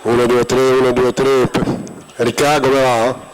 1, 2, 3, 1, 2, 3. Ricca, come va?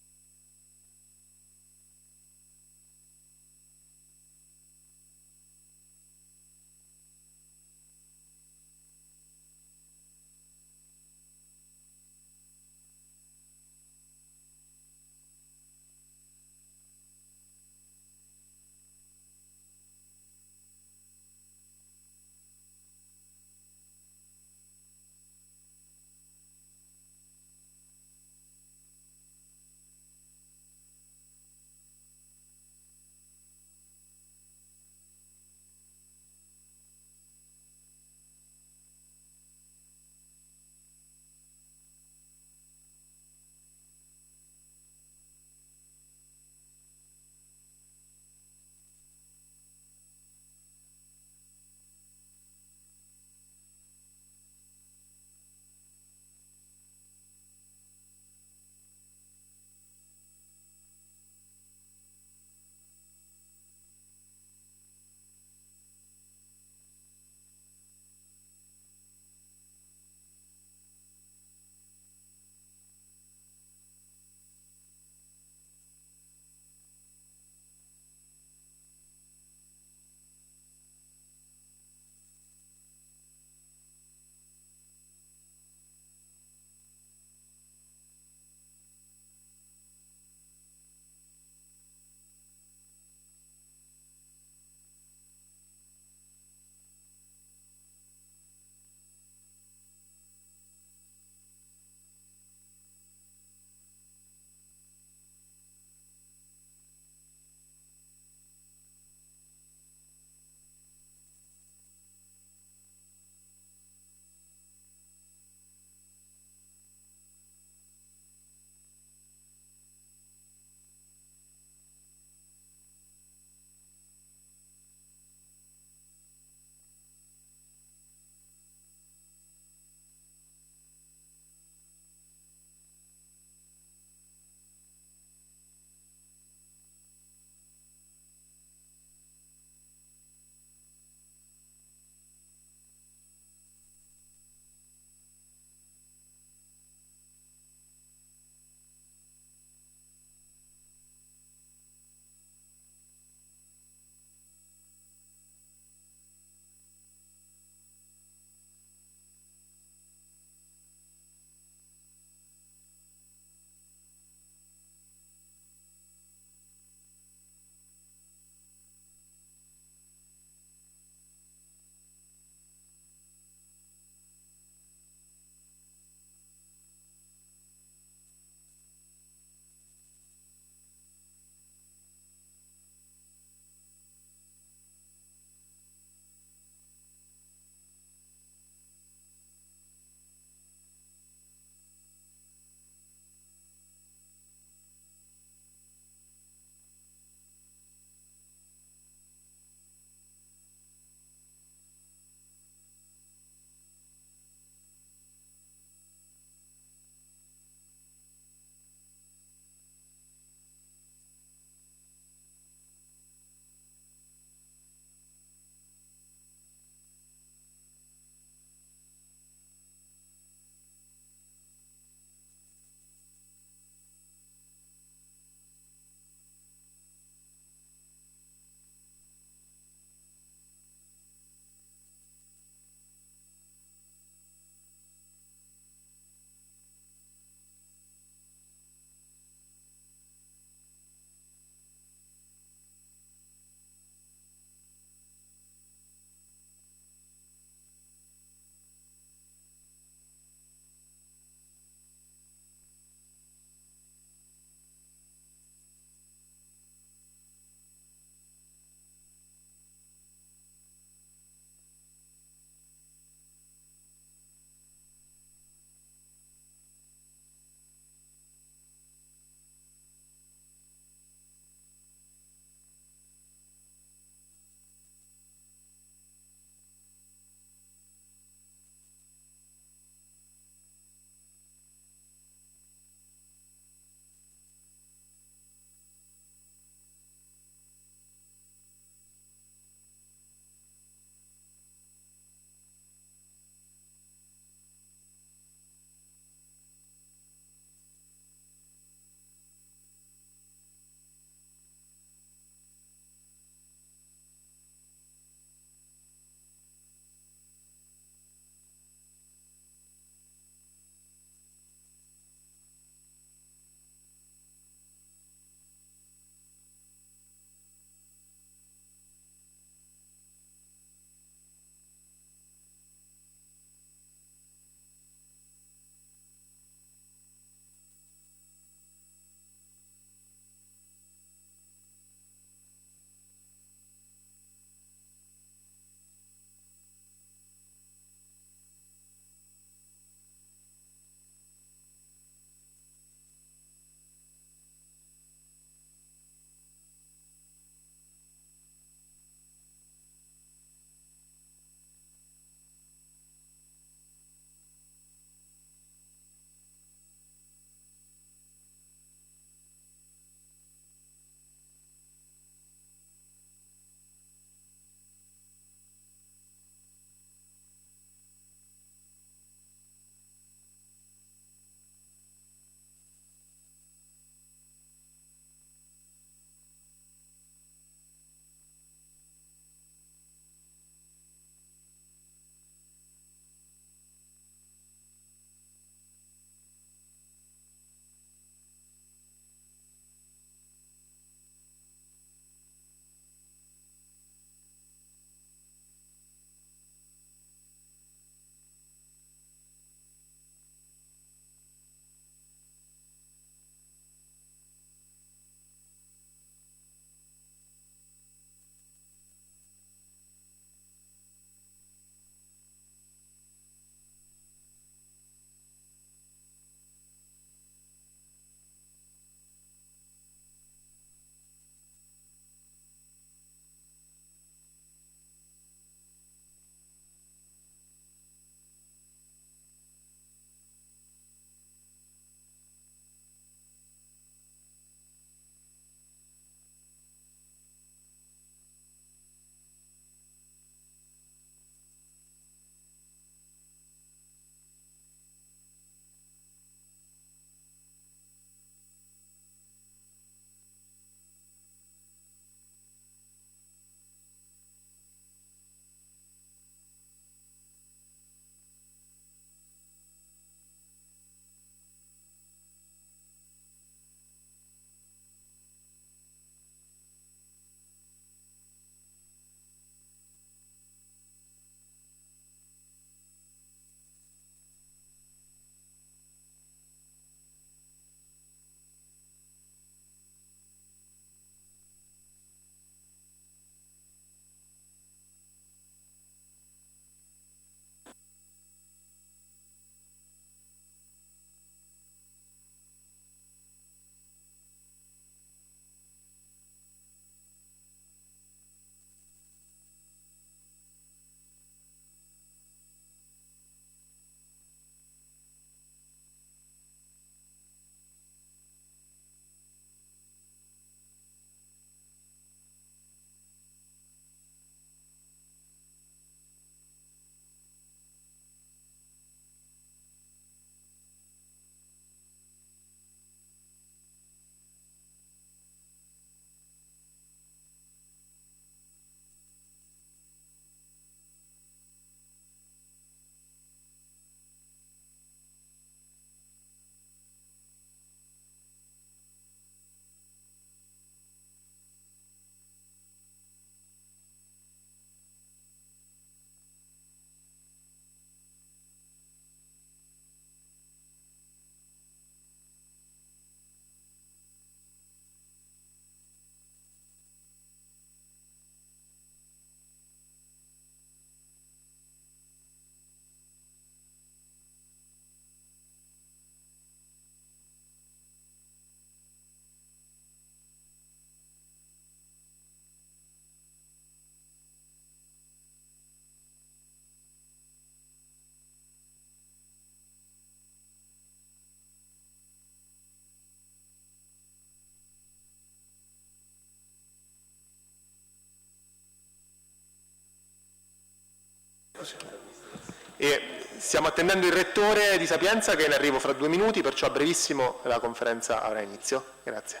E stiamo attendendo il rettore di Sapienza che è in arrivo fra 2 minuti, perciò a brevissimo la conferenza avrà inizio. Grazie.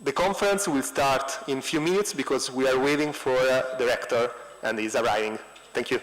The conference will start in a few minutes because we are waiting for the rector and he's arriving. Thank you.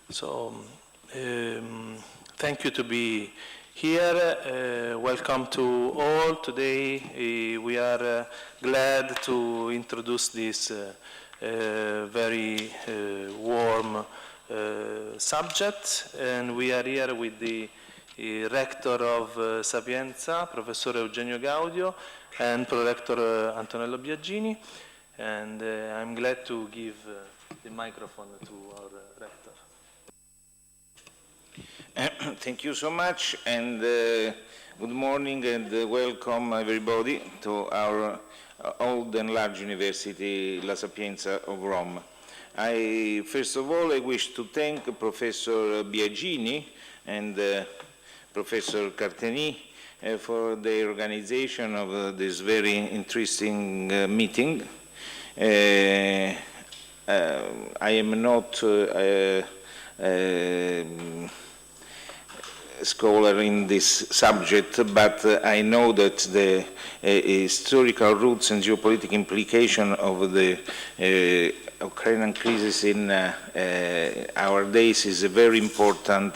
So, thank you to be here. Welcome to all. Today we are glad to introduce this very warm subject, and we are here with the rector of Sapienza, Professor Eugenio Gaudio, and Prorector Antonello Biagini, and I'm glad to give the microphone to our rector. Thank you so much, and good morning and welcome everybody to our old and large university, La Sapienza of Rome. First of all, I wish to thank Professor Biagini and Professor Carteni for the organization of this very interesting meeting. I am not scholar in this subject, but I know that the historical roots and geopolitical implication of the Ukrainian crisis in our days is a very important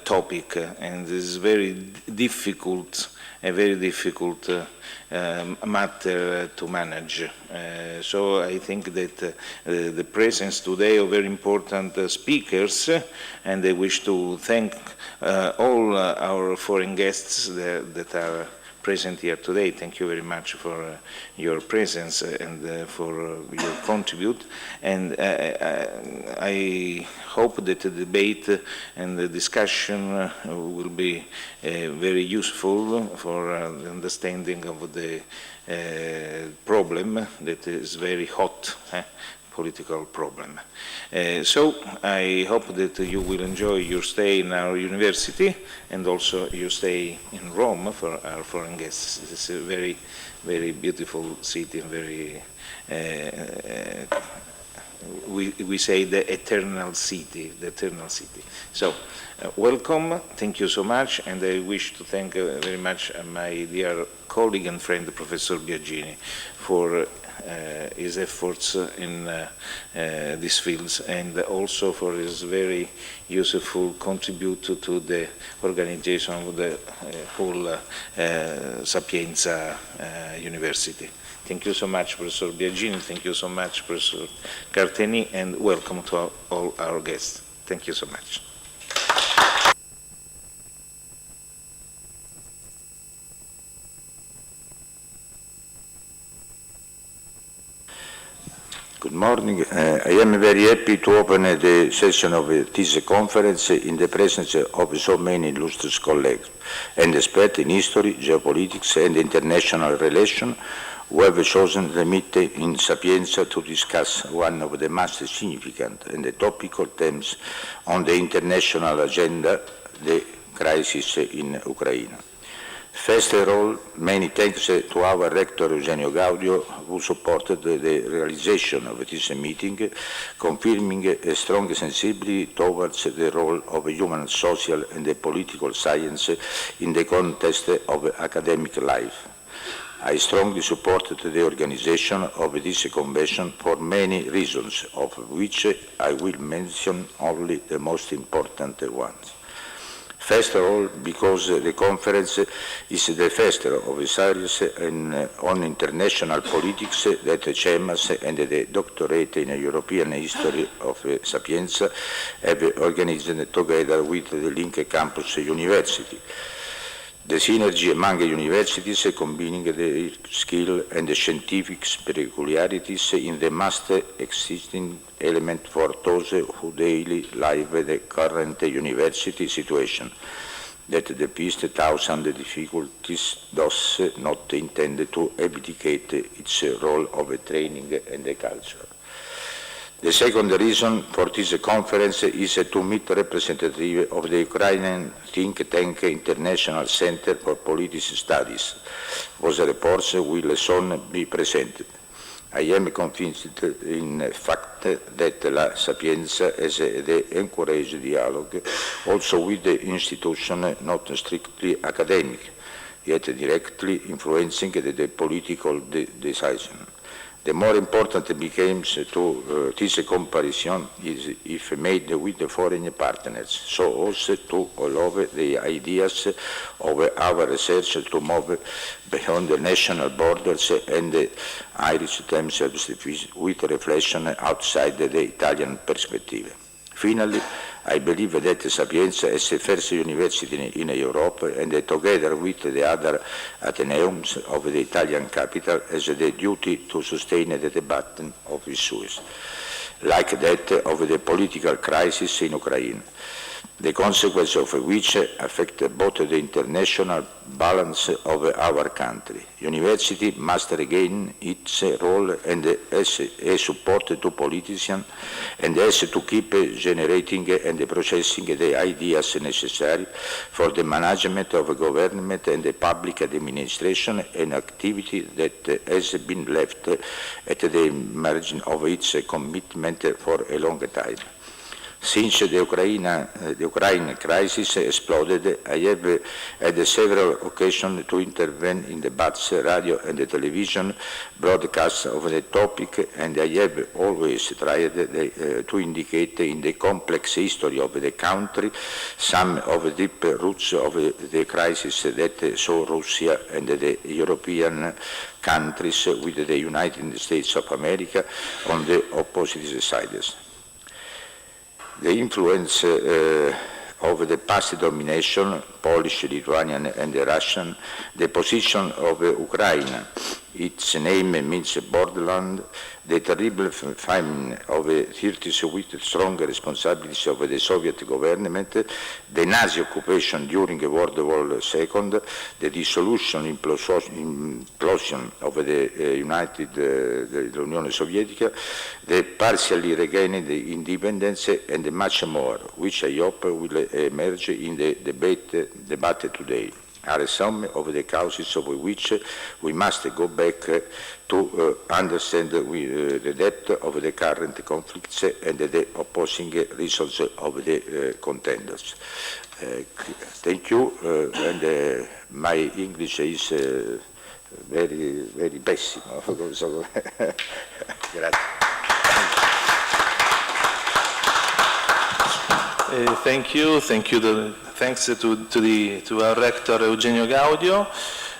topic, and is very difficult, a very difficult matter to manage. So I think that the presence today of very important speakers, and I wish to thank all our foreign guests that are present here today. Thank you very much for your presence and for your contribute. And I hope that the debate and the discussion will be very useful for the understanding of the problem that is very hot. Political problem. So I hope that you will enjoy your stay in our university and also your stay in Rome for our foreign guests. It's a very, very beautiful city and very, we say the eternal city, the eternal city. So welcome, thank you so much, and I wish to thank very much my dear colleague and friend, Professor Biagini, for his efforts in these fields, and also for his very useful contribution to the organization of the whole Sapienza University. Thank you so much, Professor Biagini. Thank you so much, Professor Carteni, and welcome to all our guests. Thank you so much. Good morning. I am very happy to open the session of this conference in the presence of so many illustrious colleagues and experts in history, geopolitics, and international relations who have chosen the meeting in Sapienza to discuss one of the most significant and topical themes on the international agenda, the crisis in Ukraine. First of all, many thanks to our rector Eugenio Gaudio, who supported the realization of this meeting, confirming a strong sensibility towards the role of human, social, and political science in the context of academic life. I strongly supported the organization of this convention for many reasons, of which I will mention only the most important ones. First of all, because the conference is the first of a series on international politics that CEMAS and the Doctorate in European History of Sapienza have organized together with the Link Campus University. The synergy among universities combining the skill and the scientific peculiarities in the most existing element for those who daily live the current university situation, that despite thousand difficulties does not intend to abdicate its role of training and culture. The second reason for this conference is to meet representatives of the Ukrainian think tank International Center for Political Studies, whose reports will soon be presented. I am convinced in fact that La Sapienza has the encouraged dialogue also with the institution not strictly academic, yet directly influencing the political decision. The more important it becomes to this comparison is if made with the foreign partners, so also to allow the ideas of our research to move beyond the national borders and the Irish themselves with reflection outside the Italian perspective. Finally, I believe that Sapienza is the first university in Europe, and together with the other ateneums of the Italian capital, has the duty to sustain the debate of issues, like that of the political crisis in Ukraine, the consequences of which affect both the international balance of our country. University must regain its role and as a support to politicians, and as to keep generating and processing the ideas necessary for the management of government and the public administration, an activity that has been left at the margin of its commitment for a long time. Since the Ukraine crisis exploded, I have had several occasions to intervene in debates, radio and television broadcasts of the topic, and I have always tried to indicate in the complex history of the country some of the deep roots of the crisis that saw Russia and the European countries with the United States of America on the opposite sides. The influence of the past domination, Polish, Lithuanian and Russian, the position of Ukraine, its name means borderland, the terrible famine of the 30s with strong responsibilities of the Soviet government, the Nazi occupation during World War II, the dissolution, implosion of the Union Sovietica, the partially regained independence, and much more, which I hope will emerge in the debate today, are some of the causes of which we must go back to understand the depth of the current conflicts and the opposing reasons of the contenders. Thank you, and my English is very, very pessimo. So, grazie. Thank you. Thanks to our rector Eugenio Gaudio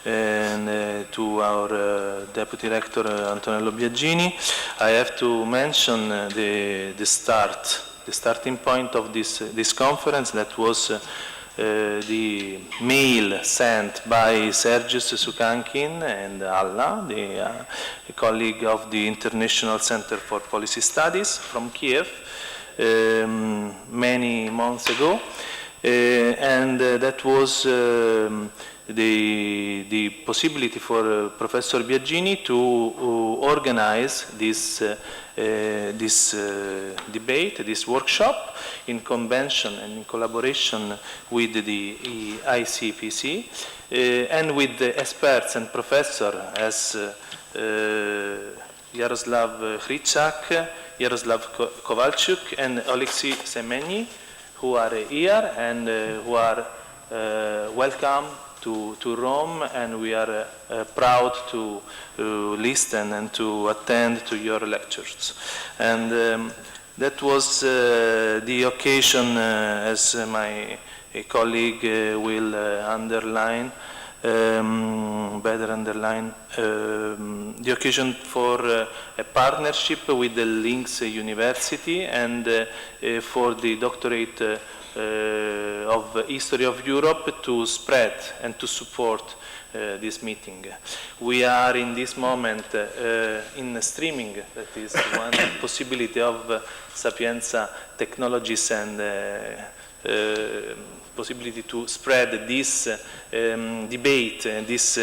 and to our deputy rector Antonello Biagini. I have to mention the starting point of this conference, that was the mail sent by Sergius Sukankin and Alla, the colleague of the International Center for Policy Studies from Kiev, many months ago, and that was the possibility for Professor Biagini to organize this debate, this workshop, in convention and in collaboration with the ICPC and with the experts and professors as Yaroslav Hrychak, Yaroslav Kowalczuk, and Oleksiy Semeny, who are here and who are welcome to Rome, and we are proud to listen and to attend to your lectures. And that was the occasion, as my colleague will underline, the occasion for a partnership with the Links University and for the doctorate of History of Europe to spread and to support this meeting. We are in this moment in streaming, that is one possibility of Sapienza technologies and possibility to spread this debate, this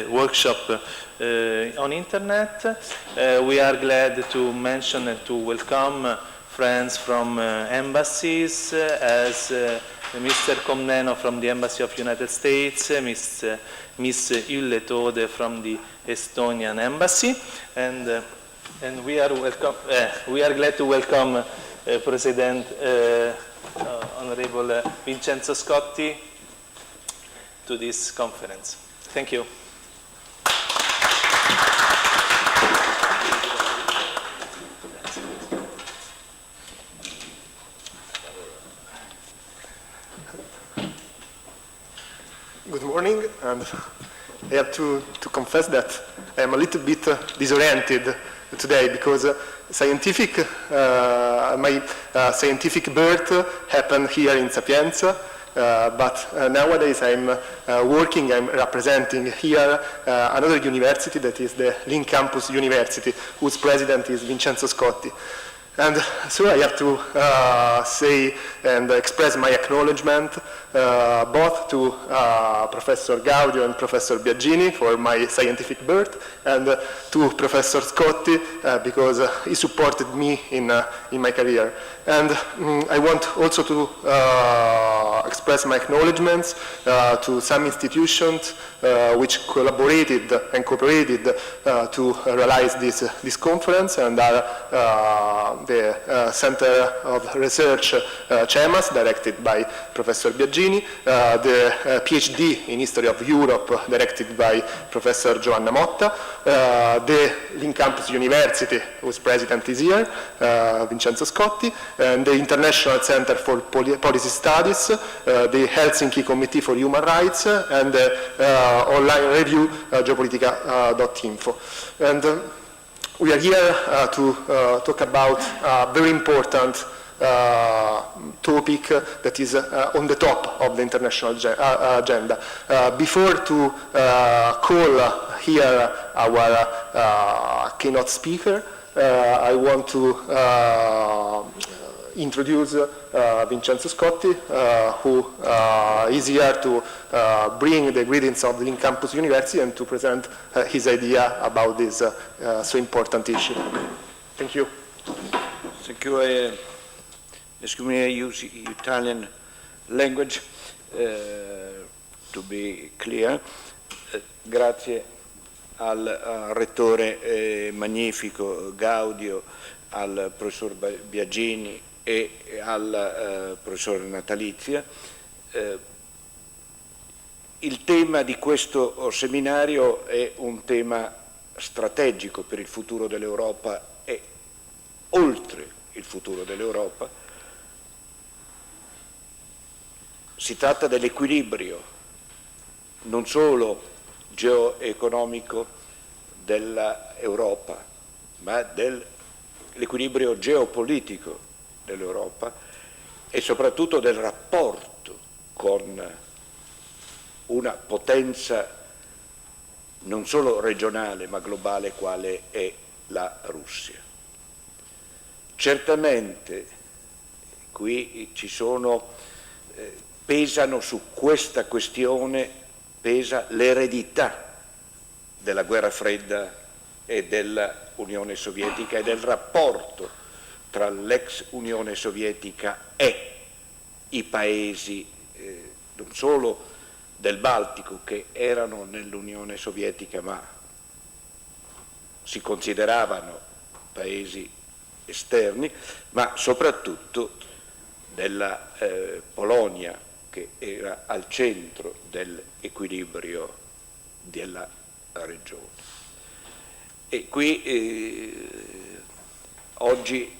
workshop on internet. We are glad to mention and to welcome friends from embassies, as Mr. Komneno from the Embassy of United States, Miss Ylle Tode from the Estonian Embassy, and we are glad to welcome President Honorable Vincenzo Scotti to this conference. Thank you. and I have to confess that I am a little bit disoriented today because my scientific birth happened here in Sapienza, but nowadays I'm representing here another university that is the Link Campus University, whose president is Vincenzo Scotti. And so I have to say and express my acknowledgement both to Professor Gaudio and Professor Biagini for my scientific birth, and to Professor Scotti because he supported me in my career. And I want also to express my acknowledgements to some institutions which collaborated and cooperated to realize this conference, and are the Center of Research CEMAS, directed by Professor Biagini, the PhD in History of Europe, directed by Professor Giovanna Motta, the Link Campus University, whose president is here, Vincenzo Scotti, and the International Center for Policy Studies, the Helsinki Committee for Human Rights, and the online review geopolitica.info. And we are here to talk about a very important topic that is on the top of the international agenda. Before to call here our keynote speaker, I want to introduce Vincenzo Scotti, who is here to bring the greetings of the Link Campus University and to present his idea about this so important issue. Thank you. Thank you. Excuse me, I use Italian language to be clear. Grazie al rettore magnifico Gaudio, al professor Biagini e al professor Natalizia. Il tema di questo seminario è un tema strategico per il futuro dell'Europa e oltre il futuro dell'Europa. Si tratta dell'equilibrio non solo geoeconomico dell'Europa, ma dell'equilibrio geopolitico dell'Europa e soprattutto del rapporto con una potenza non solo regionale ma globale quale è la Russia. Certamente qui ci sono, pesano su questa questione, pesa l'eredità della guerra fredda e dell'Unione Sovietica e del rapporto tra l'ex Unione Sovietica e i paesi non solo del Baltico che erano nell'Unione Sovietica ma si consideravano paesi esterni, ma soprattutto della Polonia che era al centro dell'equilibrio della regione. E qui oggi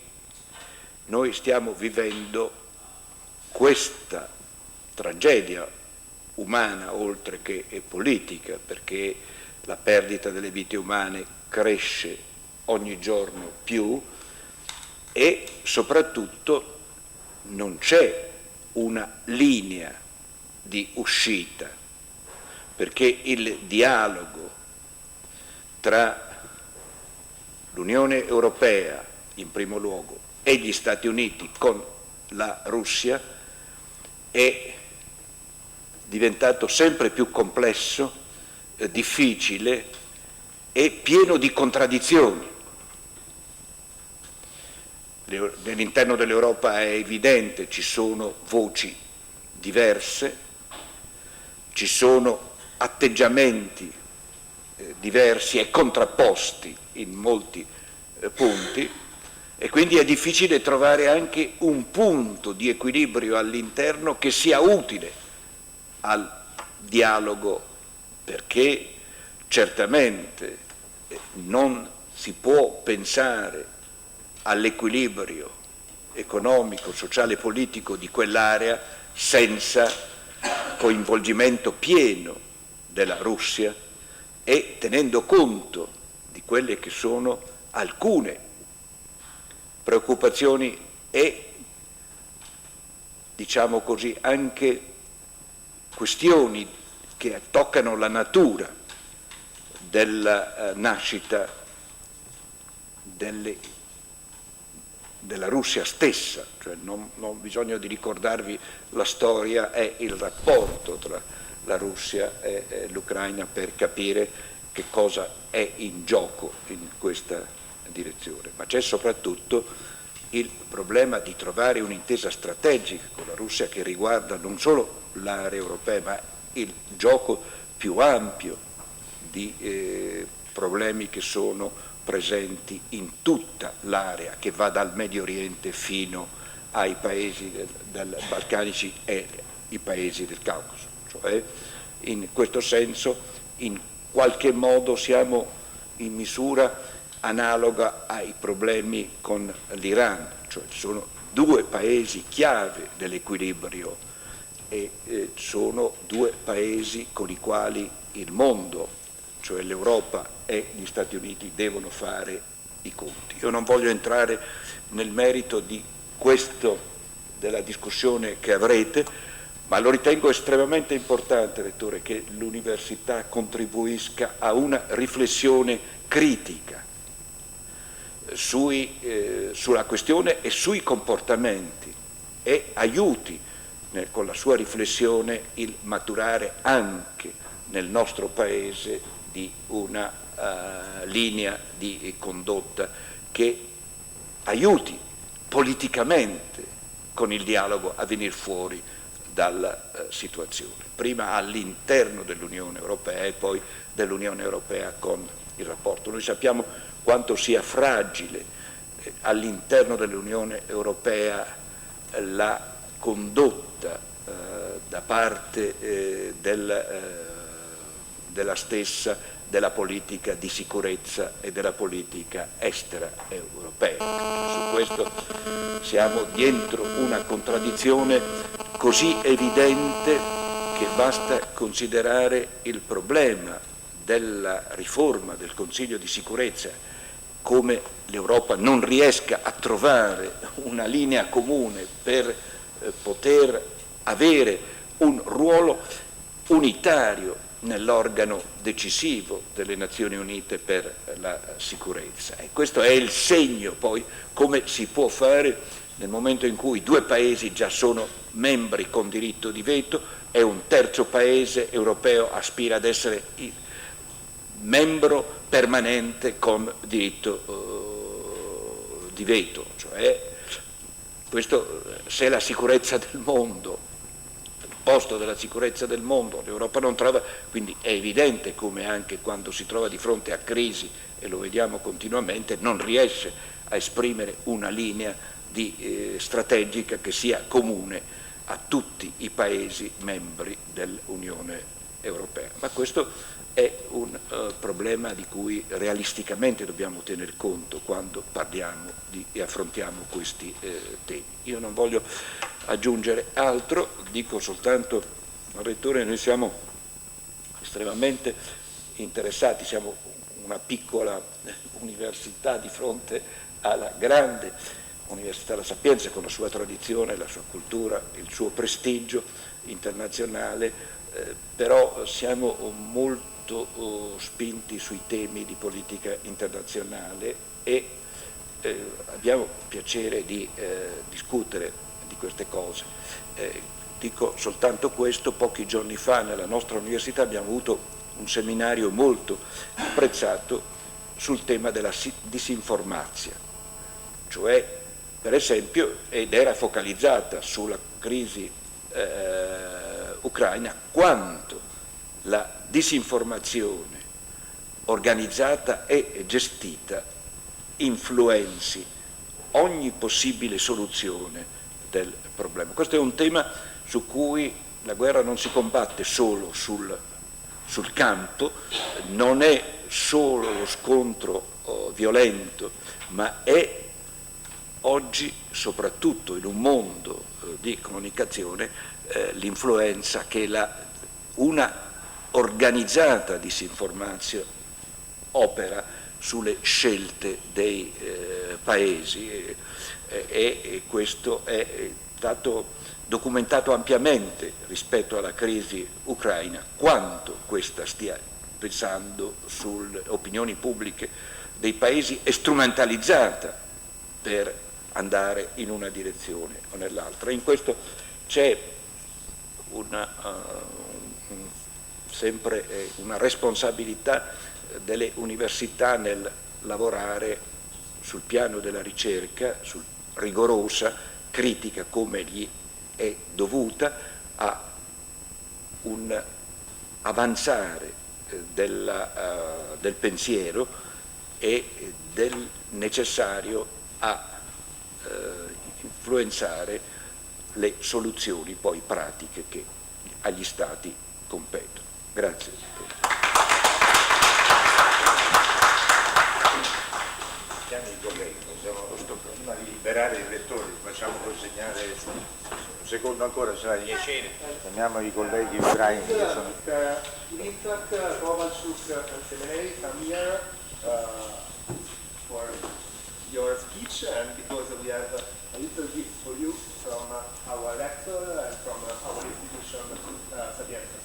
noi stiamo vivendo questa tragedia umana oltre che politica, perché la perdita delle vite umane cresce ogni giorno più e soprattutto non c'è una linea di uscita, perché il dialogo tra l'Unione Europea in primo luogo e gli Stati Uniti con la Russia è diventato sempre più complesso, difficile e pieno di contraddizioni. Nell'interno dell'Europa è evidente, ci sono voci diverse, ci sono atteggiamenti diversi e contrapposti in molti punti e quindi è difficile trovare anche un punto di equilibrio all'interno che sia utile al dialogo, perché certamente non si può pensare all'equilibrio economico, sociale e politico di quell'area senza coinvolgimento pieno della Russia e tenendo conto di quelle che sono alcune preoccupazioni e, diciamo così, anche questioni che toccano la natura della nascita della Russia stessa, cioè non bisogna di ricordarvi la storia e il rapporto tra la Russia e l'Ucraina per capire che cosa è in gioco in questa direzione, ma c'è soprattutto il problema di trovare un'intesa strategica con la Russia che riguarda non solo l'area europea ma il gioco più ampio di problemi che sono presenti in tutta l'area che va dal Medio Oriente fino ai paesi balcanici e i paesi del Caucaso. Cioè, in questo senso, in qualche modo siamo in misura analoga ai problemi con l'Iran, cioè ci sono due paesi chiave dell'equilibrio e sono due paesi con i quali il mondo, cioè l'Europa e gli Stati Uniti, devono fare i conti. Io non voglio entrare nel merito di questo, della discussione che avrete, ma lo ritengo estremamente importante, Rettore, che l'università contribuisca a una riflessione critica sulla questione e sui comportamenti e aiuti con la sua riflessione il maturare anche nel nostro Paese di una linea di condotta che aiuti politicamente con il dialogo a venire fuori dalla situazione, prima all'interno dell'Unione Europea e poi dell'Unione Europea con il rapporto. Noi sappiamo quanto sia fragile all'interno dell'Unione Europea la condotta da parte della stessa della politica di sicurezza e della politica estera europea. Su questo siamo dietro una contraddizione così evidente che basta considerare il problema della riforma del Consiglio di sicurezza, come l'Europa non riesca a trovare una linea comune per poter avere un ruolo unitario nell'organo decisivo delle Nazioni Unite per la sicurezza. E questo è il segno poi come si può fare nel momento in cui due paesi già sono membri con diritto di veto e un terzo paese europeo aspira ad essere il membro permanente con diritto di veto. Cioè, questo, se la sicurezza del mondo, il posto della sicurezza del mondo, l'Europa non trova, quindi è evidente come anche quando si trova di fronte a crisi, e lo vediamo continuamente, non riesce a esprimere una linea strategica che sia comune a tutti i Paesi membri dell'Unione Europea. Ma questo è un problema di cui realisticamente dobbiamo tener conto quando parliamo e affrontiamo questi temi. Io non voglio aggiungere altro, dico soltanto, Rettore, noi siamo estremamente interessati, siamo una piccola università di fronte alla grande Università La Sapienza, con la sua tradizione, la sua cultura, il suo prestigio internazionale, però siamo molto spinti sui temi di politica internazionale e abbiamo piacere di discutere di queste cose. Dico soltanto questo: pochi giorni fa nella nostra università abbiamo avuto un seminario molto apprezzato sul tema della disinformazione, cioè per esempio, ed era focalizzata sulla crisi ucraina, quanto la disinformazione organizzata e gestita influenzi ogni possibile soluzione del problema. Questo è un tema su cui la guerra non si combatte solo sul campo, non è solo lo scontro violento, ma è oggi, soprattutto in un mondo di comunicazione, l'influenza che una organizzata disinformazione opera sulle scelte dei paesi e questo è stato documentato ampiamente rispetto alla crisi ucraina, quanto questa stia pesando sulle opinioni pubbliche dei paesi e strumentalizzata per andare in una direzione o nell'altra. In questo c'è sempre una responsabilità delle università nel lavorare sul piano della ricerca, rigorosa, critica come gli è dovuta, a un avanzare del pensiero e del necessario a influenzare le soluzioni poi pratiche che agli Stati competono. Grazie. Chiami i colleghi, prima di liberare i lettori, facciamo consegnare un secondo ancora, sarà piacere. Chiamiamo i colleghi ucraini che sono... Itzhak, Kovalchuk and Semenei come here for your speech, and because we have a little gift for you from our rector and from our institution, Sapienza.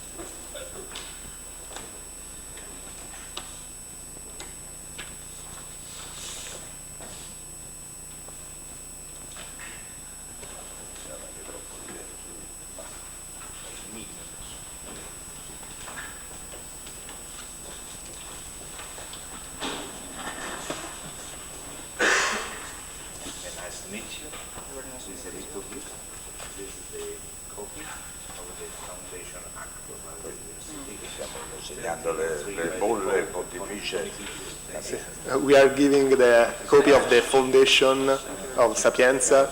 We are giving the copy of the foundation of Sapienza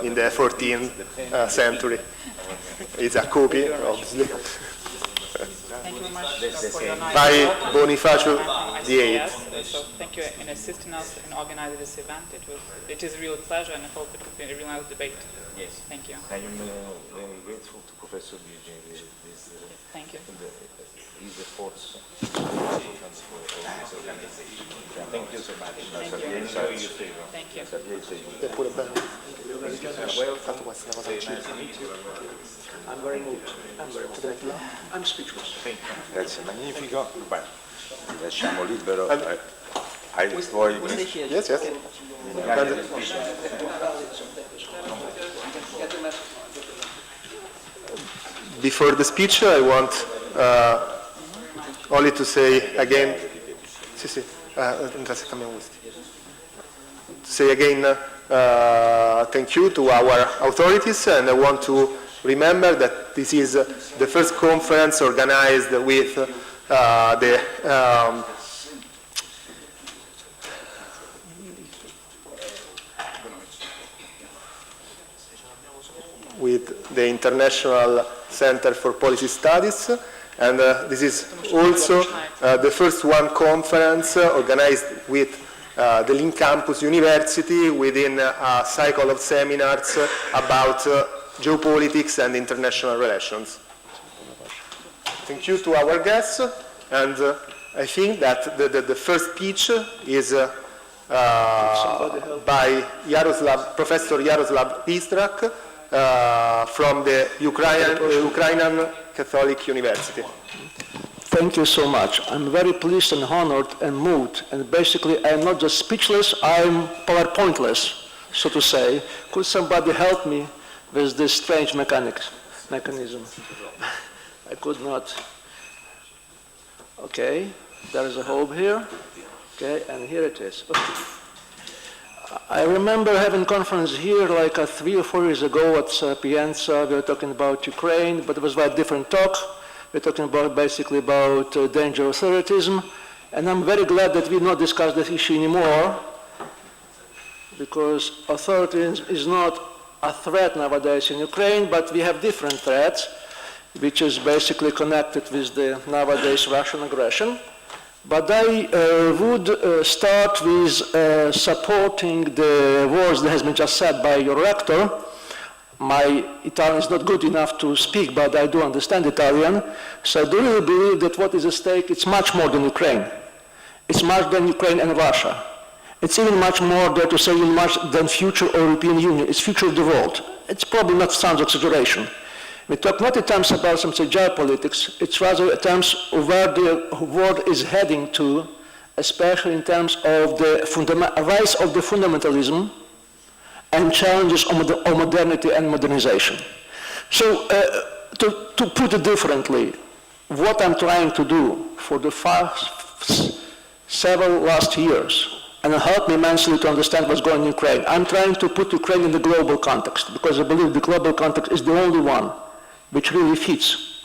in the 14th century. It's a copy, obviously, Thank you very much for your nice by talk. Bonifacio VIII. Yes, so thank you in assisting us in organizing this event. It is a real pleasure, and I hope it will be a real nice debate. Yes. Thank you. I am very grateful to Professor Biagini. Thank you. Is the force for this organization. Thank you so much. Thank you. Enjoy your favor. Thank you. È pure bello. Welcome. I'm very moved. I'm speechless. Grazie, magnifico. Beh, lasciamo libero ai tuoi... Yes, yes. Before the speech, I want only to say again, thank you to our authorities, and I want to remember that this is the first conference organized with the International Center for Policy Studies, and this is also the first one conference organized with the Link Campus University within a cycle of seminars about geopolitics and international relations. Thank you to our guests, and I think that the first speech is by Professor Yaroslav Pistrak from the Ukrainian Catholic University. Thank you so much. I'm very pleased and honored and moved, and basically I'm not just speechless, I'm PowerPointless, so to say. Could somebody help me with this strange mechanism? I could not. Okay, there is a hope here. Okay, and here it is. Okay. I remember having a conference here like 3 or 4 years ago at Sapienza. We were talking about Ukraine, but it was a very different talk. We're talking about basically about danger of authoritarianism, and I'm very glad that we not discuss this issue anymore, because authoritarianism is not a threat nowadays in Ukraine, but we have different threats, which is basically connected with the nowadays Russian aggression. But I would start with supporting the words that has been just said by your rector. My Italian is not good enough to speak, but I do understand Italian. So I do really believe that what is at stake, it's much more than Ukraine. It's much than Ukraine and Russia. It's even much more, dare to say, even much than future European Union. It's future of the world. It's probably not sounds exaggeration. We talk not in terms about some say geopolitics, it's rather in terms of where the world is heading to, especially in terms of the rise of the fundamentalism and challenges of modernity and modernization. So to put it differently, what I'm trying to do for the several last years, and it helped me immensely to understand what's going on in Ukraine, I'm trying to put Ukraine in the global context, because I believe the global context is the only one which really fits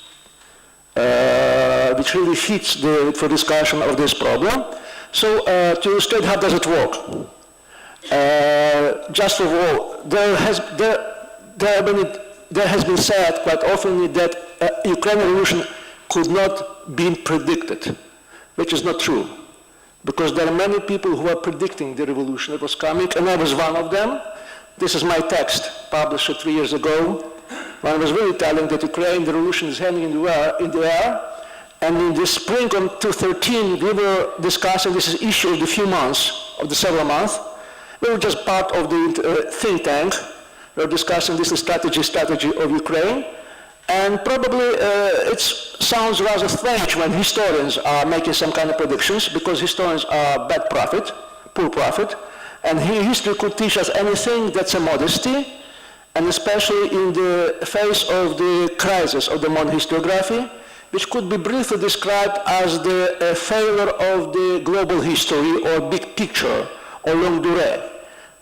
for discussion of this problem. So to illustrate how does it work, just for all, there has been said quite often that Ukrainian revolution could not be predicted, which is not true, because there are many people who are predicting the revolution that was coming, and I was one of them. This is my text, published 3 years ago, when I was really telling that Ukraine, the revolution is hanging in the air, and in the spring of 2013, we were discussing this issue of the several months. We were just part of the think tank. We were discussing this strategy of Ukraine. And probably it sounds rather strange when historians are making some kind of predictions, because historians are poor prophet, and history could teach us anything that's a modesty, and especially in the face of the crisis of the modern historiography, which could be briefly described as the failure of the global history or big picture or longue durée.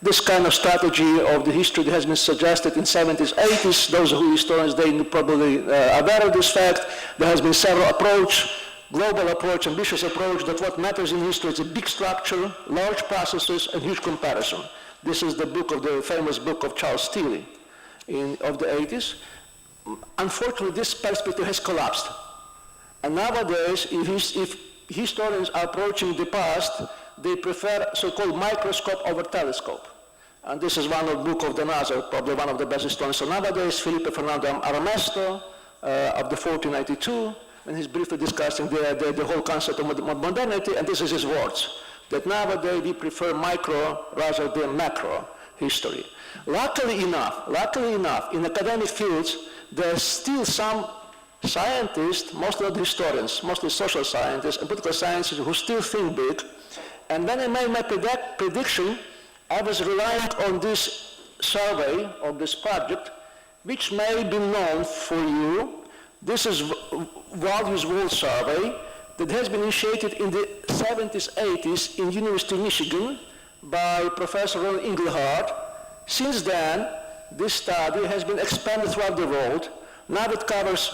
This kind of strategy of the history that has been suggested in 70s, 80s, those who are historians, they probably are aware of this fact. There has been several global approach, ambitious approach, that what matters in history is a big structure, large processes, and huge comparison. This is the famous book of Charles Steele of the 80s. Unfortunately, this perspective has collapsed. And nowadays, if historians are approaching the past, they prefer so-called microscope over telescope. And this is one of the book of the NASA, probably one of the best historians. So nowadays, Felipe Fernando Aramesto of the 1492, and he's briefly discussing the whole concept of modernity, and this is his words, that nowadays we prefer micro rather than macro history. Luckily enough, in academic fields, there's still some scientists, mostly not historians, mostly social scientists and political scientists who still think big. And when I made my prediction, I was relying on this survey of this project, which may be known for you. This is Values World Survey that has been initiated in the 70s, 80s in University of Michigan by Professor Ron Engelhardt. Since then, this study has been expanded throughout the world. Now it covers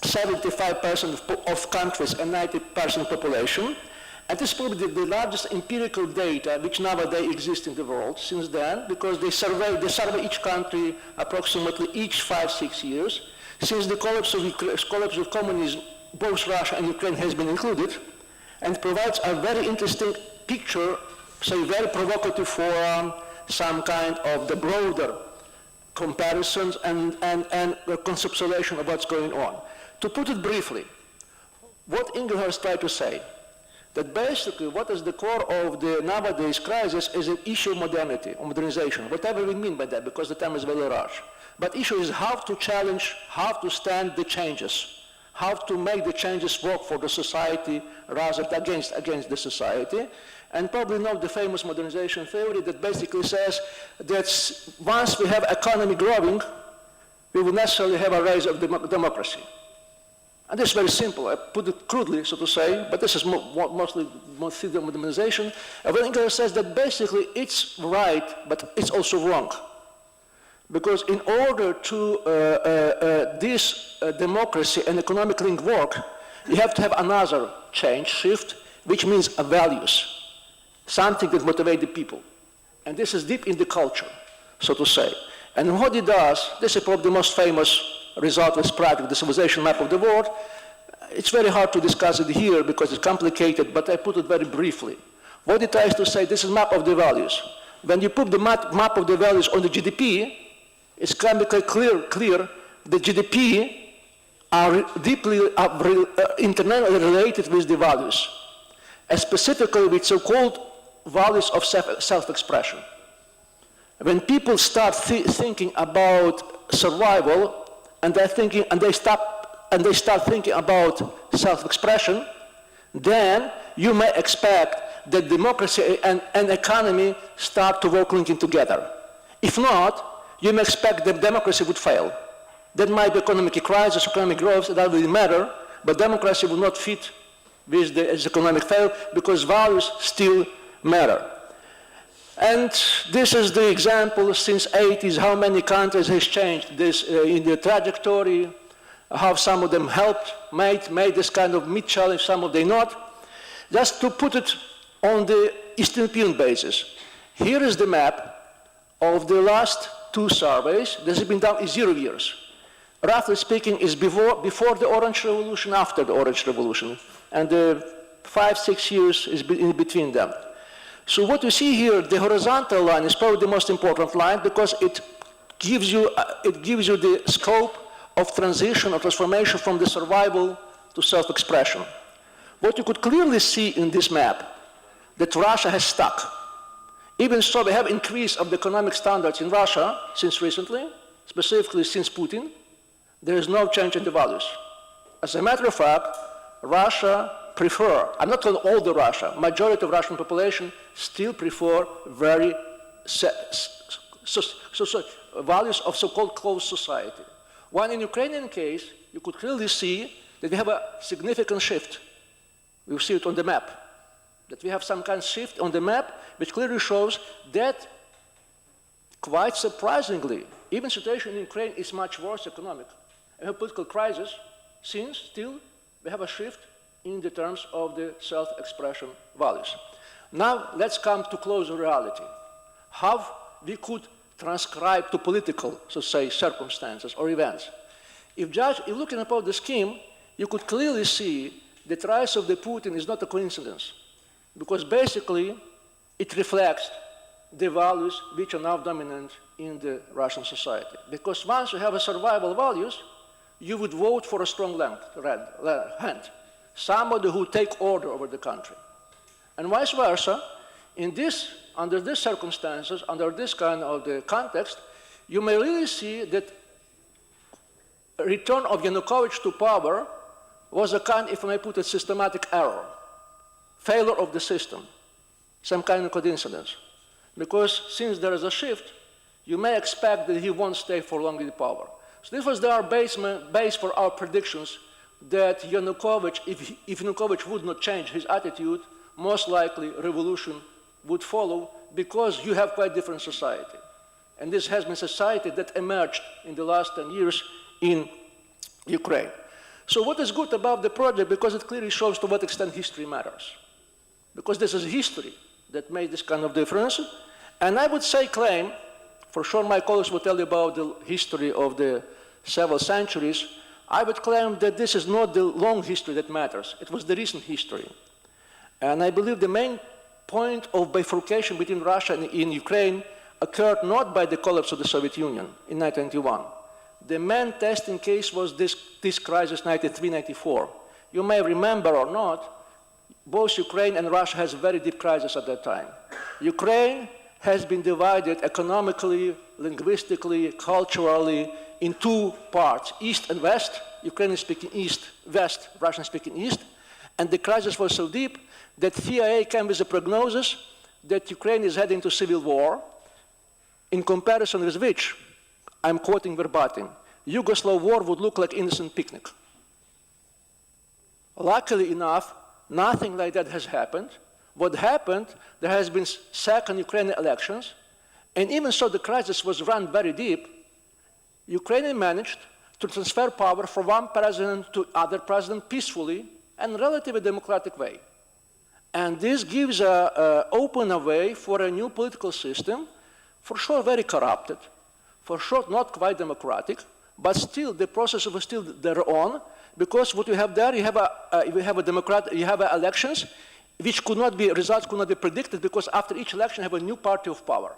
75% of countries and 90% population. And this is probably the largest empirical data which nowadays exists in the world since then, because they survey each country approximately each 5-6 years. Since the collapse of communism, both Russia and Ukraine has been included, and provides a very interesting picture, say very provocative for some kind of the broader comparisons and conceptualization of what's going on. To put it briefly, what Engelhardt tried to say, that basically what is the core of the nowadays crisis is an issue of modernity, or modernization, whatever we mean by that, because the term is very large. But issue is how to challenge, how to stand the changes, how to make the changes work for the society rather than against the society. And probably know the famous modernization theory that basically says that once we have economy growing, we will necessarily have a rise of democracy. And this is very simple. I put it crudely, so to say, but this is mostly modernization. And Engelhardt says that basically it's right, but it's also wrong. Because in order to this democracy and economic link work, you have to have another shift, which means values, something that motivates the people. And this is deep in the culture, so to say. And what he does, this is probably the most famous result of this project, the civilization map of the world. It's very hard to discuss it here because it's complicated, but I put it very briefly. What he tries to say, this is map of the values. When you put the map of the values on the GDP, it's chemically clear the GDP are deeply internally related with the values, and specifically with so-called values of self-expression. When people start thinking about survival, and they start thinking about self-expression, then you may expect that democracy and economy start to work linking together. If not, you may expect that democracy would fail. That might be economic crisis, economic growth, that doesn't matter, but democracy will not fit with the economic fail because values still matter. And this is the example since 80s, how many countries has changed this in the trajectory, how some of them helped, made this kind of mid-challenge, some of them not. Just to put it on the Eastern European basis, here is the map of the last 2 surveys. This has been done in 0 years. Roughly speaking, is before the Orange Revolution, after the Orange Revolution, and 5-6 years is in between them. So what you see here, the horizontal line is probably the most important line because it gives you the scope of transition or transformation from the survival to self-expression. What you could clearly see in this map, that Russia has stuck. Even so, we have increase of the economic standards in Russia since recently, specifically since Putin. There is no change in the values. As a matter of fact, Russia prefer, I'm not calling all the Russia, majority of Russian population still prefer very values of so-called closed society. While in Ukrainian case, you could clearly see that we have a significant shift. We see it on the map, that we have some kind of shift on the map, which clearly shows that, quite surprisingly, even situation in Ukraine is much worse economic. We have political crisis, since still we have a shift in the terms of the self-expression values. Now let's come to closer reality. How we could transcribe to political, so say, circumstances or events. If looking upon the scheme, you could clearly see the rise of the Putin is not a coincidence, because basically it reflects the values which are now dominant in the Russian society. Because once you have a survival values, you would vote for a strong hand, somebody who take order over the country. And vice versa, under these circumstances, under this kind of the context, you may really see that return of Yanukovych to power was a kind, if I may put it, systematic error, failure of the system, some kind of coincidence. Because since there is a shift, you may expect that he won't stay for long in power. So this was our base for our predictions that Yanukovych, if Yanukovych would not change his attitude, most likely revolution would follow because you have quite different society. And this has been society that emerged in the last 10 years in Ukraine. So what is good about the project? Because it clearly shows to what extent history matters. Because this is history that made this kind of difference. And I would claim, for sure my colleagues will tell you about the history of the several centuries, I would claim that this is not the long history that matters. It was the recent history. And I believe the main point of bifurcation between Russia and in Ukraine occurred not by the collapse of the Soviet Union in 1991. The main testing case was this crisis 1993-94. You may remember or not, both Ukraine and Russia has a very deep crisis at that time. Ukraine has been divided economically, linguistically, culturally in 2 parts, East and West. Ukraine is speaking East, West, Russian speaking East. And the crisis was so deep that CIA came with a prognosis that Ukraine is heading to civil war, in comparison with which, I'm quoting verbatim, Yugoslav war would look like innocent picnic. Luckily enough, nothing like that has happened. What happened, there has been second Ukrainian elections, and even so the crisis was run very deep, Ukraine managed to transfer power from one president to other president peacefully and relatively democratic way. And this gives open a way for a new political system, for sure very corrupted, for sure not quite democratic, but still the process was still their own, because what you have there, you have elections which results could not be predicted, because after each election you have a new party of power.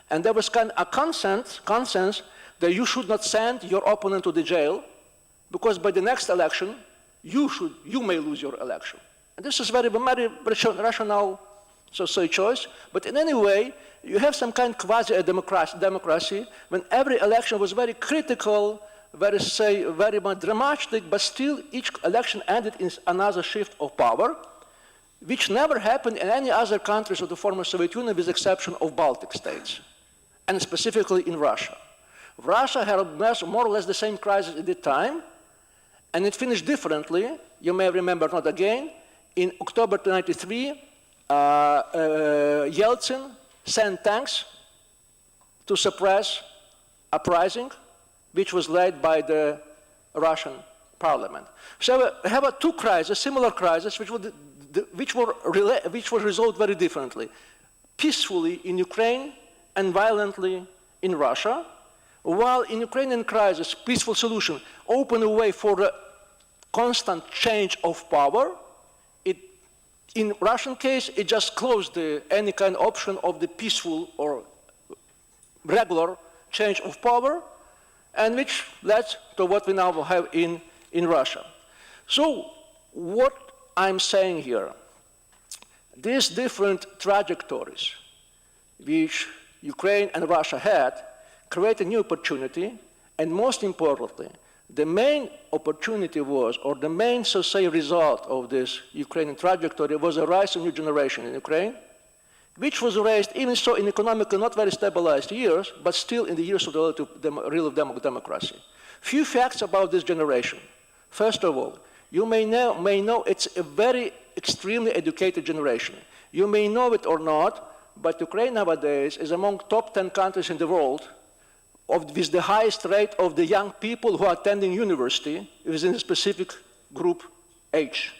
And there was kind of a consensus that you should not send your opponent to the jail, because by the next election, you may lose your election. And this is very rational choice, but in any way, you have some kind of quasi-democracy when every election was very critical, very much dramatic, but still each election ended in another shift of power, which never happened in any other countries of the former Soviet Union with the exception of Baltic states, and specifically in Russia. Russia had more or less the same crisis at the time, and it finished differently. You may remember, not again, in October 1993, Yeltsin sent tanks to suppress uprising, which was led by the Russian parliament. So we have two crises, similar crises, which were resolved very differently. Peacefully in Ukraine and violently in Russia, while in Ukrainian crisis, peaceful solution opened a way for a constant change of power. In Russian case, it just closed any kind of option of the peaceful or regular change of power, and which led to what we now have in Russia. So what I'm saying here, these different trajectories which Ukraine and Russia had create a new opportunity, and most importantly, the main opportunity was, or the main, so say, result of this Ukrainian trajectory was a rise of new generation in Ukraine, which was raised even so in economically not very stabilized years, but still in the years of the real democracy. Few facts about this generation. First of all, you may know it's a very extremely educated generation. You may know it or not, but Ukraine nowadays is among top 10 countries in the world with the highest rate of the young people who are attending university within a specific group age.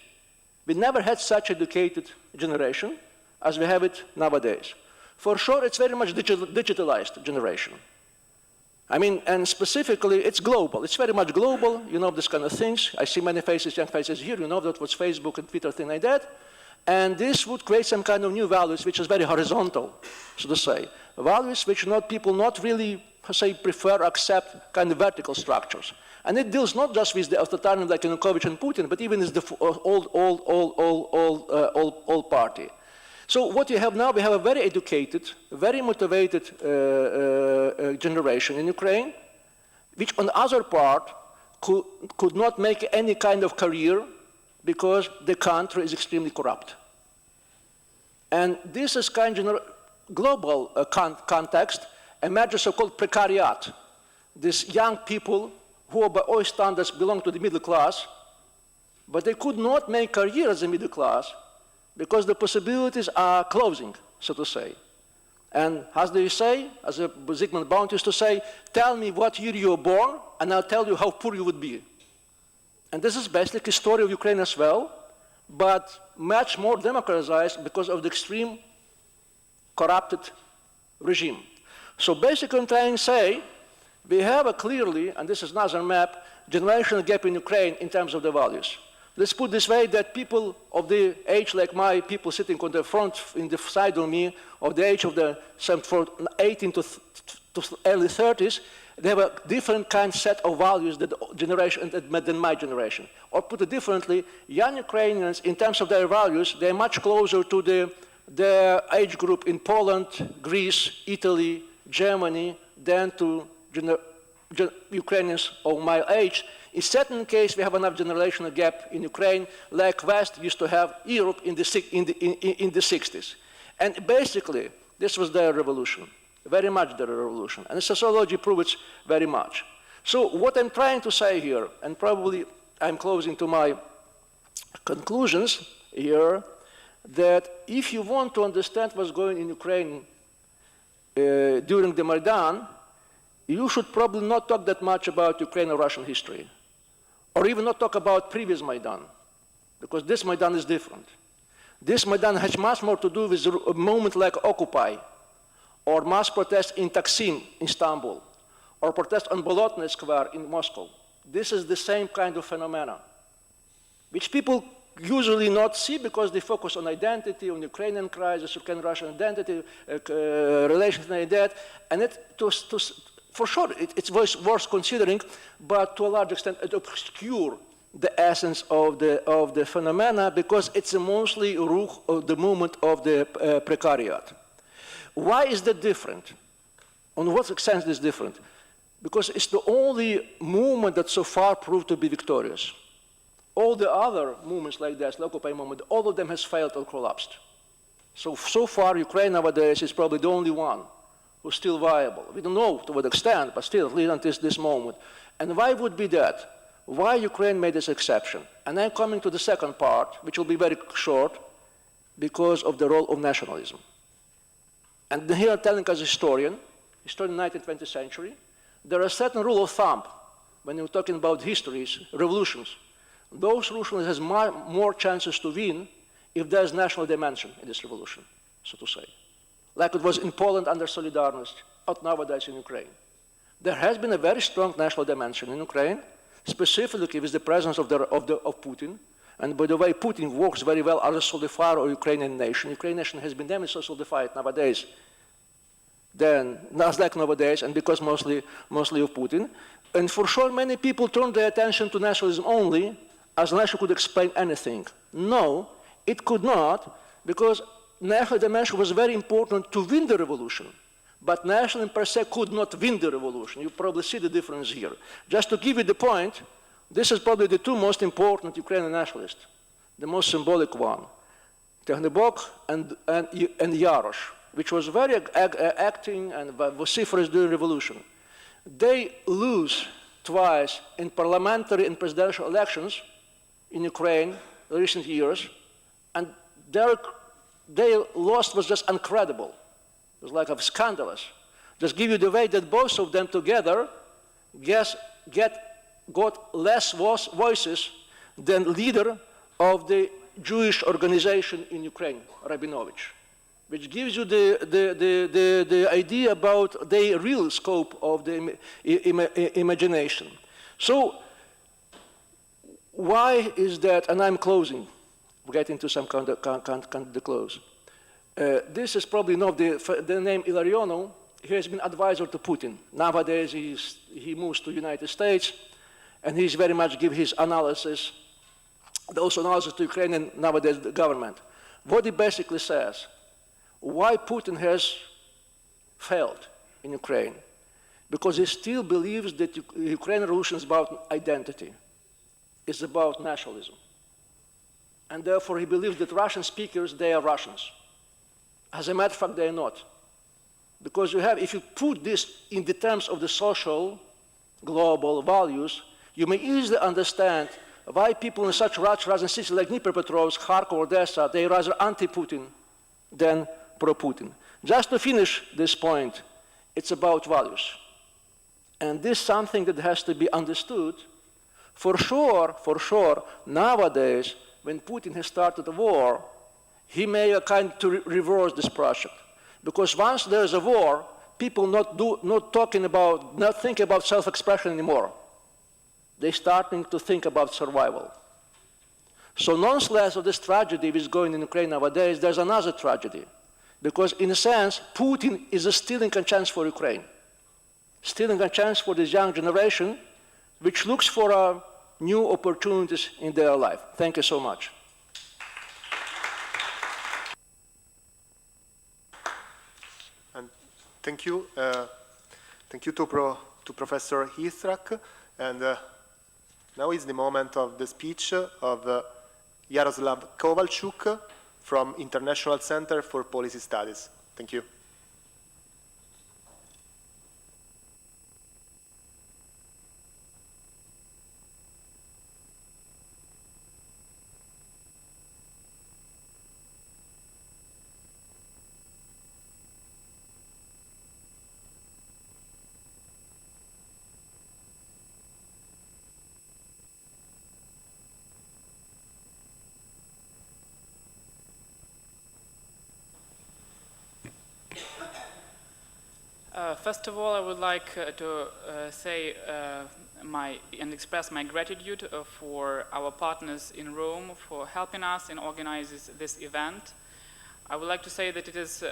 We never had such educated generation as we have it nowadays. For sure, it's very much digitalized generation. I mean, and specifically, it's global. It's very much global, you know, this kind of things. I see many faces, young faces here, you know, that was Facebook and Twitter, thing like that. And this would create some kind of new values, which is very horizontal, so to say. Values which people not really, say, prefer, accept kind of vertical structures. And it deals not just with the authoritarian like Yanukovych and Putin, but even with the old party. So what you have now, we have a very educated, very motivated generation in Ukraine, which on the other part could not make any kind of career because the country is extremely corrupt. And this is kind of global context, emerges so-called precariat. These young people who by all standards belong to the middle class, but they could not make career as a middle class because the possibilities are closing, so to say. And as they say, as Zygmunt Baunt used to say, tell me what year you were born, and I'll tell you how poor you would be. And this is basically a story of Ukraine as well, but much more democratized because of the extreme corrupted regime. So basically I'm trying to say, we have a clearly, and this is another map, generational gap in Ukraine in terms of the values. Let's put this way that people of the age like my people sitting on the front, in the side of me, of the age of the 18 to early 30s, they have a different kind set of values than my generation. Or put it differently, young Ukrainians, in terms of their values, they're much closer to their age group in Poland, Greece, Italy, Germany, than to Ukrainians of my age. In certain case, we have enough generational gap in Ukraine, like West used to have Europe in the 60s. And basically, this was their revolution, very much their revolution. And sociology proves it very much. So what I'm trying to say here, and probably I'm closing to my conclusions here, that if you want to understand what's going on in Ukraine during the Maidan, you should probably not talk that much about Ukraine or Russian history, or even not talk about previous Maidan, because this Maidan is different. This Maidan has much more to do with a moment like Occupy, or mass protest in Taksim, Istanbul, or protest on Bolotnaya Square in Moscow. This is the same kind of phenomena, which people usually not see because they focus on identity, on Ukrainian crisis, Ukrainian-Russian identity, relations like that, and for sure, it's worth considering, but to a large extent it obscures the essence of the phenomena because it's mostly ruch of the movement of the precariat. Why is that different? On what extent is this different? Because it's the only movement that so far proved to be victorious. All the other movements like this, the Occupy movement, all of them has failed or collapsed. So far, Ukraine nowadays is probably the only one who's still viable. We don't know to what extent, but still, at least until this moment. And why would be that? Why Ukraine made this exception? And I'm coming to the second part, which will be very short, because of the role of nationalism. And here I'm telling as a historian, of the 19th, 20th century, there are certain rule of thumb when you're talking about histories, revolutions. Those revolutions has more chances to win if there's national dimension in this revolution, so to say. Like it was in Poland under Solidarność, or nowadays in Ukraine. There has been a very strong national dimension in Ukraine, specifically with the presence of Putin. And by the way, Putin works very well as a solidifier of Ukrainian nation. Ukrainian nation has been damaged so solidified nowadays than like nowadays, and because mostly of Putin. And for sure, many people turn their attention to nationalism only as national could explain anything. No, it could not, because national dimension was very important to win the revolution. But nationalism per se could not win the revolution. You probably see the difference here. Just to give you the point, this is probably the two most important Ukrainian nationalists, the most symbolic one, Ternebok and Yarosh, which was very acting and vociferous during the revolution. They lose twice in parliamentary and presidential elections in Ukraine in recent years, and their loss was just incredible. It was like scandalous. Just give you the way that both of them together got less voices than leader of the Jewish organization in Ukraine, Rabinovich, which gives you the idea about the real scope of the imagination. So why is that, and I'm closing, we're getting to some kind of the close. This is probably not the name Illarionov. He has been advisor to Putin. Nowadays he moves to the United States, and he's very much give his analysis, also analysis to Ukrainian nowadays the government. What he basically says, why Putin has failed in Ukraine? Because he still believes that Ukrainian revolution is about identity. It's about nationalism. And therefore he believes that Russian speakers, they are Russians. As a matter of fact, they are not. Because if you put this in the terms of the social, global values, you may easily understand why people in such Russian cities like Dnipropetrovsk, Kharkov, Odessa, they are rather anti-Putin than pro-Putin. Just to finish this point, it's about values. And this is something that has to be understood. For sure, nowadays, when Putin has started a war, he may kind to reverse this project. Because once there's a war, people not think about self-expression anymore. They're starting to think about survival. So nonetheless of this tragedy which is going in Ukraine nowadays, there's another tragedy. Because in a sense, Putin is stealing a chance for Ukraine. Stealing a chance for this young generation, which looks for new opportunities in their life. Thank you so much. And thank you to Professor Histrak. And now is the moment of the speech of Yaroslav Kovalchuk from International Center for Policy Studies. Thank you. First of all, I would like to say and express my gratitude for our partners in Rome for helping us in organizing this event. I would like to say that it is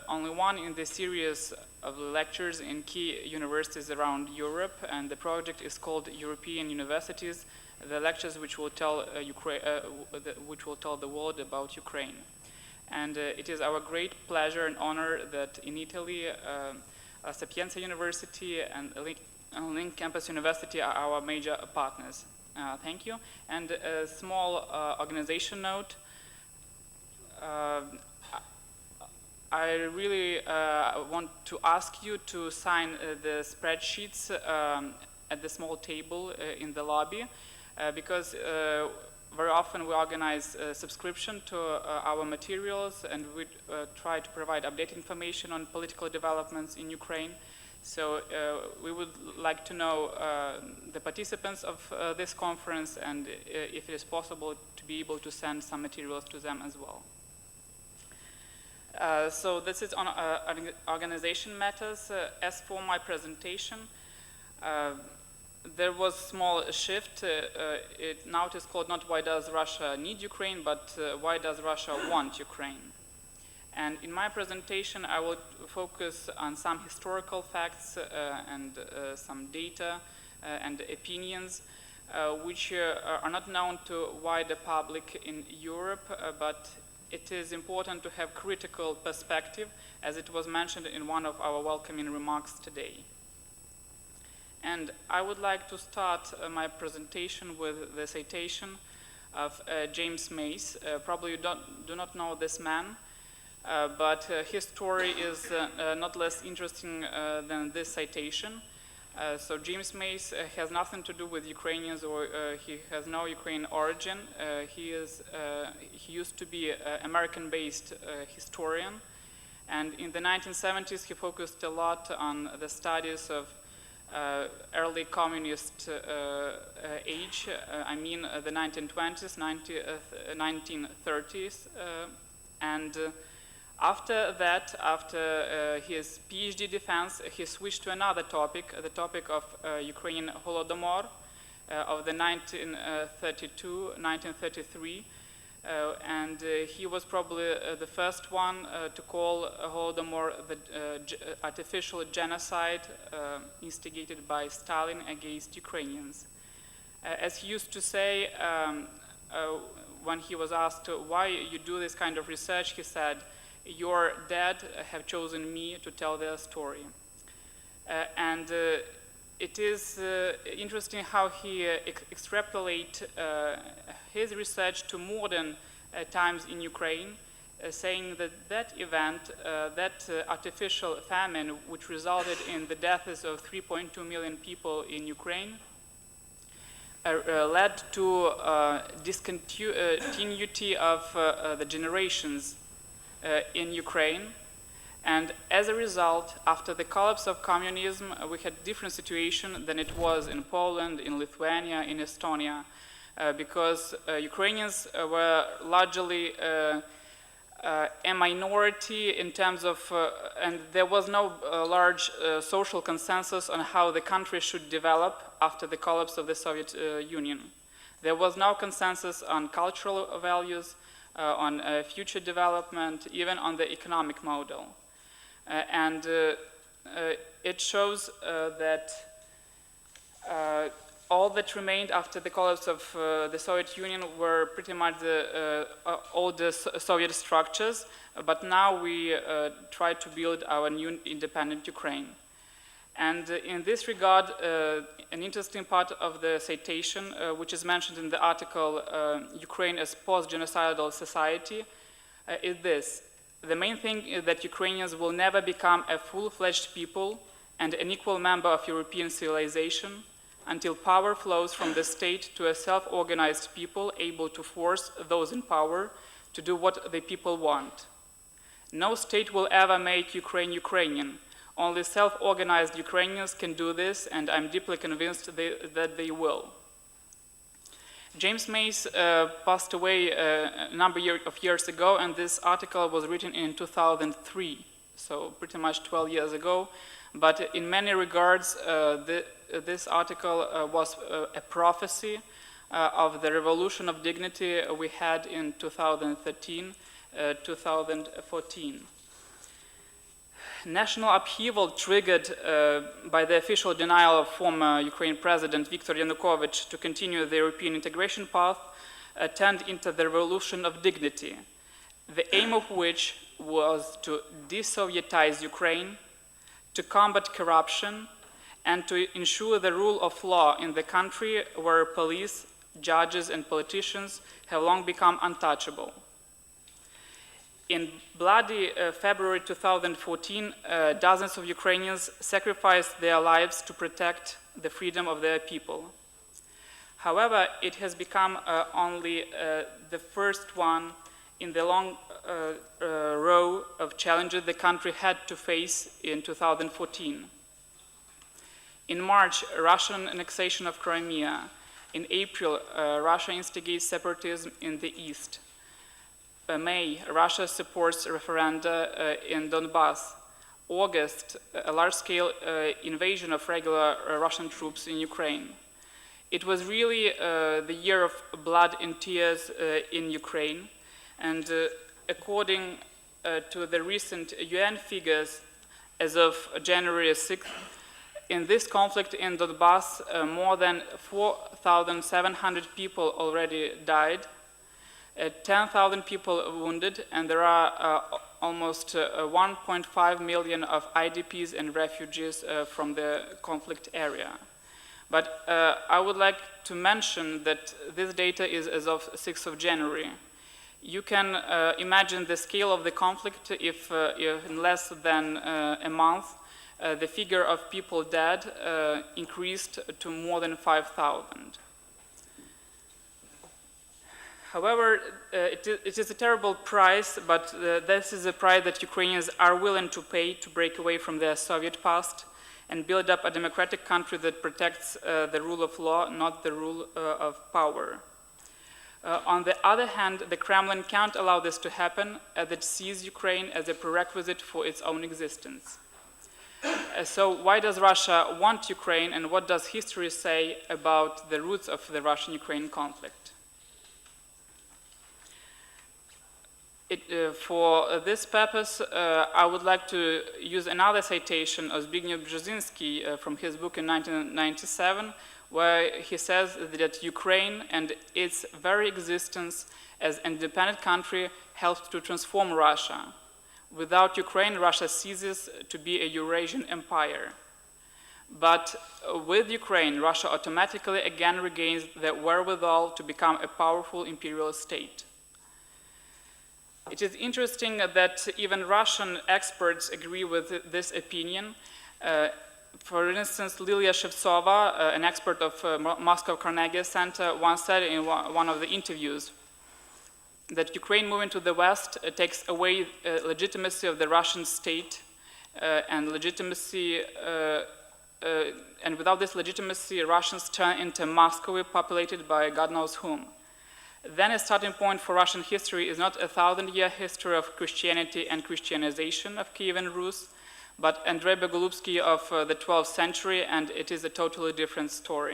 only one in the series of lectures in key universities around Europe, and the project is called European Universities, the lectures which will tell, which will tell the world about Ukraine. And it is our great pleasure and honor that in Italy, Sapienza University and Link Campus University are our major partners. Thank you. And a small organization note. I really want to ask you to sign the spreadsheets at the small table in the lobby, because very often we organize a subscription to our materials, and we try to provide updated information on political developments in Ukraine. So we would like to know the participants of this conference, and if it is possible to be able to send some materials to them as well. So this is on organization matters. As for my presentation, there was a small shift. Now it is called not why does Russia need Ukraine, but why does Russia want Ukraine? And in my presentation, I will focus on some historical facts and some data and opinions which are not known to wider public in Europe, but it is important to have critical perspective, as it was mentioned in one of our welcoming remarks today. And I would like to start my presentation with the citation of James Mace. Probably you do not know this man, but his story is not less interesting than this citation. So James Mace has nothing to do with Ukrainians, or he has no Ukrainian origin. He used to be an American-based historian, and in the 1970s he focused a lot on the studies of early communist age, I mean the 1920s, 1930s, and after that, after his PhD defense, he switched to another topic, the topic of Ukrainian Holodomor of the 1932-1933, and he was probably the first one to call Holodomor the artificial genocide instigated by Stalin against Ukrainians. As he used to say, when he was asked why you do this kind of research, he said, "Your dead have chosen me to tell their story." And it is interesting how he extrapolates his research to modern times in Ukraine, saying that that event, that artificial famine, which resulted in the deaths of 3.2 million people in Ukraine, led to discontinuity of the generations in Ukraine, and as a result, after the collapse of communism, we had different situation than it was in Poland, in Lithuania, in Estonia, because Ukrainians were largely a minority in terms of, and there was no large social consensus on how the country should develop after the collapse of the Soviet Union. There was no consensus on cultural values, on future development, even on the economic model. And it shows that all that remained after the collapse of the Soviet Union were pretty much the older Soviet structures, but now we try to build our new independent Ukraine. And in this regard, an interesting part of the citation, which is mentioned in the article Ukraine as post-genocidal society, is this: the main thing is that Ukrainians will never become a full-fledged people and an equal member of European civilization until power flows from the state to a self-organized people able to force those in power to do what the people want. No state will ever make Ukraine Ukrainian. Only self-organized Ukrainians can do this, and I'm deeply convinced that they will. James Mace passed away a number of years ago, and this article was written in 2003, so pretty much 12 years ago. But in many regards, this article was a prophecy of the revolution of dignity we had in 2013, 2014. National upheaval triggered by the official denial of former Ukraine President Viktor Yanukovych to continue the European integration path turned into the revolution of dignity, the aim of which was to de-Sovietize Ukraine, to combat corruption, and to ensure the rule of law in the country where police, judges, and politicians have long become untouchable. In bloody February 2014, dozens of Ukrainians sacrificed their lives to protect the freedom of their people. However, it has become only the first one in the long row of challenges the country had to face in 2014. In March, Russian annexation of Crimea. In April, Russia instigates separatism in the east. May, Russia supports referenda in Donbass. August, a large-scale invasion of regular Russian troops in Ukraine. It was really the year of blood and tears in Ukraine, and according to the recent UN figures as of January 6th, in this conflict in Donbass, more than 4,700 people already died, 10,000 people wounded, and there are almost 1.5 million of IDPs and refugees from the conflict area. But I would like to mention that this data is as of 6th of January. You can imagine the scale of the conflict if in less than a month the figure of people dead increased to more than 5,000. However, it is a terrible price, but this is a price that Ukrainians are willing to pay to break away from their Soviet past and build up a democratic country that protects the rule of law, not the rule of power. On the other hand, the Kremlin can't allow this to happen, as it sees Ukraine as a prerequisite for its own existence. So why does Russia want Ukraine, and what does history say about the roots of the Russian-Ukraine conflict? For this purpose, I would like to use another citation of Zbigniew Brzezinski from his book in 1997, where he says that Ukraine and its very existence as an independent country helped to transform Russia. Without Ukraine, Russia ceases to be a Eurasian empire. But with Ukraine, Russia automatically again regains the wherewithal to become a powerful imperial state. It is interesting that even Russian experts agree with this opinion. For instance, Lilia Shevtsova, an expert of Moscow Carnegie Center, once said in one of the interviews that Ukraine moving to the West takes away legitimacy of the Russian state and legitimacy, and without this legitimacy, Russians turn into Moscow populated by God knows whom. Then a starting point for Russian history is not a 1,000-year history of Christianity and Christianization of Kievan Rus, but Andrei Bogolubsky of the 12th century, and it is a totally different story.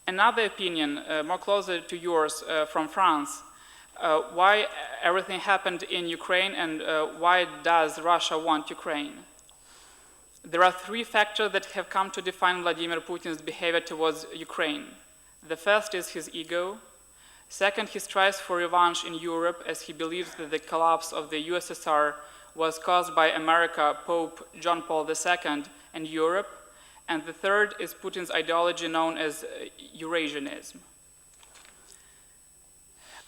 Another opinion, more closer to yours, from France, why everything happened in Ukraine and why does Russia want Ukraine? There are three factors that have come to define Vladimir Putin's behavior towards Ukraine. The first is his ego. Second, he strives for revenge in Europe as he believes that the collapse of the USSR was caused by America, Pope John Paul II, and Europe. And the third is Putin's ideology known as Eurasianism.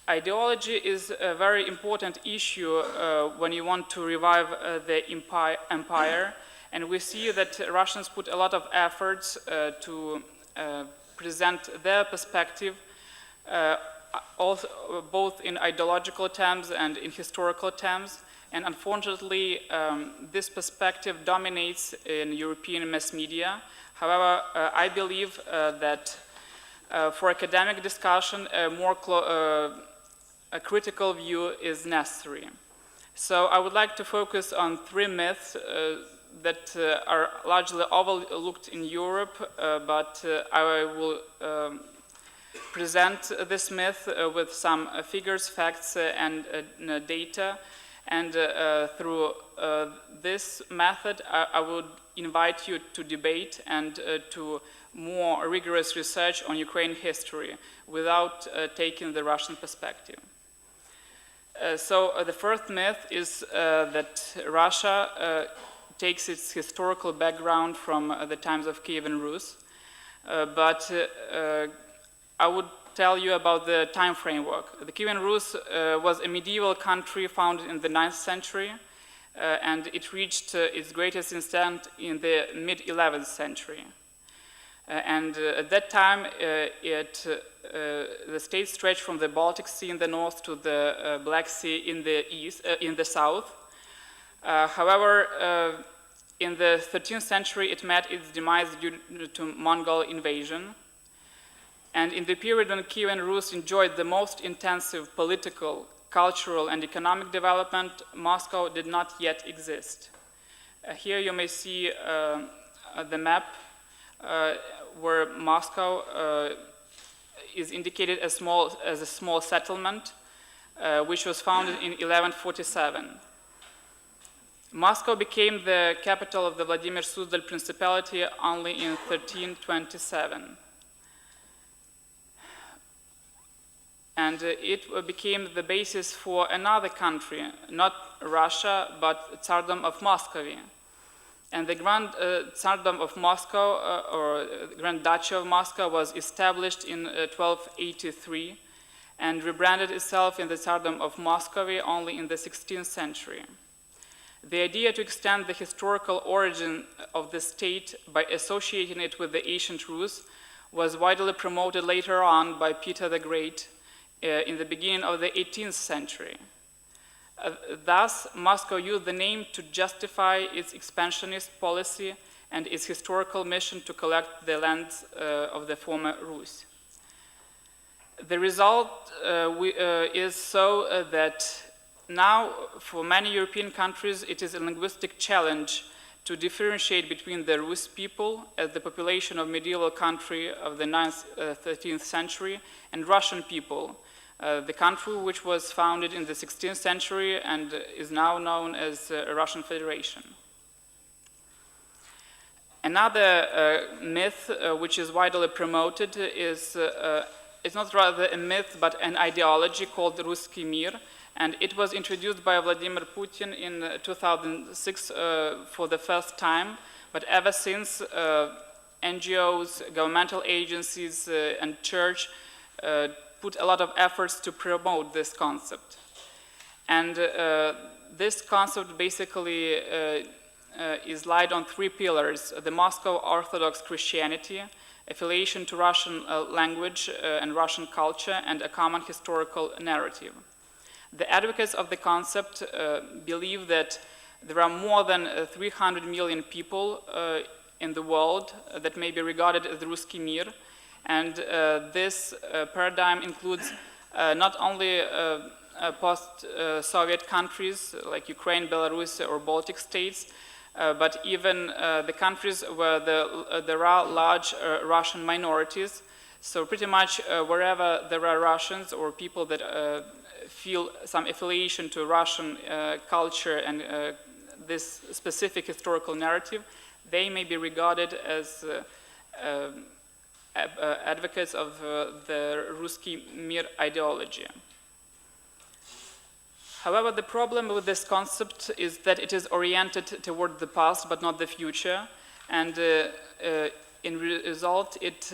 Ideology is a very important issue when you want to revive the empire, and we see that Russians put a lot of efforts to present their perspective, also, both in ideological terms and in historical terms. And unfortunately, this perspective dominates in European mass media. However, I believe that for academic discussion, a critical view is necessary. So I would like to focus on three myths that are largely overlooked in Europe, but I will present this myth with some figures, facts, and data. And through this method, I would invite you to debate and to more rigorous research on Ukraine history without taking the Russian perspective. So the first myth is that Russia takes its historical background from the times of Kievan Rus, but I would tell you about the time framework. The Kievan Rus was a medieval country founded in the 9th century, and it reached its greatest extent in the mid-11th century. And at that time, the state stretched from the Baltic Sea in the north to the Black Sea in the east, in the south. However, in the 13th century, it met its demise due to Mongol invasion. And in the period when Kievan Rus enjoyed the most intensive political, cultural, and economic development, Moscow did not yet exist. Here you may see the map where Moscow is indicated as a small settlement, which was founded in 1147. Moscow became the capital of the Vladimir Suzdal Principality only in 1327. And it became the basis for another country, not Russia, but Tsardom of Muscovy. And the Grand Tsardom of Moscow, or Grand Duchy of Moscow, was established in 1283 and rebranded itself in the Tsardom of Muscovy only in the 16th century. The idea to extend the historical origin of the state by associating it with the ancient Rus was widely promoted later on by Peter the Great in the beginning of the 18th century. Thus, Moscow used the name to justify its expansionist policy and its historical mission to collect the lands of the former Rus. The result is so that now, for many European countries, it is a linguistic challenge to differentiate between the Rus people as the population of medieval country of the 9th, 13th century and Russian people, the country which was founded in the 16th century and is now known as Russian Federation. Another myth which is widely promoted is, it's not rather a myth but an ideology called Ruski Mir, and it was introduced by Vladimir Putin in 2006 for the first time, but ever since NGOs, governmental agencies and church put a lot of efforts to promote this concept. And this concept basically is laid on three pillars: the Moscow Orthodox Christianity, affiliation to Russian language and Russian culture, and a common historical narrative. The advocates of the concept believe that there are more than 300 million people in the world that may be regarded as the Ruski Mir, and this paradigm includes not only post-Soviet countries like Ukraine, Belarus, or Baltic states, but even the countries where there are large Russian minorities. So pretty much wherever there are Russians or people that feel some affiliation to Russian culture and this specific historical narrative, they may be regarded as advocates of the Ruski Mir ideology. However, the problem with this concept is that it is oriented toward the past but not the future, and in result it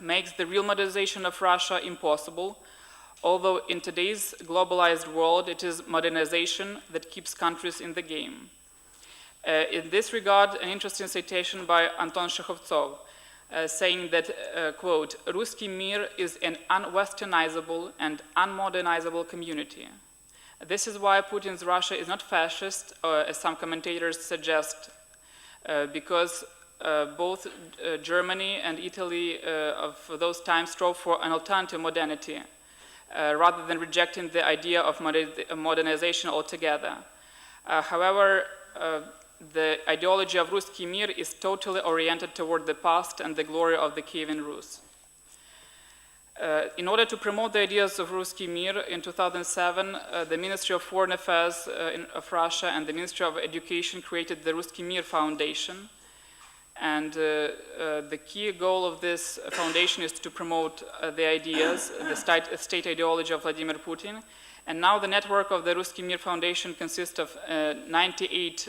makes the real modernization of Russia impossible, although in today's globalized world it is modernization that keeps countries in the game. In this regard, an interesting citation by Anton Shekhovtsov, saying that, quote, "Ruski Mir is an unwesternizable and unmodernizable community. This is why Putin's Russia is not fascist, as some commentators suggest, because both Germany and Italy of those times strove for an alternative modernity, rather than rejecting the idea of modernization altogether. However, the ideology of Ruski Mir is totally oriented toward the past and the glory of the Kievan Rus." In order to promote the ideas of Ruski Mir, in 2007, the Ministry of Foreign Affairs of Russia and the Ministry of Education created the Ruski Mir Foundation. And the key goal of this foundation is to promote the ideas, the state ideology of Vladimir Putin. And now the network of the Ruski Mir Foundation consists of 98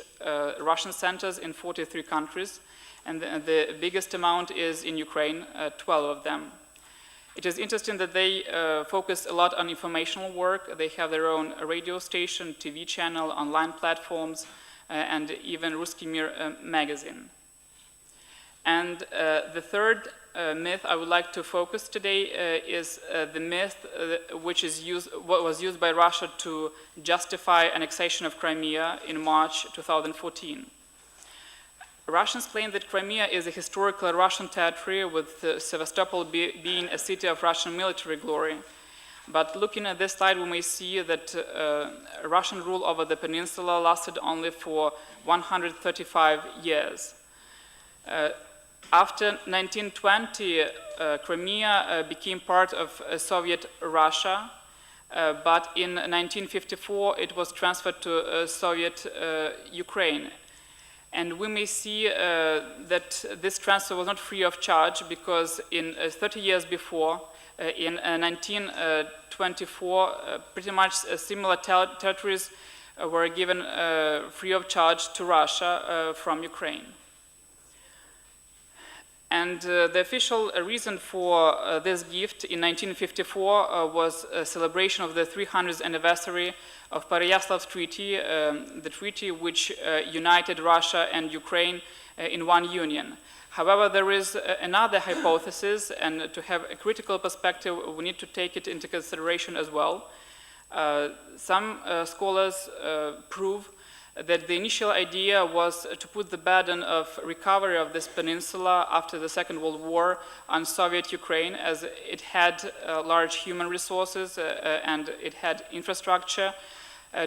Russian centers in 43 countries. And the biggest amount is in Ukraine, 12 of them. It is interesting that they focus a lot on informational work. They have their own radio station, TV channel, online platforms, and even Ruski Mir magazine. And the third myth I would like to focus today is the myth what was used by Russia to justify annexation of Crimea in March 2014. Russians claim that Crimea is a historical Russian territory, with Sevastopol being a city of Russian military glory. But looking at this slide, we may see that Russian rule over the peninsula lasted only for 135 years. After 1920, Crimea became part of Soviet Russia, but in 1954 it was transferred to Soviet Ukraine. And we may see that this transfer was not free of charge, because in 30 years before, in 1924, pretty much similar territories were given free of charge to Russia from Ukraine. And the official reason for this gift in 1954 was a celebration of the 300th anniversary of Pereyaslav Treaty, the treaty which united Russia and Ukraine in one union. However, there is another hypothesis, and to have a critical perspective, we need to take it into consideration as well. Some scholars prove that the initial idea was to put the burden of recovery of this peninsula after the Second World War on Soviet Ukraine, as it had large human resources and it had infrastructure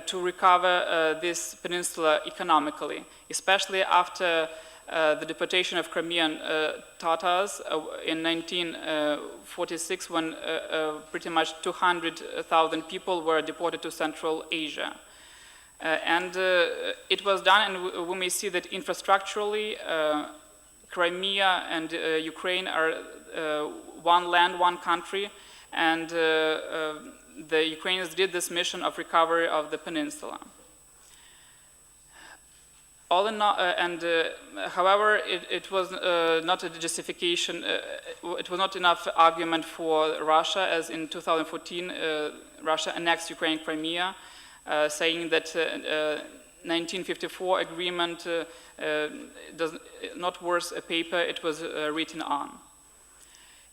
to recover this peninsula economically, especially after the deportation of Crimean Tatars in 1946, when pretty much 200,000 people were deported to Central Asia. And it was done, and we may see that infrastructurally, Crimea and Ukraine are one land, one country, and the Ukrainians did this mission of recovery of the peninsula. All in all, however, it was not a justification, it was not enough argument for Russia, as in 2014 Russia annexed Ukraine and Crimea, saying that 1954 agreement does not worth a paper it was written on.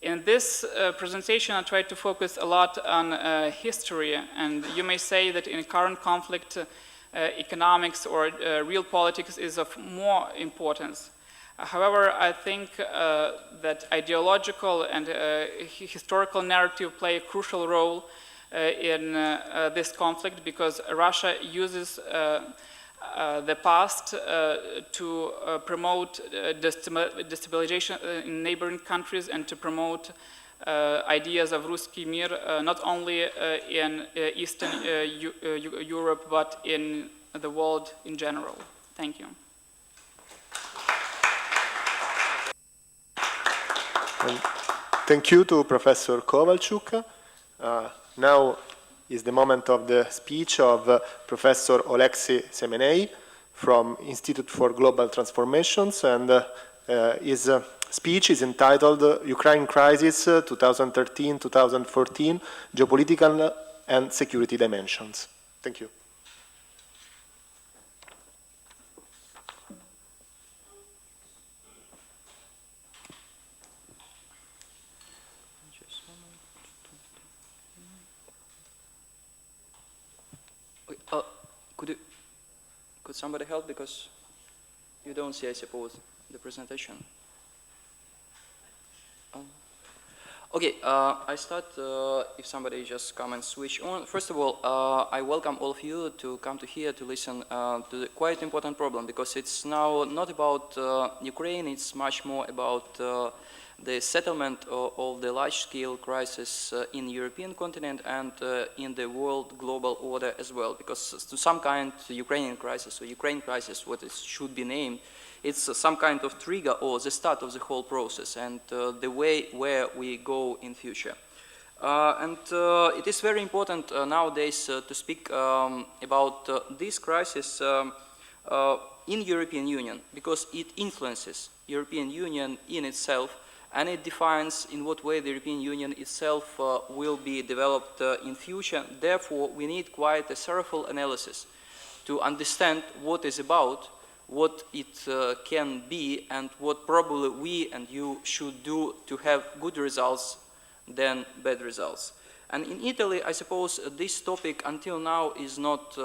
In this presentation, I tried to focus a lot on history, and you may say that in current conflict, economics or real politics is of more importance. However, I think that ideological and historical narrative play a crucial role in this conflict, because Russia uses the past to promote destabilization in neighboring countries and to promote ideas of Ruski Mir, not only in Eastern Europe, but in the world in general. Thank you. And thank you to Professor Kovalchuk. Now is the moment of the speech of Professor AOC Sapienza from Institute for Global Transformations, and his speech is entitled Ukraine Crisis 2013-2014, Geopolitical and Security Dimensions. Thank you. Could somebody help, because you don't see, I suppose, the presentation. Okay, I start if somebody just come and switch on. First of all, I welcome all of you to come to here to listen to the quite important problem, because it's now not about Ukraine, it's much more about the settlement of the large-scale crisis in the European continent and in the world global order as well, because to some kind the Ukrainian crisis, or Ukraine crisis, what it should be named, it's some kind of trigger or the start of the whole process and the way where we go in future. It is very important nowadays to speak about this crisis in European Union, because it influences European Union in itself, and it defines in what way the European Union itself will be developed in future. Therefore, we need quite a thorough analysis to understand what is about, what it can be, and what probably we and you should do to have good results than bad results. And in Italy, I suppose this topic until now is not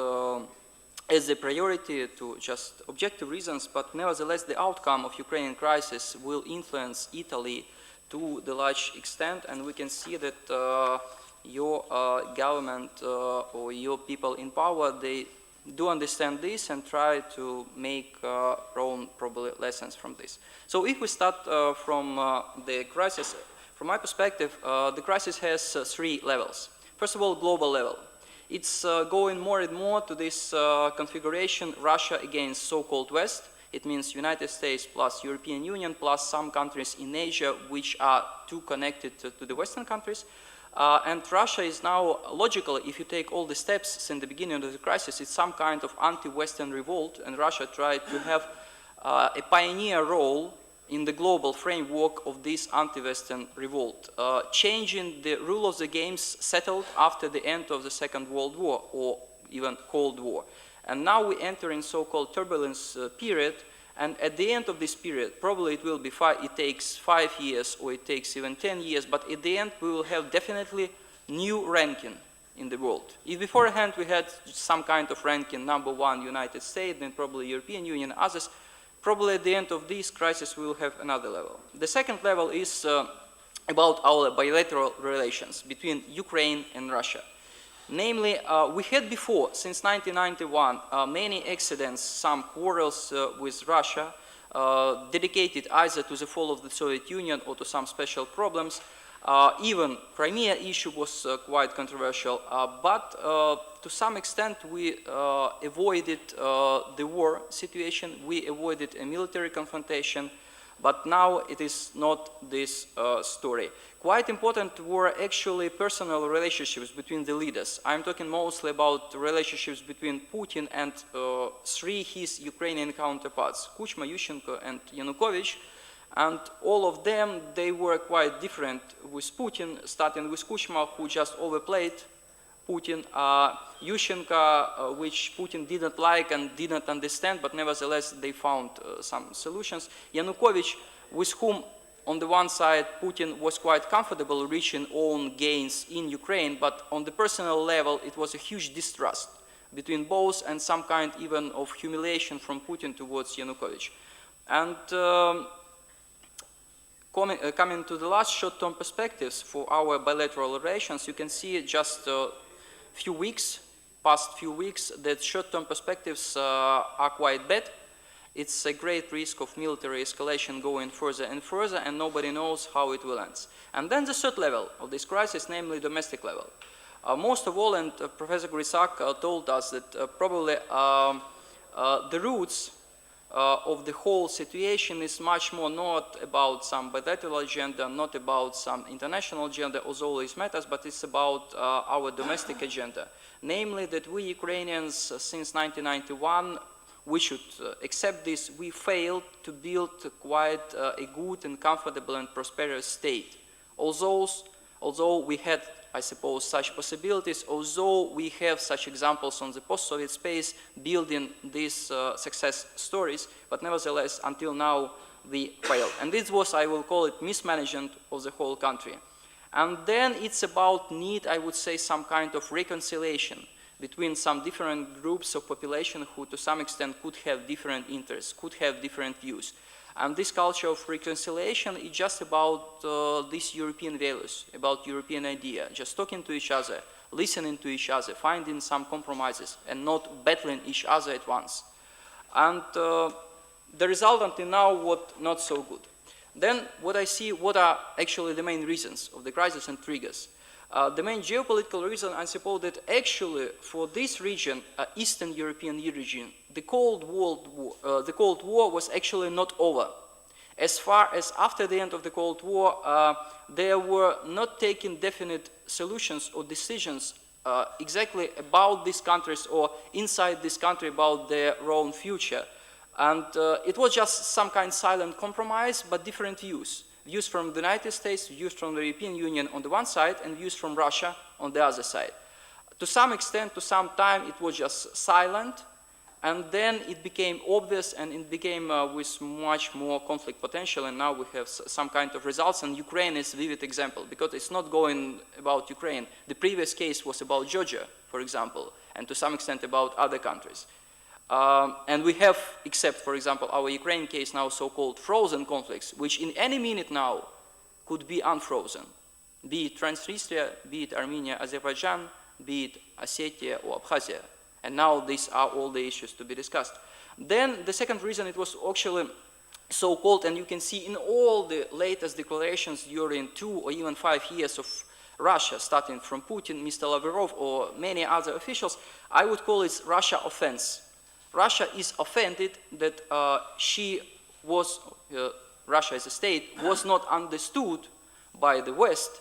as a priority to just objective reasons, but nevertheless the outcome of Ukrainian crisis will influence Italy to the large extent, and we can see that your government or your people in power, they do understand this and try to make own probably lessons from this. So if we start from the crisis, from my perspective, the crisis has three levels. First of all, global level. It's going more and more to this configuration, Russia against so-called West. It means United States plus European Union plus some countries in Asia which are too connected to the Western countries. And Russia is now, logically, if you take all the steps since the beginning of the crisis, it's some kind of anti-Western revolt, and Russia tried to have a pioneer role in the global framework of this anti-Western revolt, changing the rule of the games settled after the end of the Second World War, or even Cold War. And now we enter in so-called turbulence period, and at the end of this period, probably it will be it takes 5 years or it takes even 10 years, but at the end we will have definitely new ranking in the world. If beforehand we had some kind of ranking, #1 United States, then probably European Union, others, probably at the end of this crisis we will have another level. The second level is about our bilateral relations between Ukraine and Russia. Namely, we had before, since 1991, many accidents, some quarrels with Russia, dedicated either to the fall of the Soviet Union or to some special problems. Even Crimea issue was quite controversial, but to some extent we avoided the war situation, we avoided a military confrontation, but now it is not this story. Quite important were actually personal relationships between the leaders. I'm talking mostly about relationships between Putin and three his Ukrainian counterparts, Kuchma, Yushchenko, and Yanukovych. And all of them, they were quite different with Putin, starting with Kuchma, who just overplayed Putin, Yushchenko, which Putin didn't like and didn't understand, but nevertheless they found some solutions. Yanukovych, with whom on the one side Putin was quite comfortable reaching own gains in Ukraine, but on the personal level it was a huge distrust between both and some kind even of humiliation from Putin towards Yanukovych. And coming to the last short-term perspectives for our bilateral relations, you can see just past few weeks, that short-term perspectives are quite bad. It's a great risk of military escalation going further and further, and nobody knows how it will end. And then the third level of this crisis, namely domestic level. Most of all, and Professor Grisak told us that probably the roots of the whole situation is much more not about some bilateral agenda, not about some international agenda, although this matters, but it's about our domestic agenda. Namely that we Ukrainians, since 1991, we should accept this, we failed to build quite a good and comfortable and prosperous state. Although we had, I suppose, such possibilities, although we have such examples on the post-Soviet space building these success stories, but nevertheless, until now, we failed. And this was, I will call it, mismanagement of the whole country. And then it's about need, I would say, some kind of reconciliation between some different groups of population who to some extent could have different interests, could have different views. And this culture of reconciliation is just about these European values, about European idea, just talking to each other, listening to each other, finding some compromises, and not battling each other at once. And the result until now was not so good. Then what I see, what are actually the main reasons of the crisis and triggers? The main geopolitical reason, I suppose, that actually for this region, Eastern European region, the Cold War was actually not over. As far as after the end of the Cold War, there were not taken definite solutions or decisions exactly about these countries or inside this country about their own future. And it was just some kind of silent compromise, but different views. Views from the United States, views from the European Union on the one side, and views from Russia on the other side. To some extent, to some time, it was just silent, and then it became obvious, and it became with much more conflict potential, and now we have some kind of results, and Ukraine is a vivid example, because it's not going about Ukraine. The previous case was about Georgia, for example, and to some extent about other countries. And we have, except, for example, our Ukraine case now, so-called frozen conflicts, which in any minute now could be unfrozen, be it Transnistria, be it Armenia, Azerbaijan, be it Ossetia or Abkhazia. And now these are all the issues to be discussed. Then the second reason, it was actually so-called, and you can see in all the latest declarations during 2 or even 5 years of Russia, starting from Putin, Mr. Lavrov, or many other officials, I would call it Russia offense. Russia is offended that Russia as a state was not understood by the West,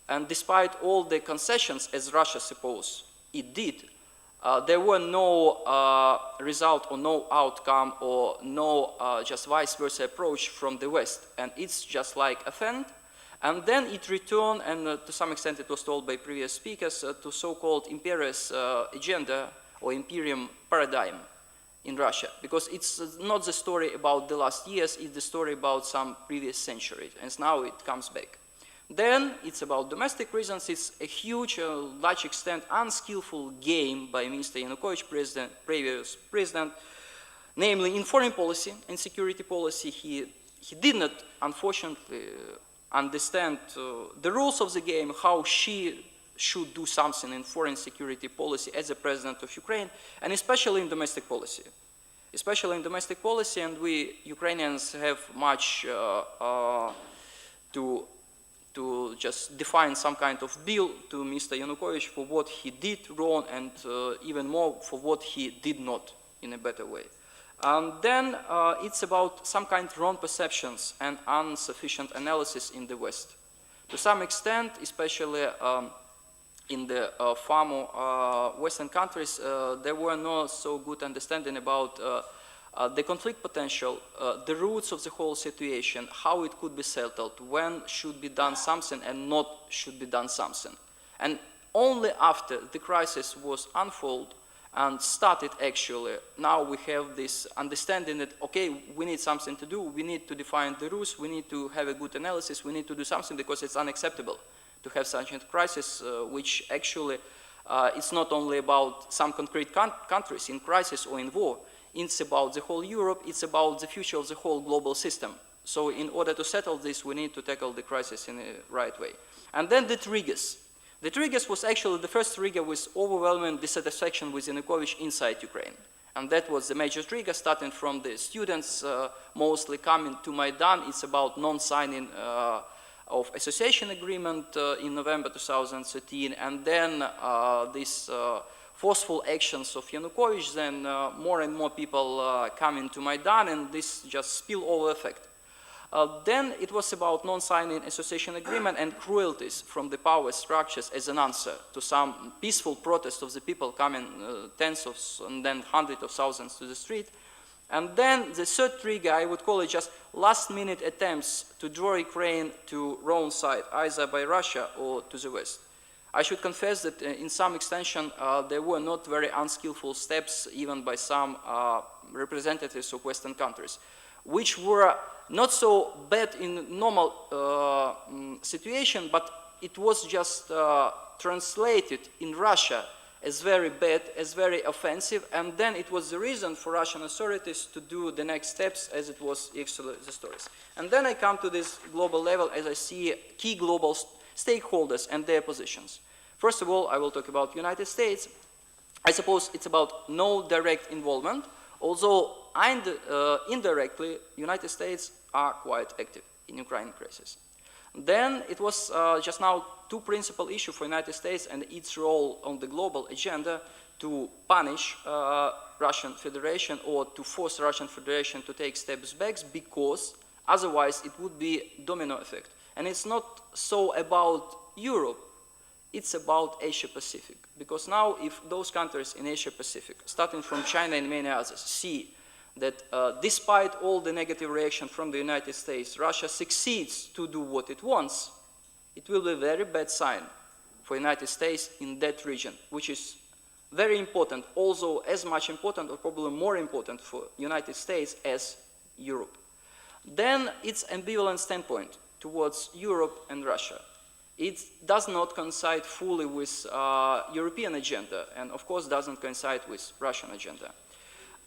and despite all the concessions, as Russia supposed it did, there were no result or no outcome or no just vice versa approach from the West, and it's just like offend. And then it returned, and to some extent it was told by previous speakers, to so-called imperialist agenda or imperium paradigm in Russia, because it's not the story about the last years, it's the story about some previous century, and now it comes back. Then it's about domestic reasons. It's a huge, large extent, unskillful game by Mr. Yanukovych, previous president, namely in foreign policy and security policy. He did not, unfortunately, understand the rules of the game, how she should do something in foreign security policy as a president of Ukraine, and especially in domestic policy. Especially in domestic policy, and we Ukrainians have much to just define some kind of bill to Mr. Yanukovych for what he did wrong, and even more for what he did not in a better way. Then it's about some kind of wrong perceptions and insufficient analysis in the West. To some extent, especially in the far more Western countries, there were no so good understanding about the conflict potential, the roots of the whole situation, how it could be settled, when should be done something and not should be done something. And only after the crisis was unfolded and started actually, now we have this understanding that, okay, we need something to do, we need to define the rules, we need to have a good analysis, we need to do something, because it's unacceptable to have such a crisis, which actually it's not only about some concrete countries in crisis or in war, it's about the whole Europe, it's about the future of the whole global system. So in order to settle this, we need to tackle the crisis in the right way. And then the triggers. The triggers was actually, the first trigger was overwhelming dissatisfaction with Yanukovych inside Ukraine. And that was the major trigger, starting from the students mostly coming to Maidan. It's about non-signing of association agreement in November 2013, and then this forceful actions of Yanukovych, then more and more people coming to Maidan, and this just spillover effect. Then it was about non-signing association agreement and cruelties from the power structures as an answer to some peaceful protest of the people coming tens of and then hundreds of thousands to the street. And then the third trigger, I would call it just last-minute attempts to draw Ukraine to wrong side, either by Russia or to the West. I should confess that in some extension there were not very unskillful steps even by some representatives of Western countries, which were not so bad in normal situation, but it was just translated in Russia as very bad, as very offensive, and then it was the reason for Russian authorities to do the next steps, as it was actually the stories. And then I come to this global level as I see key global stakeholders and their positions. First of all, I will talk about United States. I suppose it's about no direct involvement, although indirectly, United States are quite active. in Ukraine crisis. Then it was just now two principal issues for the United States and its role on the global agenda to punish Russian Federation or to force Russian Federation to take steps back, because otherwise it would be domino effect. And it's not so about Europe, it's about Asia Pacific. Because now if those countries in Asia Pacific, starting from China and many others, see that despite all the negative reaction from the United States, Russia succeeds to do what it wants, it will be a very bad sign for the United States in that region, which is very important, also as much important or probably more important for the United States as Europe. Then it's ambivalent standpoint towards Europe and Russia. It does not coincide fully with European agenda, and of course doesn't coincide with Russian agenda.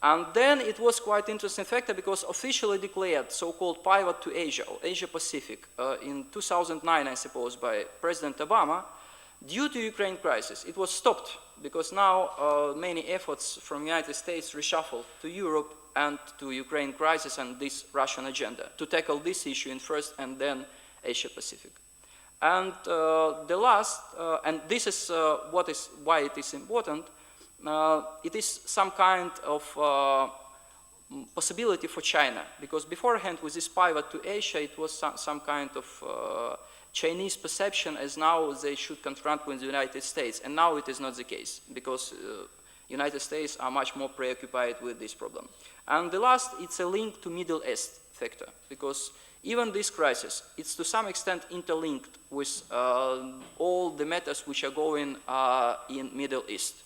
And then it was quite interesting factor because officially declared so-called pivot to Asia, or Asia-Pacific, in 2009, I suppose, by President Obama. Due to Ukraine crisis, it was stopped because now many efforts from the United States reshuffled to Europe and to Ukraine crisis and this Russian agenda to tackle this issue in first and then Asia-Pacific. And the last, and this is why it is important, it is some kind of possibility for China, because beforehand with this pivot to Asia, it was some kind of Chinese perception as now they should confront with the United States, and now it is not the case, because United States are much more preoccupied with this problem. And the last, it's a link to Middle East factor, because even this crisis, it's to some extent interlinked with all the matters which are going in Middle East,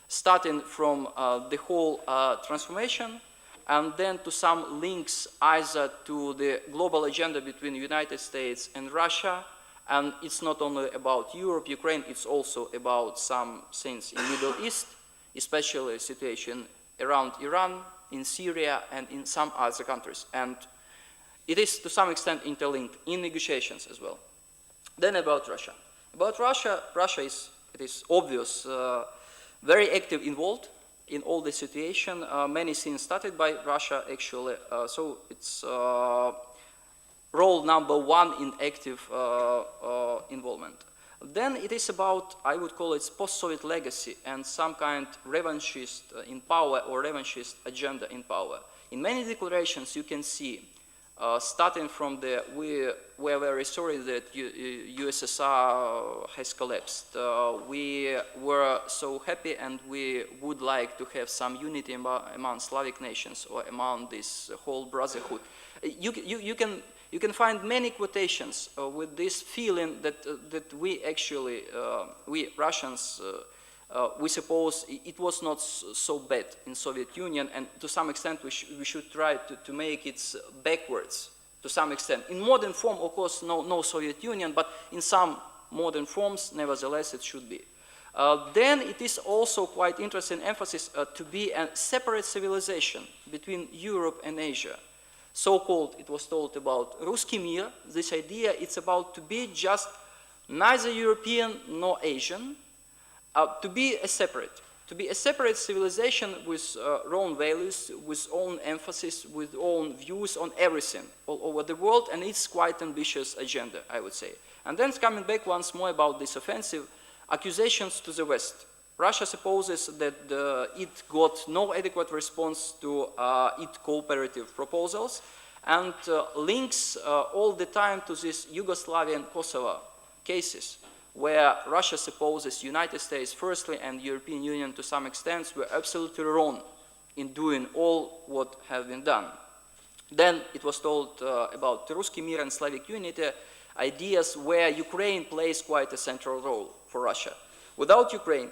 starting from the whole transformation, and then to some links either to the global agenda between the United States and Russia, and it's not only about Europe, Ukraine, it's also about some things in Middle East, especially a situation around Iran, in Syria, and in some other countries. And it is to some extent interlinked in negotiations as well. Then about Russia. About Russia, it is obvious, very active involved in all the situation. Many things started by Russia actually, so it's role number one in active involvement. Then it is about, I would call it post-Soviet legacy and some kind revanchist in power or revanchist agenda in power. In many declarations you can see, starting from the, we are very sorry that USSR has collapsed. We were so happy and we would like to have some unity among Slavic nations or among this whole brotherhood. You can find many quotations with this feeling that we actually, we Russians, we suppose it was not so bad in Soviet Union, and to some extent we should try to make it backwards to some extent. In modern form, of course, no Soviet Union, but in some modern forms, nevertheless, it should be. Then it is also quite interesting emphasis to be a separate civilization between Europe and Asia. So-called, it was told about Ruski Mir. This idea, it's about to be just neither European nor Asian, to be a separate civilization with own values, with own emphasis, with own views on everything all over the world, and it's quite ambitious agenda, I would say. And then coming back once more about this offensive, accusations to the West. Russia supposes that it got no adequate response to its cooperative proposals and links all the time to these Yugoslavian Kosovo cases, where Russia supposes United States firstly and European Union to some extent were absolutely wrong in doing all what have been done. Then it was told about Ruski Mir and Slavic unity, ideas where Ukraine plays quite a central role for Russia. Without Ukraine,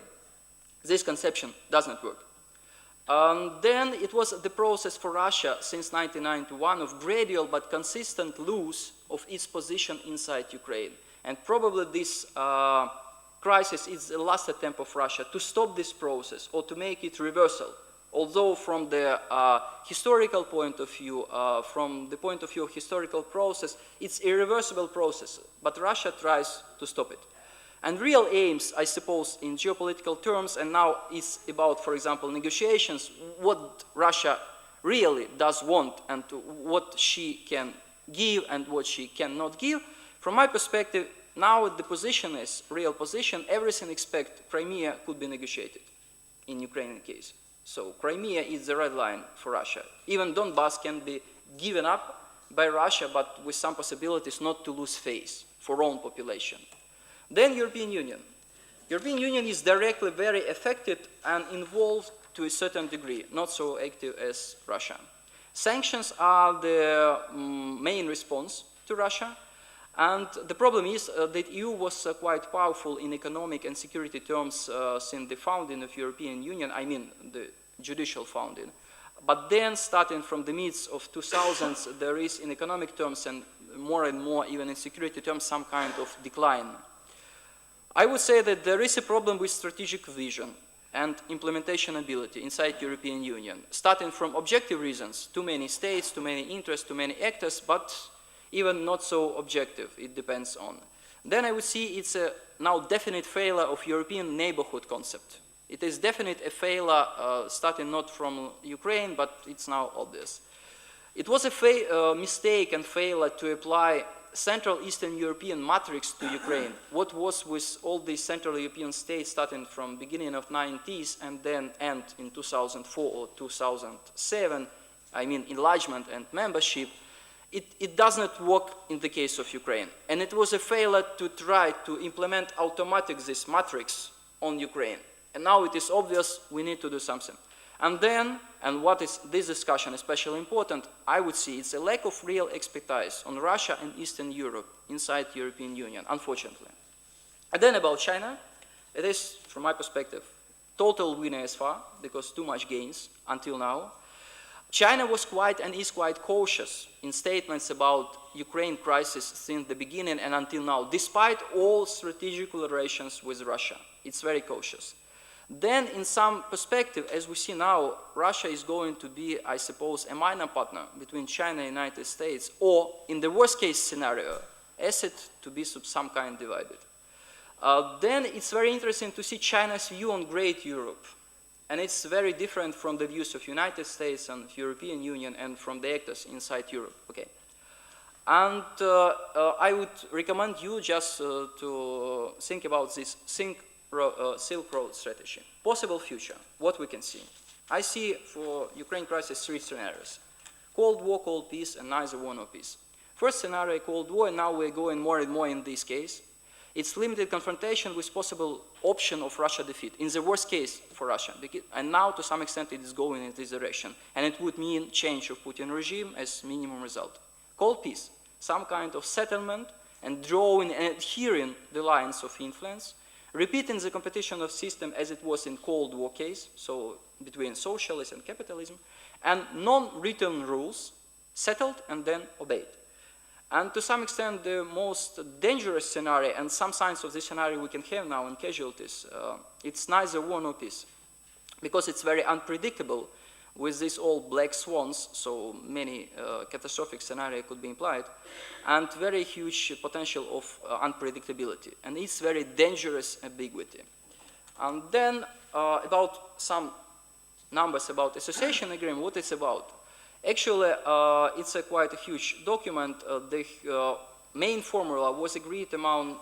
this conception doesn't work. Then it was the process for Russia since 1991 of gradual but consistent loss of its position inside Ukraine. And probably this crisis is the last attempt of Russia to stop this process or to make it reversal. Although from the historical point of view, from the point of view of historical process, it's a irreversible process, but Russia tries to stop it. And real aims, I suppose, in geopolitical terms, and now it's about, for example, negotiations, what Russia really does want and what she can give and what she cannot give. From my perspective, now the position is, real position, everything except Crimea could be negotiated in Ukrainian case. So Crimea is the red line for Russia. Even Donbass can be given up by Russia, but with some possibilities not to lose face for own population. Then European Union. European Union is directly very affected and involved to a certain degree, not so active as Russia. Sanctions are the main response to Russia, and the problem is that EU was quite powerful in economic and security terms since the founding of European Union, I mean the judicial founding. But then, starting from the midst of 2000s, there is in economic terms and more even in security terms some kind of decline. I would say that there is a problem with strategic vision and implementation ability inside European Union, starting from objective reasons, too many states, too many interests, too many actors, but even not so objective, it depends on. Then I would see it's a now definite failure of European neighborhood concept. It is definite a failure starting not from Ukraine, but it's now obvious. It was a mistake and failure to apply Central Eastern European matrix to Ukraine. What was with all these Central European states starting from beginning of 90s and then end in 2004 or 2007, I mean enlargement and membership, it does not work in the case of Ukraine. And it was a failure to try to implement automatic this matrix on Ukraine. And now it is obvious we need to do something. And then, and what is this discussion especially important, I would see it's a lack of real expertise on Russia and Eastern Europe inside the European Union, unfortunately. And then about China, it is, from my perspective, total winner as far, because too much gains until now. China was quite and is quite cautious in statements about Ukraine crisis since the beginning and until now, despite all strategic relations with Russia. It's very cautious. Then, in some perspective, as we see now, Russia is going to be, I suppose, a minor partner between China and the United States, or, in the worst-case scenario, asset to be some kind divided. Then it's very interesting to see China's view on Great Europe. And it's very different from the views of United States and European Union and from the actors inside Europe. Okay. And I would recommend you just to think about this Silk Road strategy. Possible future, what we can see. I see for Ukraine crisis three scenarios. Cold War, Cold Peace, and neither war nor peace. First scenario, Cold War, and now we're going more and more in this case. It's limited confrontation with possible option of Russia defeat, in the worst case for Russia. And now, to some extent, it is going in this direction. And it would mean change of Putin regime as minimum result. Cold Peace, some kind of settlement and drawing and adhering the lines of influence, repeating the competition of system as it was in Cold War case, so between socialism and capitalism, and non-written rules settled and then obeyed. And to some extent, the most dangerous scenario, and some signs of this scenario we can have now in casualties, it's neither war nor peace, because it's very unpredictable with these all black swans, so many catastrophic scenarios could be implied, and very huge potential of unpredictability. And it's very dangerous ambiguity. And then about some numbers about association agreement, what it's about. Actually, it's a quite a huge document. The main formula was agreed among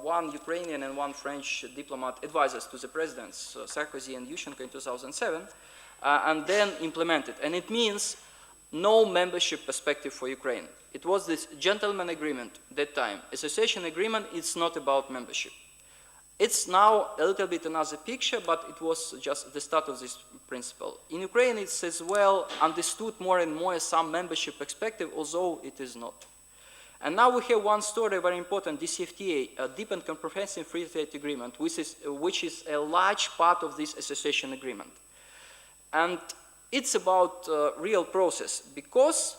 one Ukrainian and one French diplomat advisors to the presidents, Sarkozy and Yushchenko in 2007, and then implemented. And it means no membership perspective for Ukraine. It was this gentleman agreement that time. Association agreement, it's not about membership. It's now a little bit another picture, but it was just the start of this principle. In Ukraine, it's as well understood more and more as some membership perspective, although it is not. And now we have one story, very important, DCFTA, a Deep and Comprehensive Free Trade Agreement, which is a large part of this association agreement. And it's about real process, because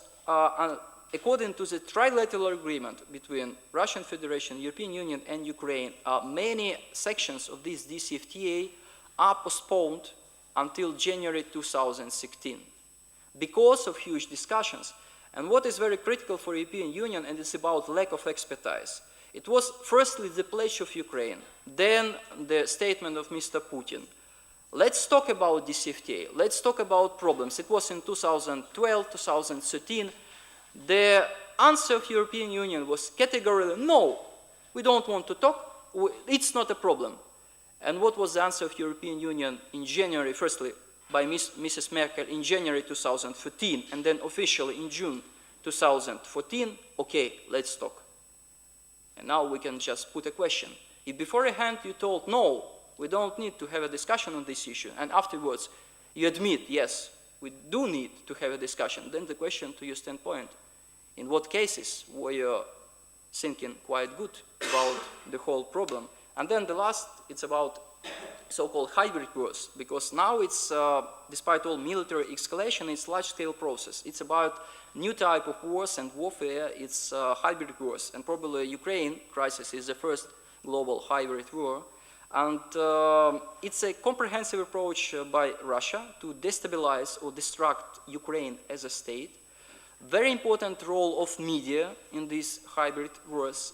according to the trilateral agreement between Russian Federation, European Union, and Ukraine, many sections of this DCFTA are postponed until January 2016 because of huge discussions. And what is very critical for European Union, and it's about lack of expertise. It was firstly the pledge of Ukraine, then the statement of Mr. Putin. Let's talk about DCFTA, let's talk about problems. It was in 2012, 2013. The answer of European Union was categorically, no, we don't want to talk, it's not a problem. And what was the answer of European Union in January, firstly, by Mrs. Merkel in January 2013, and then officially in June 2014, okay, let's talk. And now we can just put a question. If beforehand you told, no, we don't need to have a discussion on this issue, and afterwards you admit, yes, we do need to have a discussion, then the question to your standpoint, in what cases were you thinking quite good about the whole problem? And then the last, it's about so-called hybrid wars, because now it's, despite all military escalation, it's large-scale process. It's about new type of wars and warfare, it's hybrid wars, and probably Ukraine crisis is the first global hybrid war. And it's a comprehensive approach by Russia to destabilize or destruct Ukraine as a state. Very important role of media in these hybrid wars.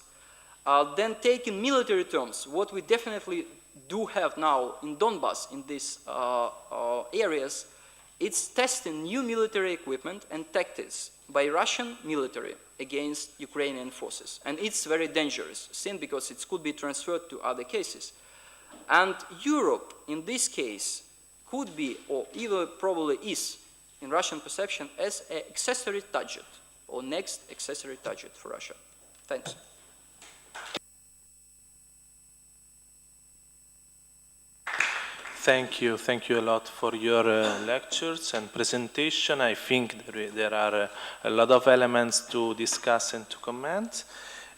Then taking military terms, what we definitely do have now in Donbass, in these areas, it's testing new military equipment and tactics by Russian military against Ukrainian forces. And it's very dangerous thing because it could be transferred to other cases. And Europe, in this case, could be, or even probably is, in Russian perception, as an accessory target, or next accessory target for Russia. Thanks. Thank you a lot for your lectures and presentation. I think there are a lot of elements to discuss and to comment.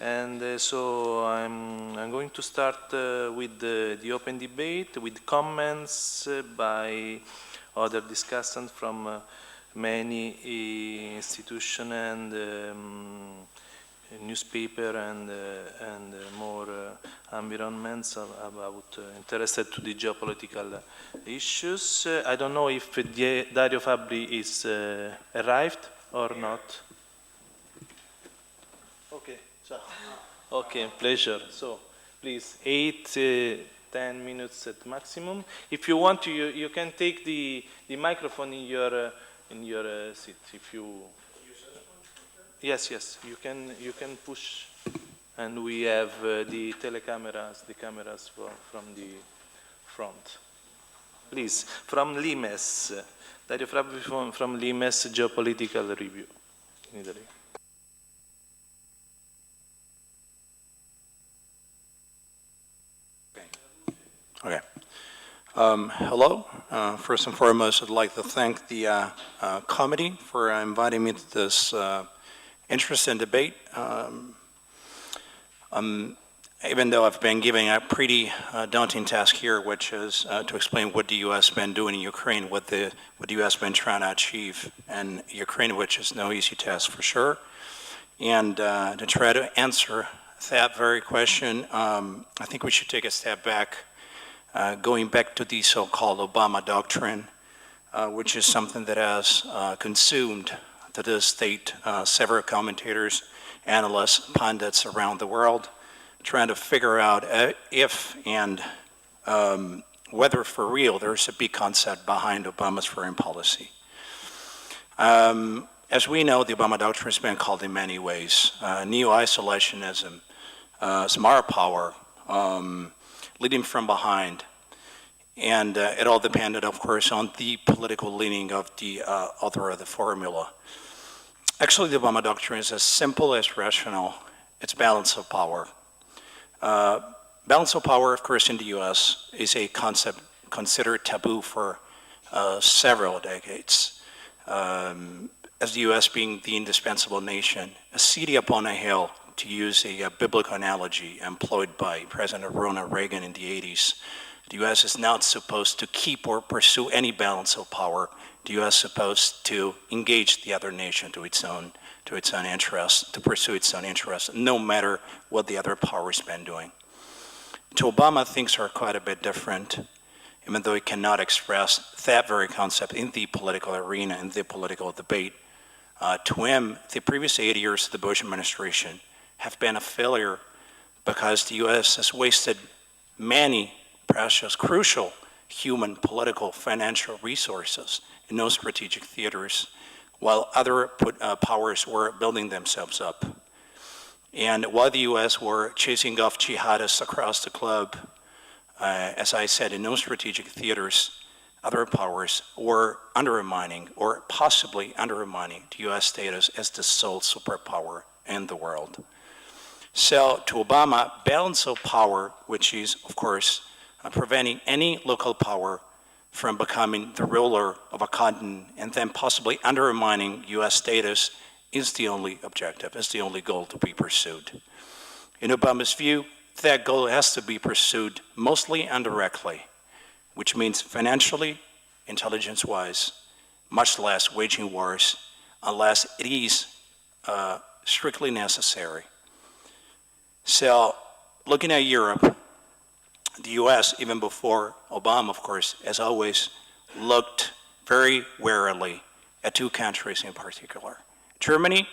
And so I'm going to start with the open debate, with comments by other discussants from many institutions and newspaper and more environments about interested to the geopolitical issues. I don't know if Dario Fabbri is arrived or not. Okay, ciao. Okay, pleasure. So please, 8-10 minutes at maximum. If you want to, you can take the microphone in your seat. If you. Yes, you can push, and we have the cameras from the front. Please, from Limes, Dario Fabbri from Limes Geopolitical Review in Italy. Okay. Hello. First and foremost, I'd like to thank the committee for inviting me to this interesting debate. Even though I've been given a pretty daunting task here, which is to explain what the U.S. has been doing in Ukraine, what the U.S. has been trying to achieve in Ukraine, which is no easy task for sure. And to try to answer that very question, I think we should take a step back, going back to the so-called Obama doctrine, which is something that has consumed to this date several commentators, analysts, pundits around the world, trying to figure out if and whether for real there's a big concept behind Obama's foreign policy. As we know, the Obama doctrine has been called in many ways. Neo-isolationism, smart power, leading from behind, and it all depended, of course, on the political leaning of the author of the formula. Actually, the Obama doctrine is as simple as rational. It's balance of power. Balance of power, of course, in the U.S. is a concept considered taboo for several decades. As the U.S. being the indispensable nation, a city upon a hill, to use a biblical analogy employed by President Ronald Reagan in the 80s, the U.S. is not supposed to keep or pursue any balance of power. The U.S. is supposed to engage the other nation to its own interest, to pursue its own interest, no matter what the other power's been doing. To Obama, things are quite a bit different, even though he cannot express that very concept in the political arena, in the political debate. To him, the previous 8 years of the Bush administration have been a failure because the U.S. has wasted many precious, crucial human, political, financial resources in no strategic theaters, while other powers were building themselves up. And while the US were chasing off jihadists across the globe, as I said, in no strategic theaters, other powers were undermining or possibly undermining the US status as the sole superpower in the world. So to Obama, balance of power, which is, of course, preventing any local power from becoming the ruler of a continent and then possibly undermining US status, is the only objective, is the only goal to be pursued. In Obama's view, that goal has to be pursued mostly indirectly, which means financially, intelligence-wise, much less waging wars, unless it is strictly necessary. So, looking at Europe, the US, even before Obama, of course, as always, looked very warily at two countries in particular, Germany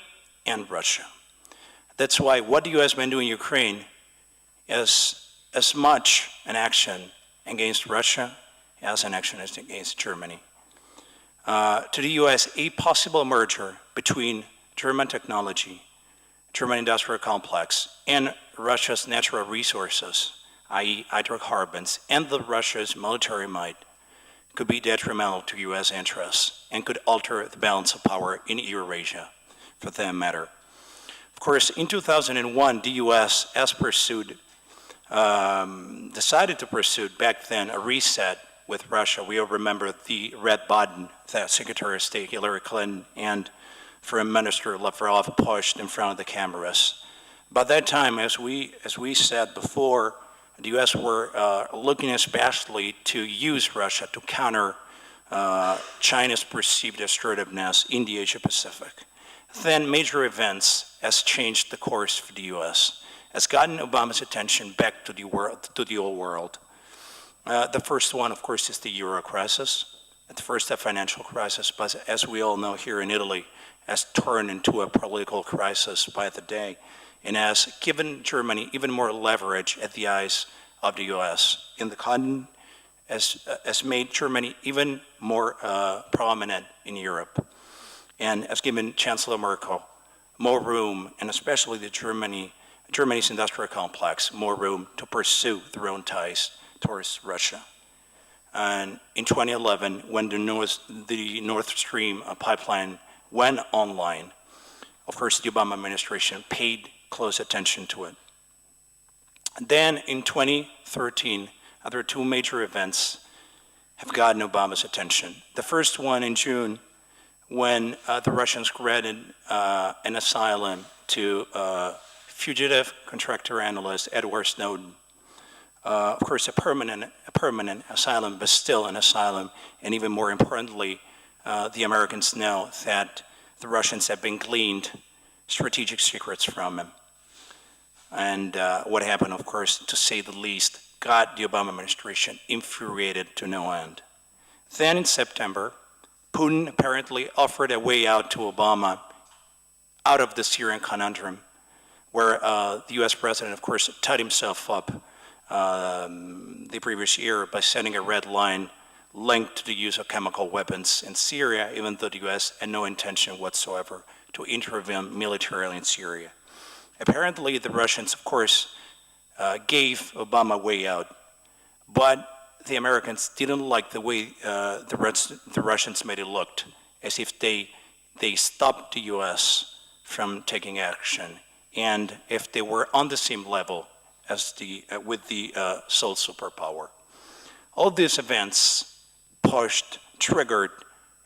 and Russia. That's why what the US been doing in Ukraine is as much an action against Russia as an action against Germany. To the US, a possible merger between German technology, German industrial complex, and Russia's natural resources, i.e. hydrocarbons, and Russia's military might could be detrimental to US interests and could alter the balance of power in Eurasia, for that matter. Of course, in 2001, the US, as pursued, decided to pursue back then a reset with Russia. We all remember the red button that Secretary of State Hillary Clinton and Foreign Minister Lavrov pushed in front of the cameras. By that time, as we said before, the US were looking especially to use Russia to counter China's perceived assertiveness in the Asia Pacific. Then major events has changed the course for the US, has gotten Obama's attention back to the old world. The first one, of course, is the euro crisis. At first a financial crisis, but as we all know here in Italy, has turned into a political crisis by the day, and has given Germany even more leverage at the eyes of the US in the continent, has made Germany even more prominent in Europe, and has given Chancellor Merkel more room, and especially Germany's industrial complex, more room to pursue their own ties towards Russia. And in 2011, when the Nord Stream pipeline went online, of course, the Obama administration paid close attention to it. Then in 2013, other two major events have gotten Obama's attention. The first one in June, when the Russians granted an asylum to fugitive contractor analyst Edward Snowden. Of course, a permanent asylum, but still an asylum. And even more importantly, the Americans know that the Russians have been gleaned strategic secrets from him. And what happened, of course, to say the least, got the Obama administration infuriated to no end. Then in September, Putin apparently offered a way out to Obama out of the Syrian conundrum, where the US president, of course, tied himself up the previous year by sending a red line linked to the use of chemical weapons in Syria, even though the US had no intention whatsoever to intervene militarily in Syria. Apparently, the Russians, of course, gave Obama a way out, but the Americans didn't like the way the Russians made it look, as if they stopped the US from taking action, and if they were on the same level as with the sole superpower. All these events triggered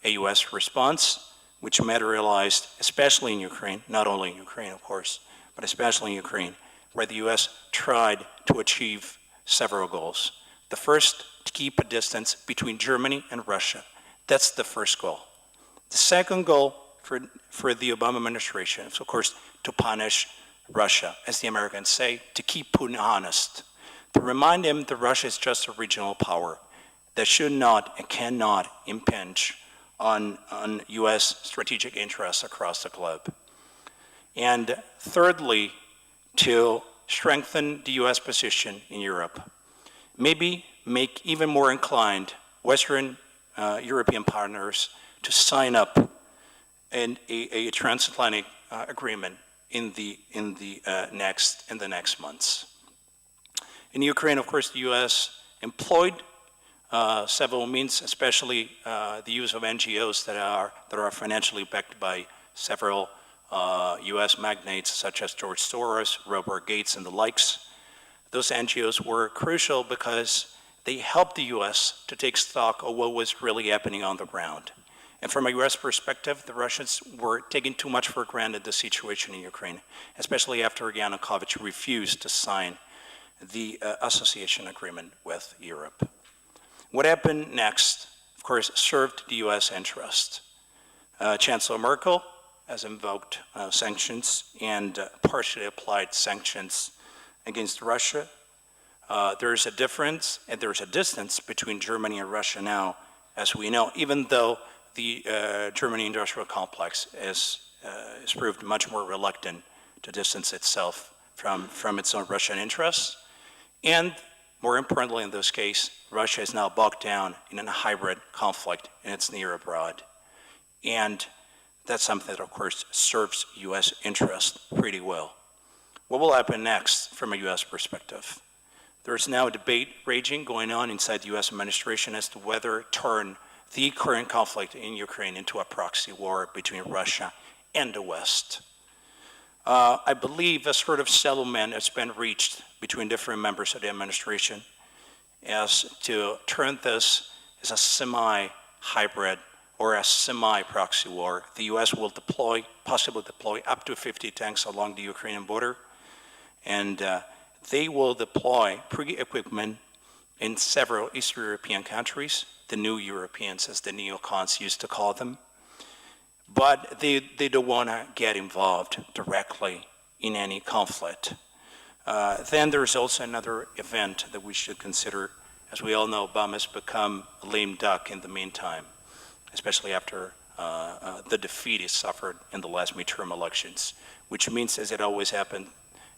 a US response, which materialized especially in Ukraine, not only in Ukraine, of course, but especially in Ukraine, where the US tried to achieve several goals. The first, to keep a distance between Germany and Russia. That's the first goal. The second goal for the Obama administration is, of course, to punish Russia, as the Americans say, to keep Putin honest, to remind him that Russia is just a regional power that should not and cannot impinge on US strategic interests across the globe. And thirdly, to strengthen the US position in Europe. Maybe make even more inclined Western European partners to sign up a transatlantic agreement in the next months. In Ukraine, of course, the U.S. employed several means, especially the use of NGOs that are financially backed by several U.S. magnates such as George Soros, Robert Gates, and the likes. Those NGOs were crucial because they helped the U.S. to take stock of what was really happening on the ground. And from a U.S. perspective, the Russians were taking too much for granted the situation in Ukraine, especially after Yanukovych refused to sign the association agreement with Europe. What happened next, of course, served the U.S. interest. Chancellor Merkel has invoked sanctions and partially applied sanctions against Russia. There is a difference and there is a distance between Germany and Russia now, as we know, even though the German industrial complex is proved much more reluctant to distance itself from its own Russian interests. And more importantly in this case, Russia is now bogged down in a hybrid conflict in its near abroad. And that's something that, of course, serves U.S. interest pretty well. What will happen next from a U.S. perspective? There's now a debate raging going on inside the U.S. administration as to whether to turn the current conflict in Ukraine into a proxy war between Russia and the West. I believe a sort of settlement has been reached between different members of the administration as to turn this as a semi-hybrid or a semi-proxy war. The U.S. will possibly deploy up to 50 tanks along the Ukrainian border, and they will deploy pre-equipment in several Eastern European countries, the new Europeans, as the neocons used to call them. But they don't want to get involved directly in any conflict. Then there's also another event that we should consider. As we all know, Obama has become a lame duck in the meantime, especially after the defeat he suffered in the last midterm elections, which means, as it always happened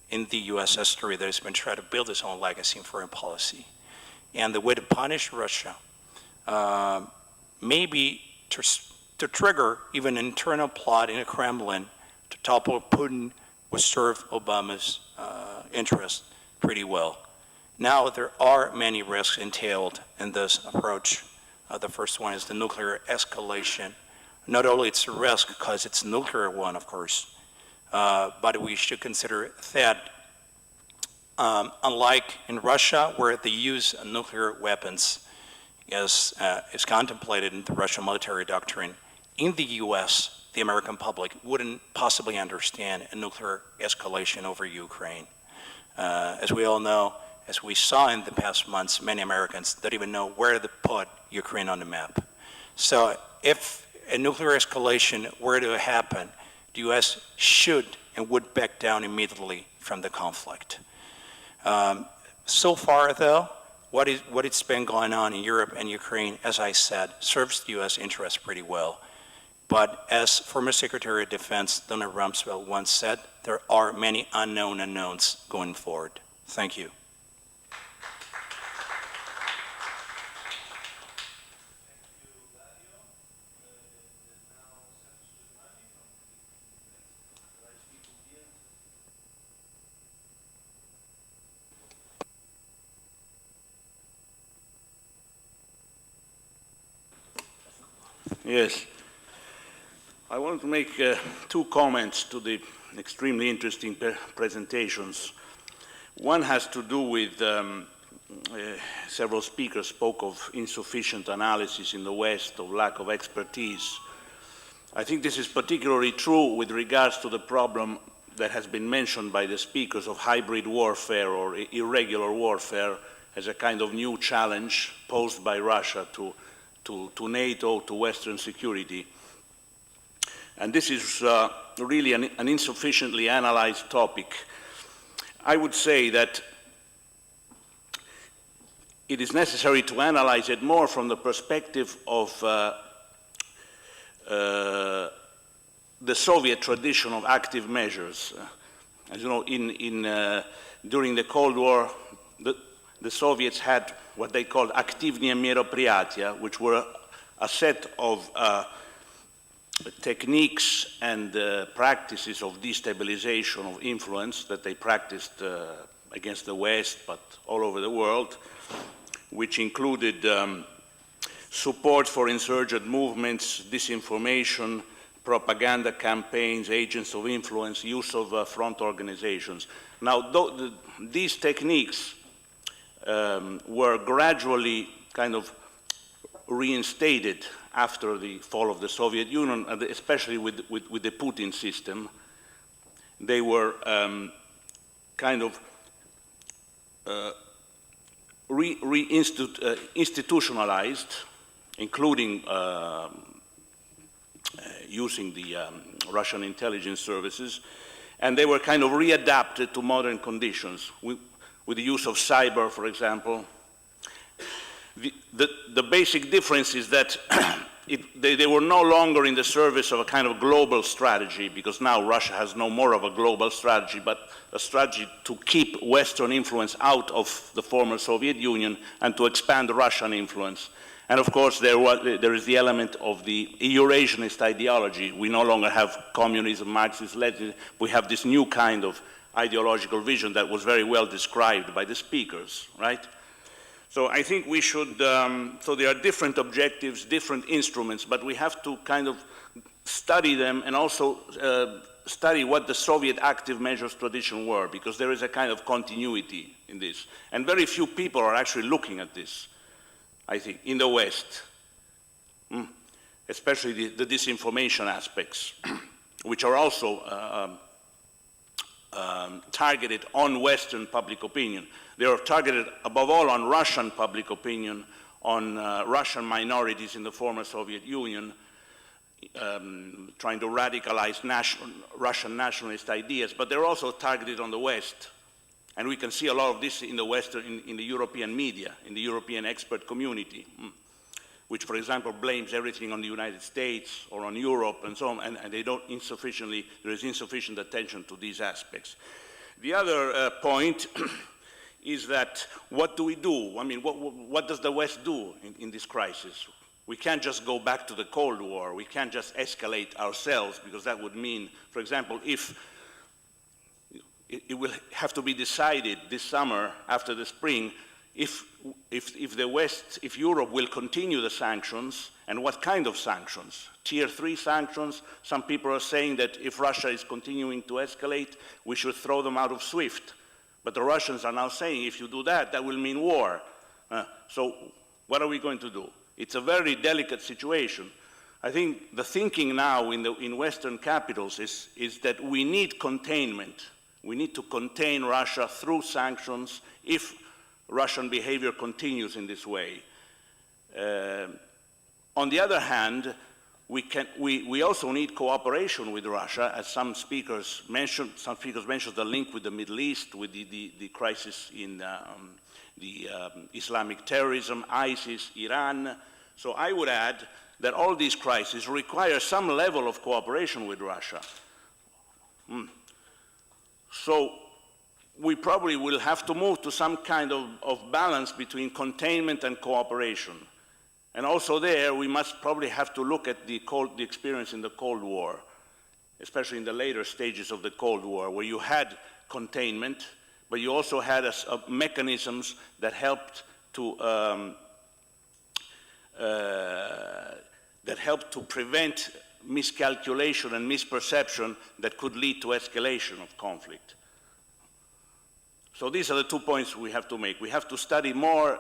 in the U.S. history, that he's been trying to build his own legacy in foreign policy. And the way to punish Russia, maybe to trigger even an internal plot in the Kremlin to topple Putin, would serve Obama's interest pretty well. Now, there are many risks entailed in this approach. The first one is the nuclear escalation. Not only it's a risk because it's a nuclear one, of course, but we should consider that unlike in Russia, where the use of nuclear weapons is contemplated in the Russian military doctrine, in the U.S., the American public wouldn't possibly understand a nuclear escalation over Ukraine. As we all know, as we saw in the past months, many Americans don't even know where to put Ukraine on the map. So if a nuclear escalation were to happen, the U.S. should and would back down immediately from the conflict. So far, though, what's been going on in Europe and Ukraine, as I said, serves the U.S. interest pretty well. But as former Secretary of Defense Donald Rumsfeld once said, there are many unknown unknowns going forward. Thank you. Yes. I want to make two comments to the extremely interesting presentations. One has to do with several speakers spoke of insufficient analysis in the West, of lack of expertise. I think this is particularly true with regards to the problem that has been mentioned by the speakers of hybrid warfare or irregular warfare as a kind of new challenge posed by Russia to NATO, to Western security. And this is really an insufficiently analyzed topic. I would say that it is necessary to analyze it more from the perspective of the Soviet tradition of active measures. As you know, during the Cold War, the Soviets had what they called aktivnie meropriatia, which were a set of techniques and practices of destabilization of influence that they practiced against the West, but all over the world, which included support for insurgent movements, disinformation, propaganda campaigns, agents of influence, use of front organizations. Now, these techniques were gradually kind of reinstated after the fall of the Soviet Union, especially with the Putin system. They were kind of institutionalized, including using the Russian intelligence services, and they were kind of readapted to modern conditions with the use of cyber, for example. The basic difference is that they were no longer in the service of a kind of global strategy, because now Russia has no more of a global strategy, but a strategy to keep Western influence out of the former Soviet Union and to expand Russian influence. And of course, there is the element of the Eurasianist ideology. We no longer have communism, Marxism, Leninism. We have this new kind of ideological vision that was very well described by the speakers, right? So I think we should, so there are different objectives, different instruments, but we have to kind of study them and also study what the Soviet active measures tradition were, because there is a kind of continuity in this. And very few people are actually looking at this, I think, in the West, especially the disinformation aspects, which are also targeted on Western public opinion. They are targeted above all on Russian public opinion, on Russian minorities in the former Soviet Union, trying to radicalize Russian nationalist ideas, but they're also targeted on the West. And we can see a lot of this in the Western, in the European media, in the European expert community, which, for example, blames everything on the United States or on Europe and so on, and they don't insufficiently, there is insufficient attention to these aspects. The other point is that what do we do? I mean, what does the West do in this crisis? We can't just go back to the Cold War. We can't just escalate ourselves, because that would mean, for example, if it will have to be decided this summer after the spring if the West, if Europe will continue the sanctions, and what kind of sanctions? Tier 3 sanctions. Some people are saying that if Russia is continuing to escalate, we should throw them out of SWIFT. But the Russians are now saying if you do that, that will mean war. So what are we going to do? It's a very delicate situation. I think the thinking now in Western capitals is that we need containment. We need to contain Russia through sanctions if Russian behavior continues in this way. On the other hand, we also need cooperation with Russia, as some speakers mentioned. Some speakers mentioned the link with the Middle East, with the crisis in the Islamic terrorism, ISIS, Iran. So I would add that all these crises require some level of cooperation with Russia. So we probably will have to move to some kind of balance between containment and cooperation. And also there, we must probably have to look at the experience in the Cold War, especially in the later stages of the Cold War, where you had containment, but you also had mechanisms that helped to prevent miscalculation and misperception that could lead to escalation of conflict. So these are the 2 points we have to make. We have to study more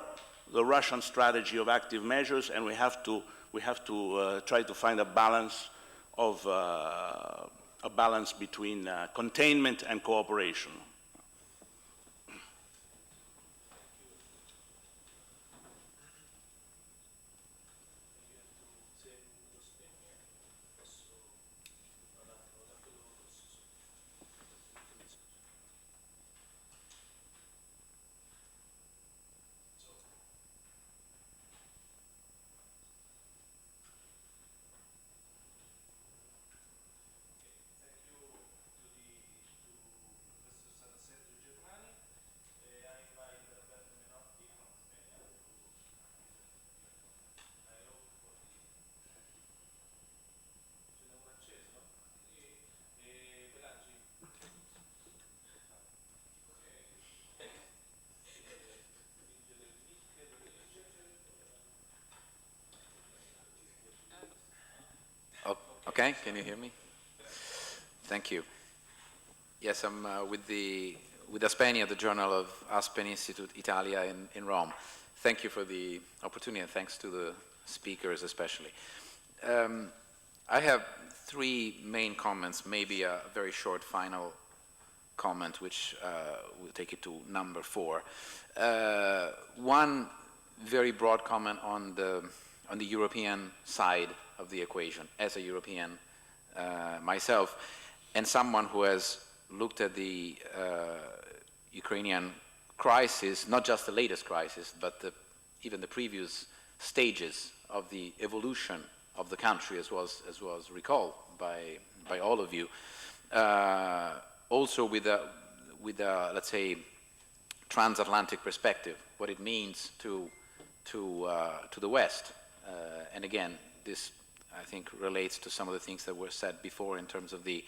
the Russian strategy of active measures, and we have to try to find a balance between containment and cooperation. Okay, can you hear me? Thank you. Yes, I'm with Aspenia, the Journal of Aspen Institute Italia in Rome. Thank you for the opportunity, and thanks to the speakers especially. I have three main comments, maybe a very short final comment, which will take it to number 4. One very broad comment on the European side of the equation, as a European myself, and someone who has looked at the Ukrainian crisis, not just the latest crisis, but even the previous stages of the evolution of the country, as was recalled by all of you. Also with a, let's say, transatlantic perspective, what it means to the West. And again, this, I think, relates to some of the things that were said before in terms of the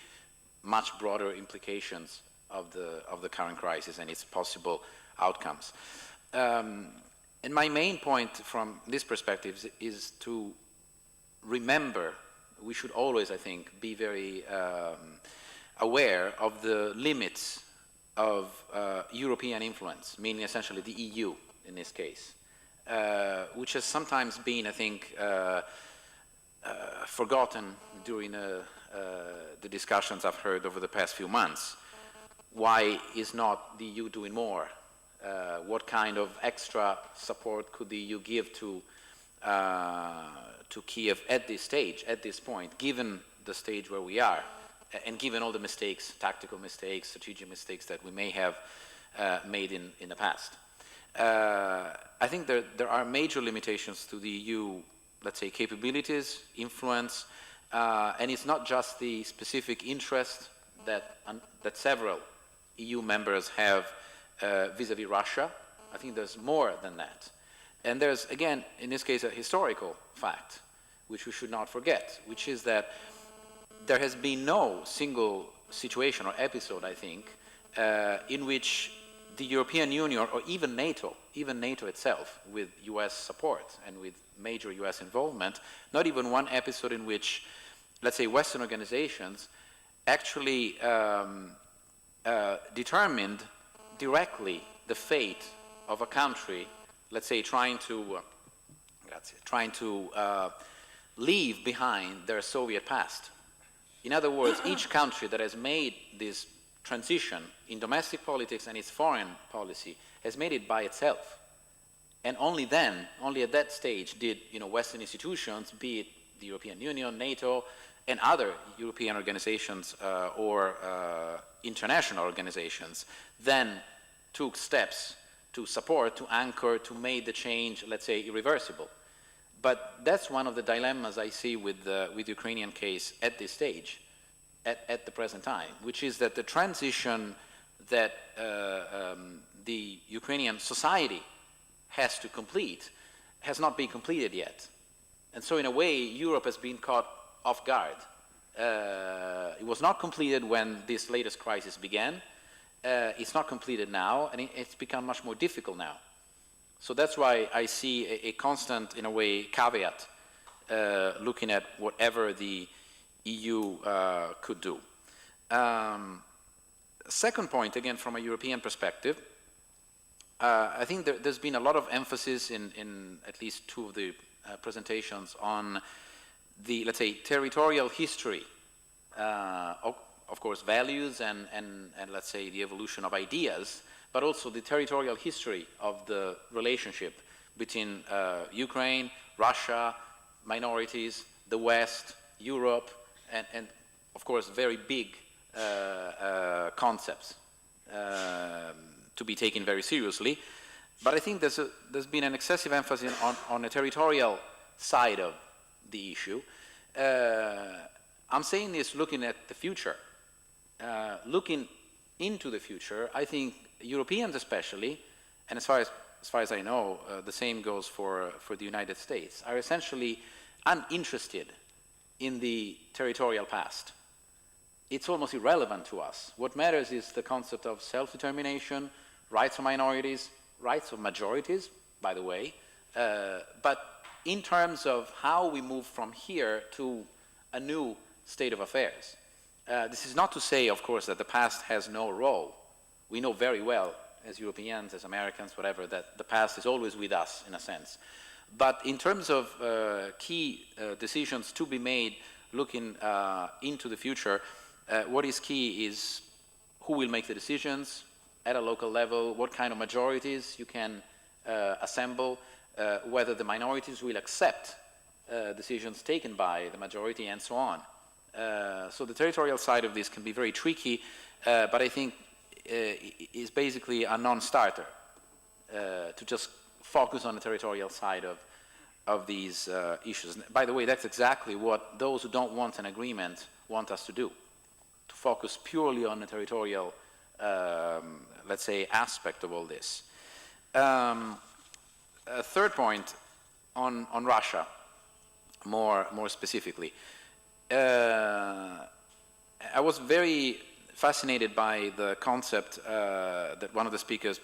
much broader implications of the current crisis and its possible outcomes. And my main point from this perspective is to remember, we should always, I think, be very aware of the limits of European influence, meaning essentially the EU in this case, which has sometimes been, I think, forgotten during the discussions I've heard over the past few months. Why is not the EU doing more? What kind of extra support could the EU give to Kiev at this stage, at this point, given the stage where we are, and given all the mistakes, tactical mistakes, strategic mistakes that we may have made in the past? I think there are major limitations to the EU, let's say, capabilities, influence, and it's not just the specific interest that several EU members have vis-à-vis Russia. I think there's more than that. And there's, again, in this case, a historical fact, which we should not forget, which is that there has been no single situation or episode, I think, in which the European Union or even NATO itself, with US support and with major US involvement, not even one episode in which, let's say, Western organizations actually determined directly the fate of a country, let's say, trying to leave behind their Soviet past. In other words, each country that has made this transition in domestic politics and its foreign policy has made it by itself. And only then, only at that stage, did Western institutions, be it the European Union, NATO, and other European organizations or international organizations, then took steps to support, to anchor, to make the change, let's say, irreversible. But that's one of the dilemmas I see with the Ukrainian case at this stage, at the present time, which is that the transition that the Ukrainian society has to complete has not been completed yet. And so in a way, Europe has been caught off guard. It was not completed when this latest crisis began. It's not completed now, and it's become much more difficult now. So that's why I see a constant, in a way, caveat looking at whatever the EU could do. Second point, again, from a European perspective, I think there's been a lot of emphasis in at least two of the presentations on the, let's say, territorial history, of course, values and let's say the evolution of ideas, but also the territorial history of the relationship between Ukraine, Russia, minorities, the West, Europe, and of course, very big concepts to be taken very seriously. But I think there's been an excessive emphasis on the territorial side of the issue. I'm saying this looking at the future. Looking into the future, I think Europeans especially, and as far as I know, the same goes for the United States, are essentially uninterested in the territorial past. It's almost irrelevant to us. What matters is the concept of self-determination, rights of minorities, rights of majorities, by the way, but in terms of how we move from here to a new state of affairs. This is not to say, of course, that the past has no role. We know very well, as Europeans, as Americans, whatever, that the past is always with us, in a sense. But in terms of key decisions to be made looking into the future, what is key is who will make the decisions at a local level, what kind of majorities you can assemble, whether the minorities will accept decisions taken by the majority, and so on. So the territorial side of this can be very tricky, but I think is basically a non-starter to just focus on the territorial side of these issues. By the way, that's exactly what those who don't want an agreement want us to do, to focus purely on the territorial, let's say, aspect of all this. A third point on Russia, more specifically. I was very fascinated by the concept that one of the speakers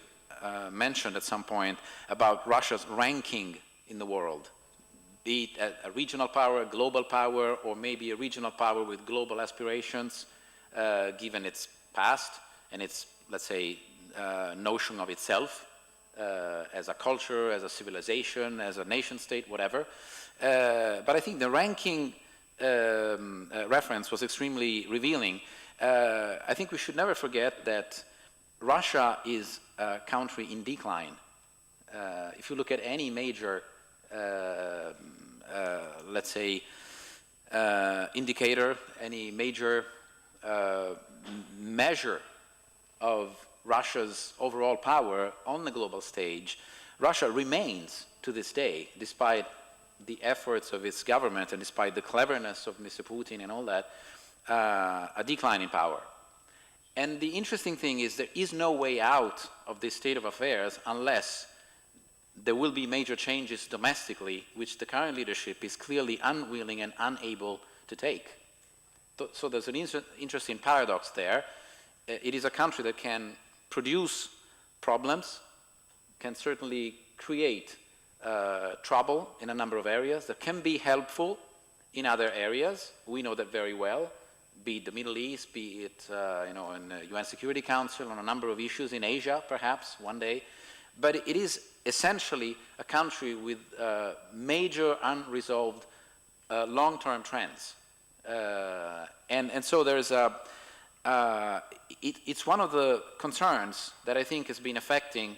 mentioned at some point about Russia's ranking in the world, be it a regional power, global power, or maybe a regional power with global aspirations, given its past and its, let's say, notion of itself as a culture, as a civilization, as a nation state, whatever. But I think the ranking reference was extremely revealing. I think we should never forget that Russia is a country in decline. If you look at any major, let's say, indicator, any major measure of Russia's overall power on the global stage, Russia remains to this day, despite the efforts of its government and despite the cleverness of Mr. Putin and all that, a decline in power. And the interesting thing is there is no way out of this state of affairs unless there will be major changes domestically, which the current leadership is clearly unwilling and unable to take. So there's an interesting paradox there. It is a country that can produce problems, can certainly create trouble in a number of areas, that can be helpful in other areas. We know that very well, be it the Middle East, be it in the UN Security Council, on a number of issues in Asia, perhaps, one day. But it is essentially a country with major unresolved long-term trends. And so there's it's one of the concerns that I think has been affecting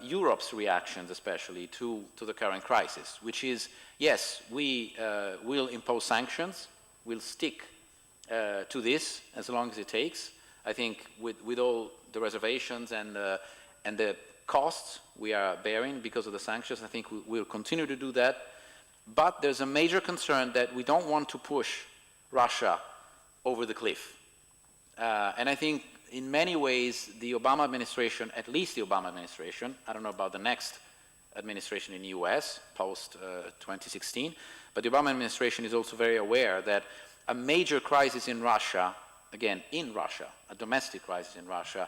Europe's reactions, especially to the current crisis, which is, yes, we will impose sanctions, we'll stick to this as long as it takes. I think with all the reservations and the costs we are bearing because of the sanctions, I think we'll continue to do that. But there's a major concern that we don't want to push Russia over the cliff. And I think in many ways the Obama administration, at least the Obama administration, I don't know about the next administration in the US post-2016, but the Obama administration is also very aware that a major crisis in Russia, again, in Russia, a domestic crisis in Russia,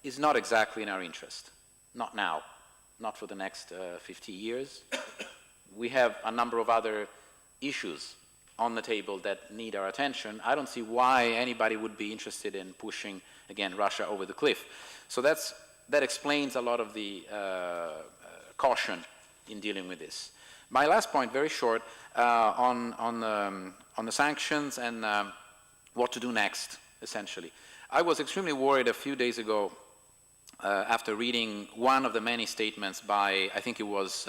is not exactly in our interest. Not now, not for the next 50 years. We have a number of other issues on the table that need our attention. I don't see why anybody would be interested in pushing, again, Russia over the cliff. So that explains a lot of the caution in dealing with this. My last point, very short, on the sanctions and what to do next, essentially. I was extremely worried a few days ago after reading one of the many statements by, I think it was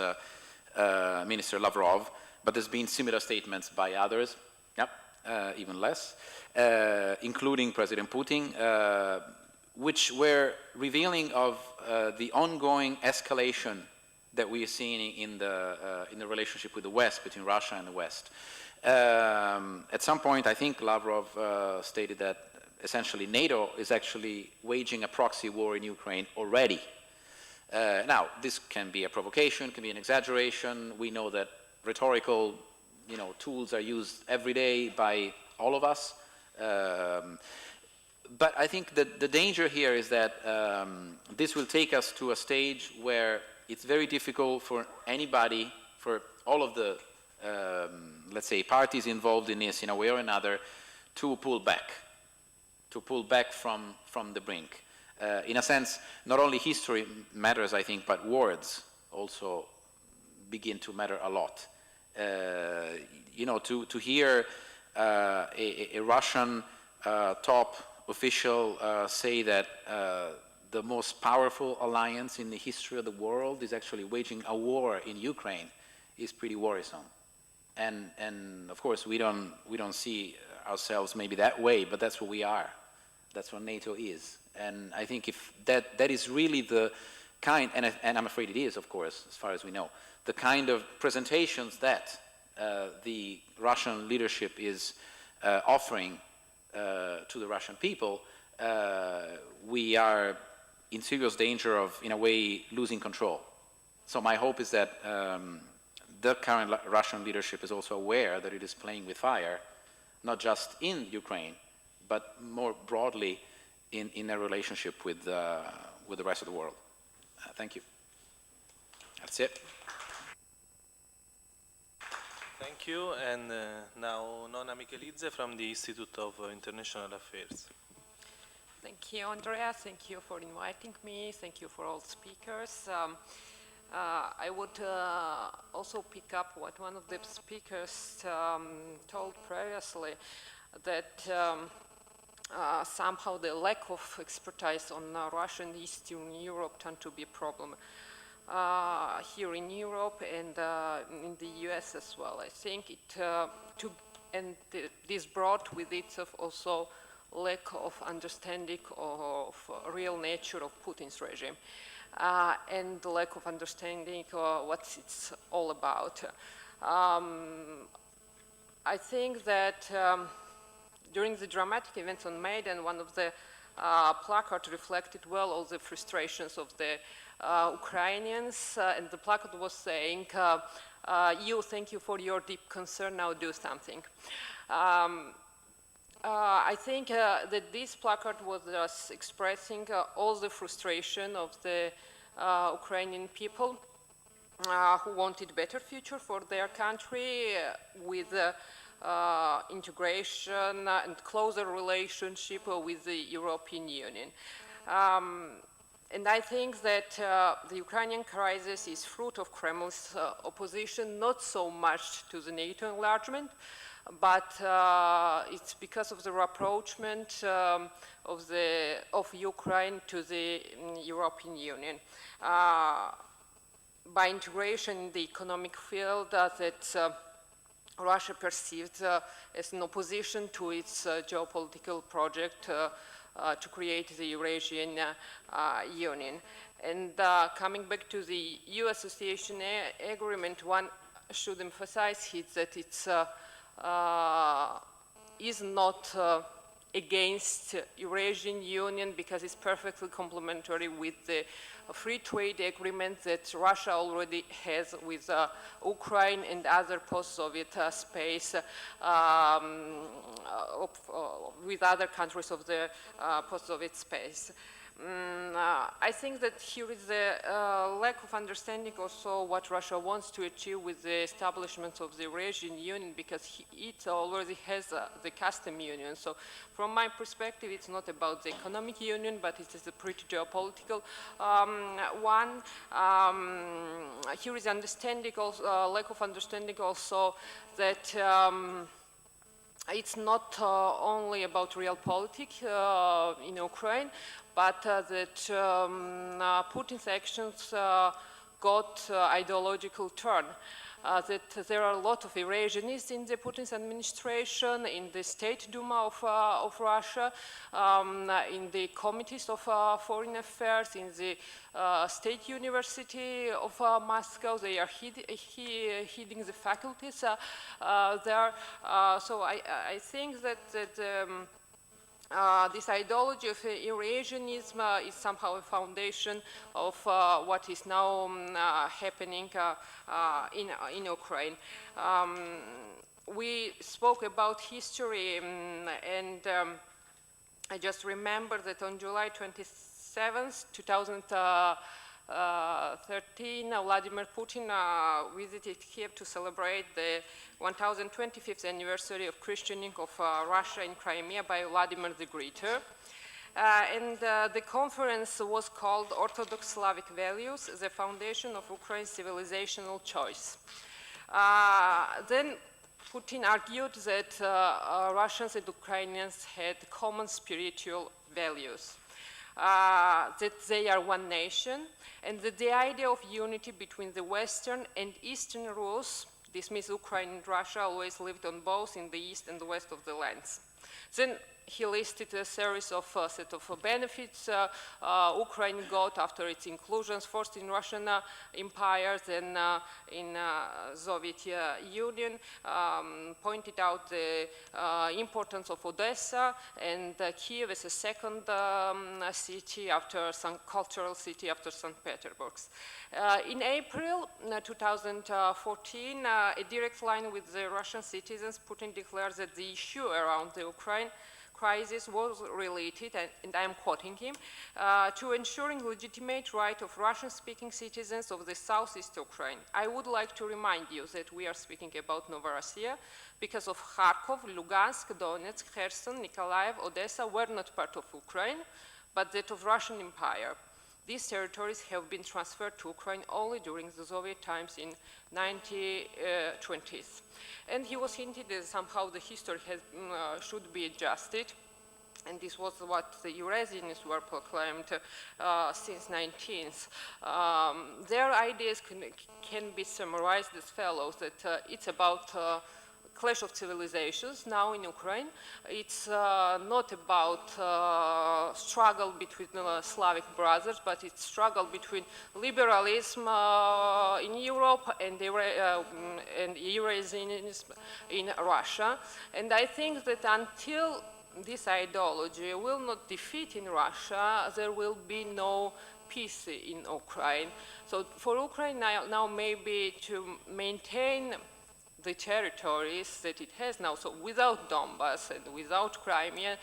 Minister Lavrov, but there's been similar statements by others, even less, including President Putin, which were revealing of the ongoing escalation that we are seeing in the relationship with the West, between Russia and the West. At some point, I think Lavrov stated that essentially NATO is actually waging a proxy war in Ukraine already. Now, this can be a provocation, can be an exaggeration. We know that rhetorical, tools are used every day by all of us. But I think that the danger here is that this will take us to a stage where it's very difficult for anybody, for all of the let's say, parties involved in this in a way or another to pull back from the brink. In a sense, not only history matters, I think, but words also begin to matter a lot. You know, to hear a Russian top official say that the most powerful alliance in the history of the world is actually waging a war in Ukraine is pretty worrisome. And of course, we don't see ourselves maybe that way, but that's what we are. That's what NATO is. And I think if that is really the kind, and I'm afraid it is, of course, as far as we know, the kind of presentations that the Russian leadership is offering to the Russian people, we are in serious danger of, in a way, losing control. So my hope is that the current Russian leadership is also aware that it is playing with fire, not just in Ukraine, but more broadly in their relationship with the rest of the world. Thank you. That's it. Thank you. And now Nona Michelidze from the Institute of International Affairs. Thank you, Andrea. Thank you for inviting me. Thank you for all speakers. I would also pick up what one of the speakers told previously, that somehow the lack of expertise on Russia and Eastern Europe tend to be a problem here in Europe and in the US as well. I think this brought with itself also lack of understanding of real nature of Putin's regime and the lack of understanding what it's all about. I think that during the dramatic events on Maidan, one of the placards reflected well all the frustrations of the Ukrainians, and the placard was saying, thank you for your deep concern, now do something. I think that this placard was just expressing all the frustration of the Ukrainian people who wanted a better future for their country with integration and closer relationship with the European Union. And I think that the Ukrainian crisis is fruit of Kremlin's opposition, not so much to the NATO enlargement, but it's because of the rapprochement of Ukraine to the European Union. By integration in the economic field that Russia perceived as an opposition to its geopolitical project to create the Eurasian Union. And coming back to the EU association agreement, one should emphasize that it's is not against Eurasian Union because it's perfectly complementary with the free trade agreement that Russia already has with Ukraine and other post-Soviet space with other countries of the post-Soviet space. I think that here is a lack of understanding also what Russia wants to achieve with the establishment of the Eurasian Union, because it already has the custom union. So from my perspective, it's not about the economic union, but it is a pretty geopolitical one. Here is understanding also, lack of understanding also that it's not only about real politics in Ukraine, but that Putin's actions got ideological turn. That there are a lot of Eurasianists in the Putin's administration, in the State Duma of Russia, in the committees of foreign affairs, in the State University of Moscow. They are heading the faculties there. So I think that this ideology of Eurasianism is somehow a foundation of what is now happening in Ukraine. We spoke about history, and I just remember that on July 27th, 2014, 2013, Vladimir Putin visited Kiev to celebrate the 1025th anniversary of christening of Russia in Crimea by Vladimir the Greater. The conference was called Orthodox Slavic Values, the Foundation of Ukraine's Civilizational Choice. Then Putin argued that Russians and Ukrainians had common spiritual values, that they are one nation, and that the idea of unity between the Western and Eastern Rus, this means Ukraine and Russia, always lived on both in the east and the west of the lands. Then he listed a series of set of benefits Ukraine got after its inclusions, first in Russian Empire, then in Soviet Union, pointed out the importance of Odessa and Kiev as a second city after some cultural city after St. Petersburg. In April 2014, a direct line with the Russian citizens, Putin declared that the issue around the Ukraine crisis was related, and I am quoting him, to ensuring legitimate right of Russian-speaking citizens of the southeast Ukraine. I would like to remind you that we are speaking about Novorossiya because of Kharkov, Lugansk, Donetsk, Kherson, Nikolaev, Odessa were not part of Ukraine, but that of Russian Empire. These territories have been transferred to Ukraine only during the Soviet times in 1920s. And he was hinted that somehow the history should be adjusted. And this was what the Eurasianists were proclaimed since 19th. Their ideas can be summarized as follows, that it's about clash of civilizations now in Ukraine. It's not about struggle between Slavic brothers, but it's struggle between liberalism in Europe and Eurasianism in Russia. And I think that until this ideology will not defeat in Russia, there will be no peace in Ukraine. So for Ukraine now maybe to maintain the territories that it has now, so without Donbass and without Crimea,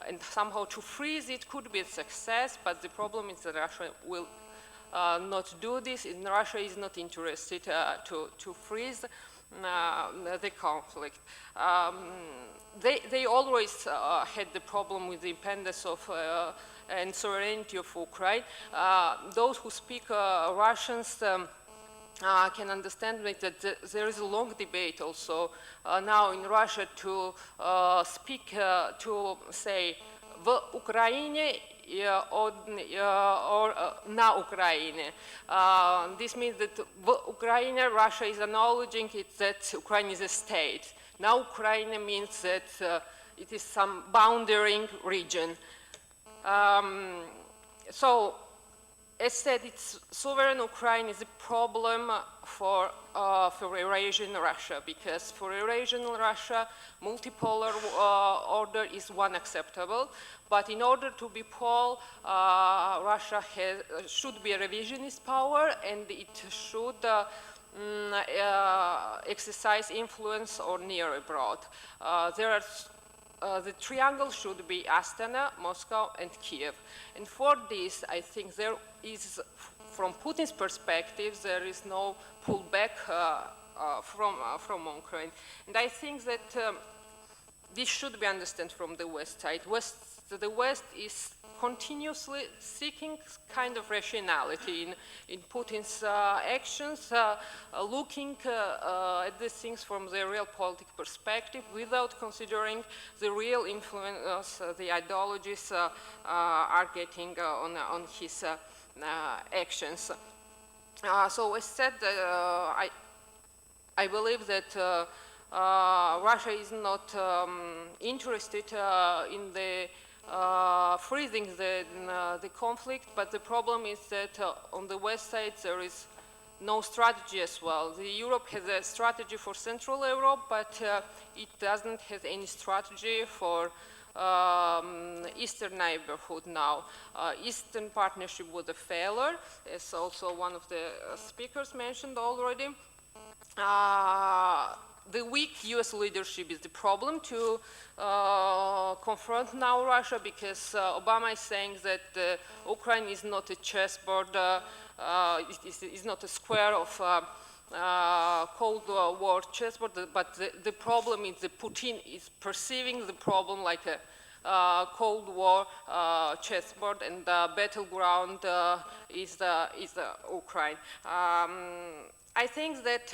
and somehow to freeze it could be a success, but the problem is that Russia will not do this, and Russia is not interested to freeze the conflict. They always had the problem with the independence of and sovereignty of Ukraine. Those who speak Russians can understand that there is a long debate also now in Russia to speak, to say в Украине or на Украине. This means that в Ukraine, Russia is acknowledging that Ukraine is a state. Now Ukraine means that it is some boundary region. So, as said, it's sovereign Ukraine is a problem for Eurasian Russia, because for Eurasian Russia, multipolar order is one acceptable, but in order to be pole, Russia should be a revisionist power, and it should exercise influence or near abroad. The triangle should be Astana, Moscow, and Kiev. And for this, I think there is, from Putin's perspective, there is no pullback from Ukraine. And I think that this should be understood from the West side. The West is continuously seeking kind of rationality in Putin's actions, looking at these things from the real political perspective without considering the real influence the ideologies are getting on his actions. So as said, I believe that Russia is not interested in the freezing the conflict, but the problem is that on the west side there is no strategy as well. Europe has a strategy for Central Europe, but it doesn't have any strategy for Eastern neighborhood now. Eastern Partnership was a failure, as also one of the speakers mentioned already. the weak US leadership is the problem to confront now Russia, because Obama is saying that Ukraine is not a chessboard, is not a square of Cold War chessboard, but the problem is that Putin is perceiving the problem like a Cold War chessboard, and the battleground is Ukraine. I think that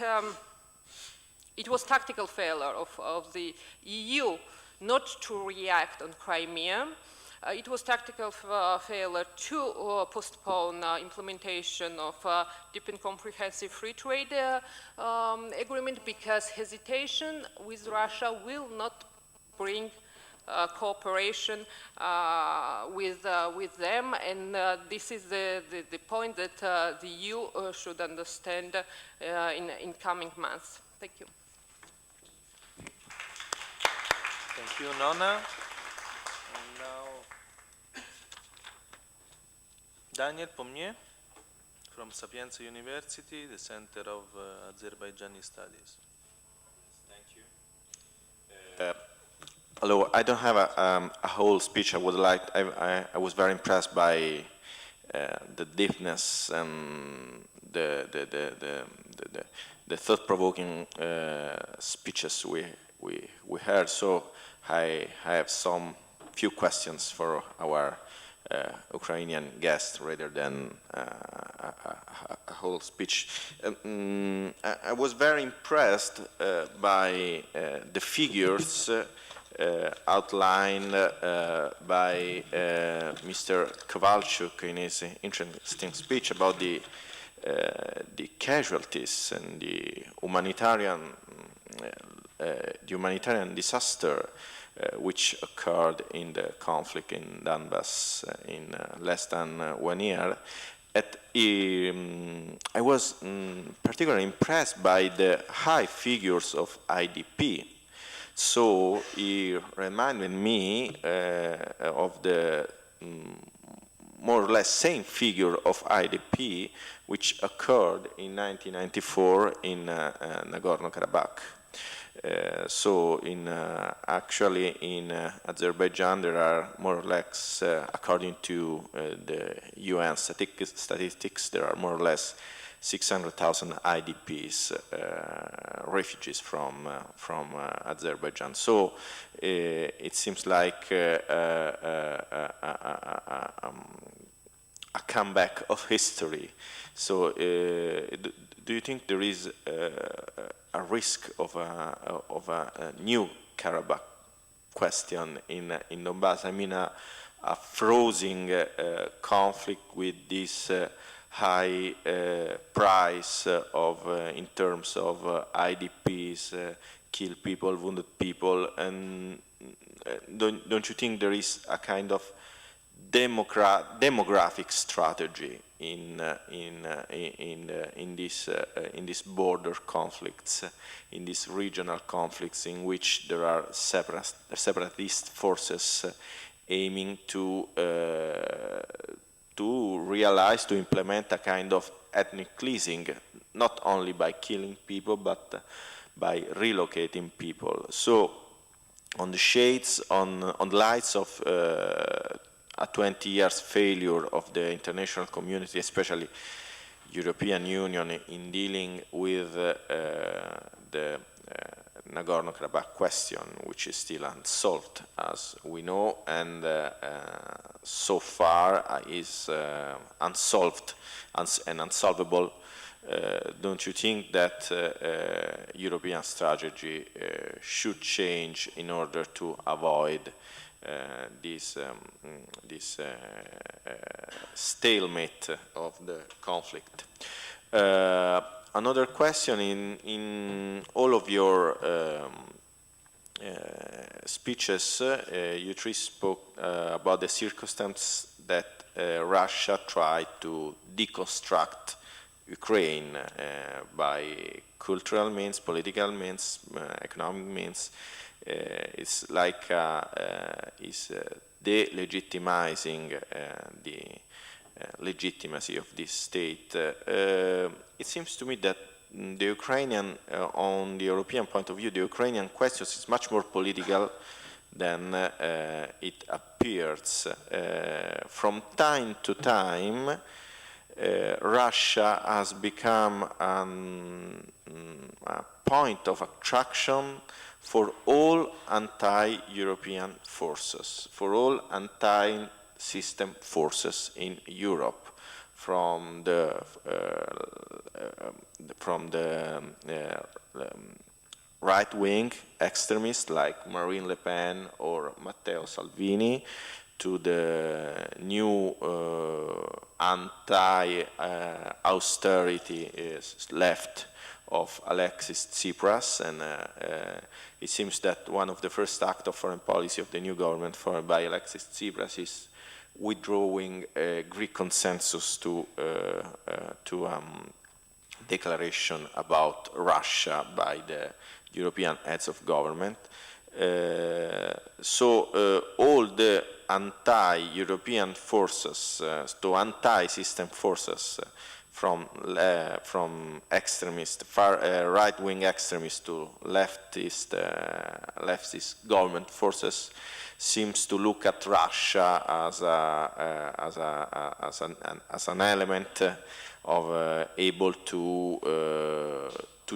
it was tactical failure of the EU not to react on Crimea. It was tactical failure to postpone implementation of deep and comprehensive free trade agreement, because hesitation with Russia will not bring cooperation with them, and this is the point that the EU should understand in coming months. Thank you. Thank you, Nonna. And now, Daniel Pommier from Sapienza University, the Center of Azerbaijani Studies. Thank you. Although I don't have a whole speech, I would like. I was very impressed by the deepness and the thought-provoking speeches we heard. So I have some few questions for our Ukrainian guest rather than a whole speech. I was very impressed by the figures outlined by Mr. Kowalczuk in his interesting speech about the casualties and the humanitarian disaster which occurred in the conflict in Donbass in less than 1 year. I was particularly impressed by the high figures of IDP. So he reminded me of the more or less same figure of IDP which occurred in 1994 in Nagorno-Karabakh. So actually in Azerbaijan there are more or less, according to the UN statistics, there are more or less 600,000 IDPs, refugees from Azerbaijan. So it seems like a comeback of history. So do you think there is a risk of a new Karabakh question in Donbass? I mean a frozen conflict with this high price of in terms of IDPs, killed people, wounded people, and don't you think there is a kind of demographic strategy in these border conflicts, in these regional conflicts, in which there are separatist forces aiming to realize, to implement a kind of ethnic cleansing, not only by killing people, but by relocating people. So, on the shades, on the lights of a 20 years failure of the international community, especially European Union, in dealing with the Nagorno-Karabakh question, which is still unsolved, as we know, and so far is unsolved and unsolvable. Don't you think that European strategy should change in order to avoid this stalemate of the conflict? Another question: in all of your speeches, you three spoke about the circumstance that Russia tried to deconstruct Ukraine by cultural means, political means, economic means. It's like is delegitimizing the legitimacy of this state. It seems to me that the Ukrainian, on the European point of view, the Ukrainian question is much more political than it appears. From time to time, Russia has become a point of attraction for all anti-European forces, for all anti-system forces in Europe, from the right-wing extremists like Marine Le Pen or Matteo Salvini, to the new anti-austerity left of Alexis Tsipras, and it seems that one of the first acts of foreign policy of the new government by Alexis Tsipras is withdrawing a Greek consensus to declaration about Russia by the European heads of government. So all the anti-European forces, to anti-system forces, from extremist, right-wing extremists to leftist government forces, seems to look at Russia as an element of able to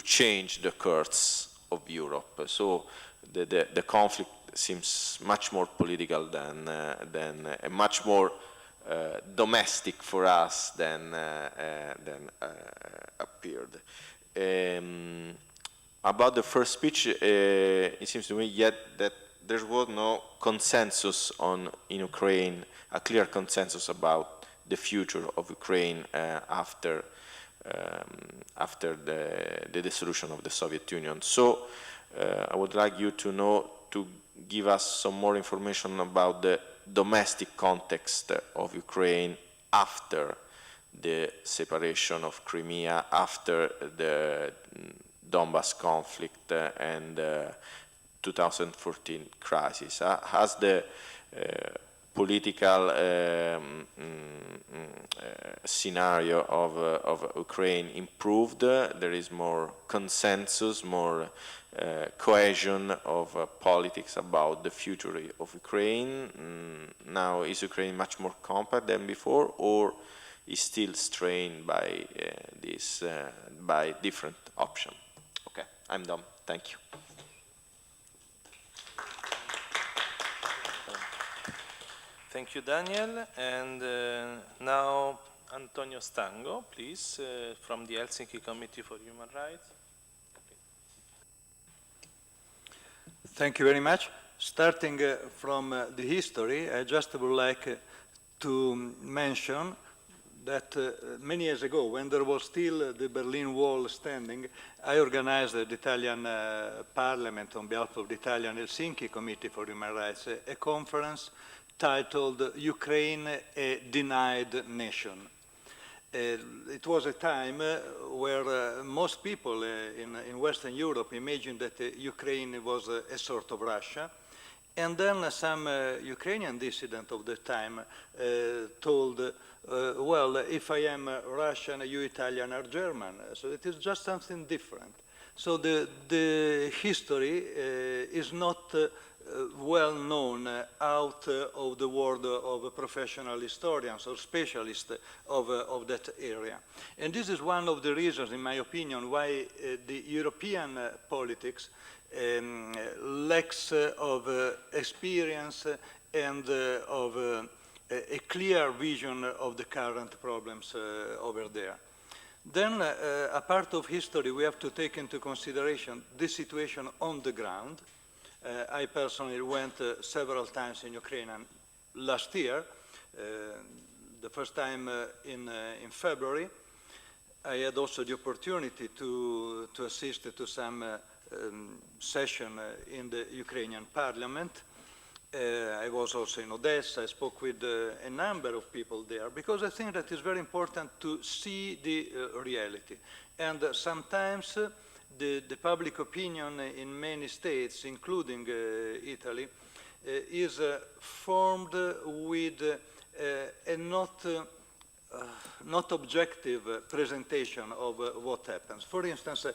change the course of Europe. So the conflict seems much more political than much more domestic for us than appeared. About the first speech, it seems to me yet that there was no consensus in Ukraine, a clear consensus about the future of Ukraine after the dissolution of the Soviet Union. So I would like you to give us some more information about the domestic context of Ukraine after the separation of Crimea, after the Donbas conflict and the 2014 crisis. Has the political scenario of Ukraine improved? There is more consensus, more cohesion of politics about the future of Ukraine. Now, is Ukraine much more compact than before, or is still strained by by different options? Okay, I'm done. Thank you. Thank you, Daniel. And now Antonio Stango, please, from the Helsinki Committee for Human Rights. Thank you very much. Starting from the history, I just would like to mention that many years ago, when there was still the Berlin Wall standing, I organized the Italian Parliament on behalf of the Italian Helsinki Committee for Human Rights, a conference titled Ukraine, a Denied Nation. It was a time where most people in Western Europe imagined that Ukraine was a sort of Russia. And then some Ukrainian dissident of the time told, well, if I am Russian, you Italian are German. So it is just something different. So the history is not well known out of the world of professional historians or specialists of that area. And this is one of the reasons, in my opinion, why the European politics lacks of experience and of a clear vision of the current problems over there. Then, a part of history, we have to take into consideration the situation on the ground. I personally went several times in Ukraine last year, the first time in February. I had also the opportunity to assist to some session in the Ukrainian parliament. I was also in Odessa. I spoke with a number of people there because I think that it's very important to see the reality. And sometimes the public opinion in many states, including Italy, is formed with a not not objective presentation of what happens. For instance,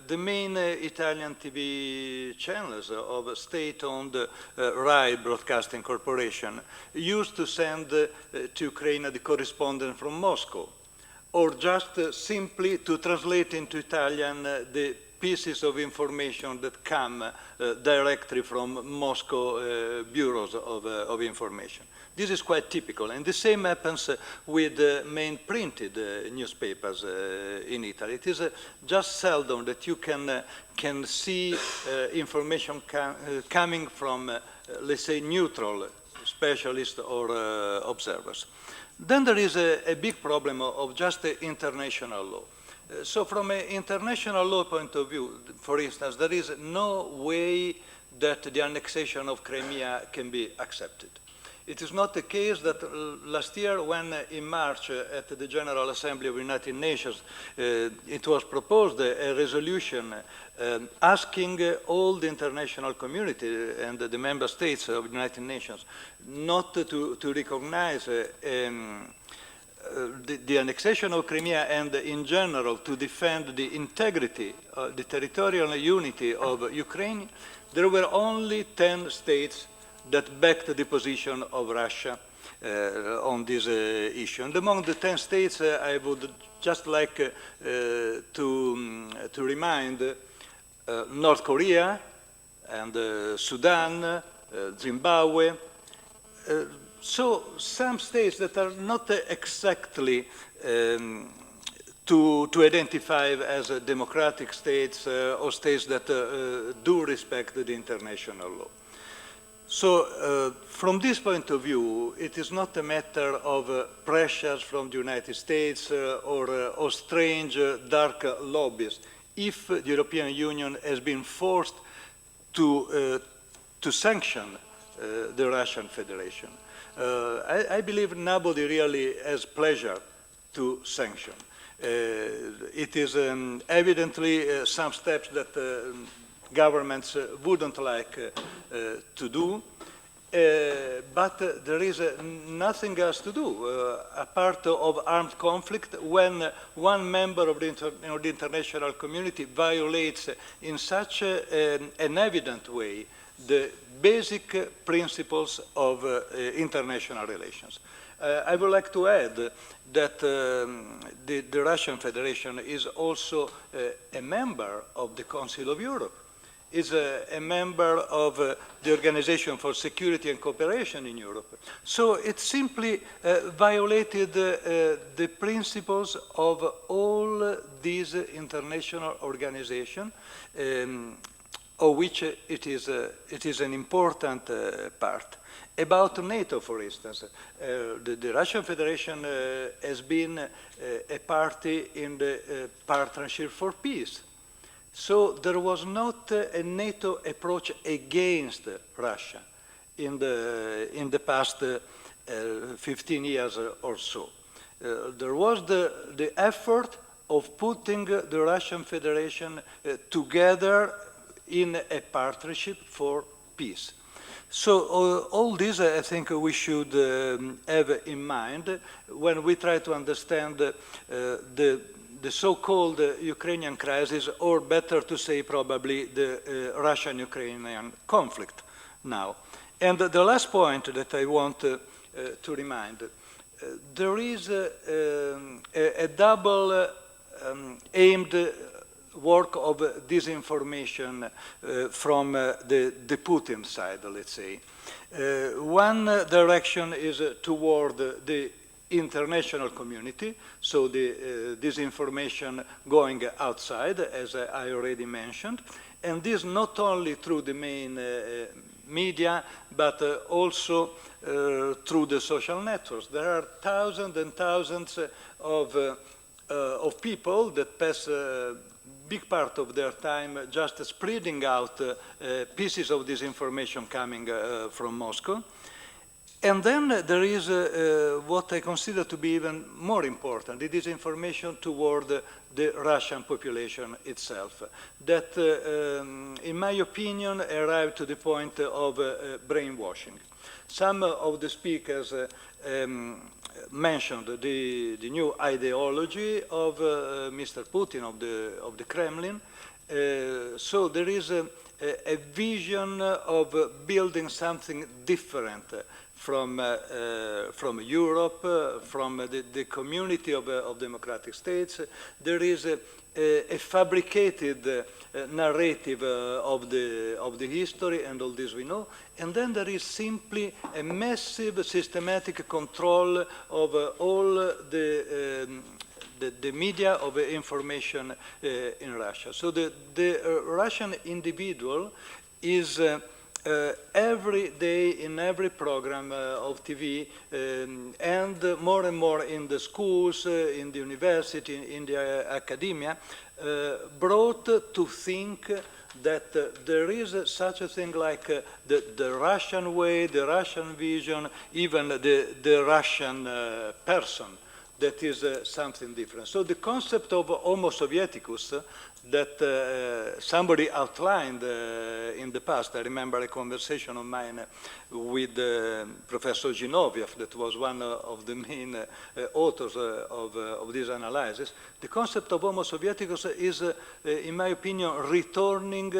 the main Italian TV channels of state-owned RAI Broadcasting Corporation used to send to Ukraine the correspondent from Moscow, or just simply to translate into Italian the pieces of information that come directly from Moscow bureaus of information. This is quite typical, and the same happens with main printed newspapers in Italy. It is just seldom that you can see information coming from, let's say, neutral specialists or observers. Then there is a big problem of just international law. So from an international law point of view, for instance, there is no way that the annexation of Crimea can be accepted. It is not the case that last year when in March at the General Assembly of the United Nations it was proposed a resolution asking all the international community and the member states of the United Nations not to recognize the annexation of Crimea and in general to defend the integrity, the territorial unity of Ukraine. There were only 10 states that backed the position of Russia on this issue. And among the 10 states, I would just like to remind North Korea and Sudan, Zimbabwe. So some states that are not exactly to identify as democratic states or states that do respect the international law. So from this point of view, it is not a matter of pressures from the United States or strange dark lobbies. If the European Union has been forced to sanction the Russian Federation, I believe nobody really has pleasure to sanction. It is evidently some steps that governments wouldn't like to do, but there is nothing else to do apart of armed conflict when one member of the international community violates in such an evident way the basic principles of international relations. I would like to add that the Russian Federation is also a member of the Council of Europe, is a member of the Organization for Security and Cooperation in Europe. So it simply violated the principles of all these international organizations, of which it is an important part. About NATO, for instance, the Russian Federation has been a party in the Partnership for Peace. So there was not a NATO approach against Russia in the past 15 years or so. There was the effort of putting the Russian Federation together in a partnership for peace. So all this I think we should have in mind when we try to understand the so-called Ukrainian crisis, or better to say probably the Russian-Ukrainian conflict now. And the last point that I want to remind, there is a double aimed work of disinformation from the Putin side, let's say. One direction is toward the international community, so the disinformation going outside, as I already mentioned, and this not only through the main media, but also through the social networks. There are thousands and thousands of people that pass big part of their time just spreading out pieces of disinformation coming from Moscow. And then there is what I consider to be even more important, the disinformation toward the Russian population itself, that, in my opinion, arrived to the point of brainwashing. Some of the speakers mentioned the new ideology of Mr. Putin, of the Kremlin. So there is a vision of building something different from Europe, from the community of democratic states. There is a fabricated narrative of the history and all this we know, and then there is simply a massive systematic control of all the media of information in Russia. So the Russian individual is every day in every program of TV and more in the schools, in the university, in the academia, brought to think that there is such a thing like the Russian way, the Russian vision, even the Russian person. That is something different. So the concept of Homo Sovieticus that somebody outlined in the past, I remember a conversation of mine with Professor Zinoviev, that was one of the main authors of this analysis. The concept of Homo Sovieticus is, in my opinion, returning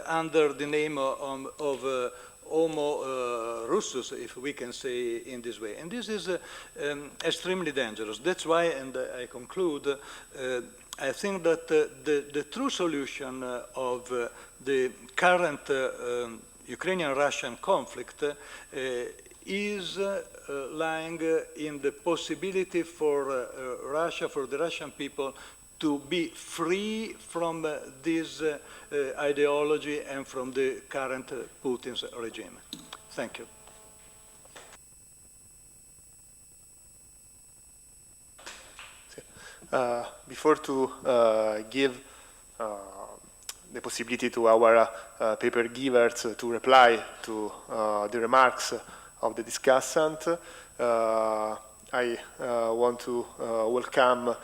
under the name of Homo Russus, if we can say in this way. And this is extremely dangerous. That's why, and I conclude, I think that the true solution of the current Ukrainian-Russian conflict is lying in the possibility for Russia, for the Russian people, to be free from this ideology and from the current Putin's regime. Thank you. Before to give the possibility to our paper givers to reply to the remarks of the discussant, I want to welcome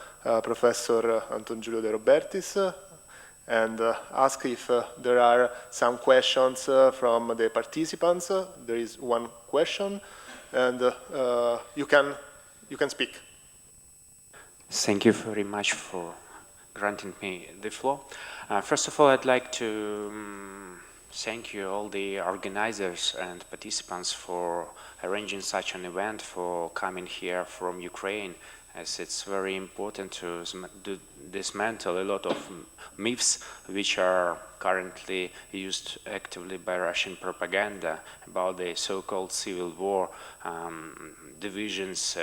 Professor Anton Giulio De Robertis and ask if there are some questions from the participants. There is one question, and you can speak. Thank you very much for granting me the floor. First of all, I'd like to thank you, all the organizers and participants, for arranging such an event, for coming here from Ukraine, as it's very important to dismantle a lot of myths which are currently used actively by Russian propaganda about the so-called civil war, divisions,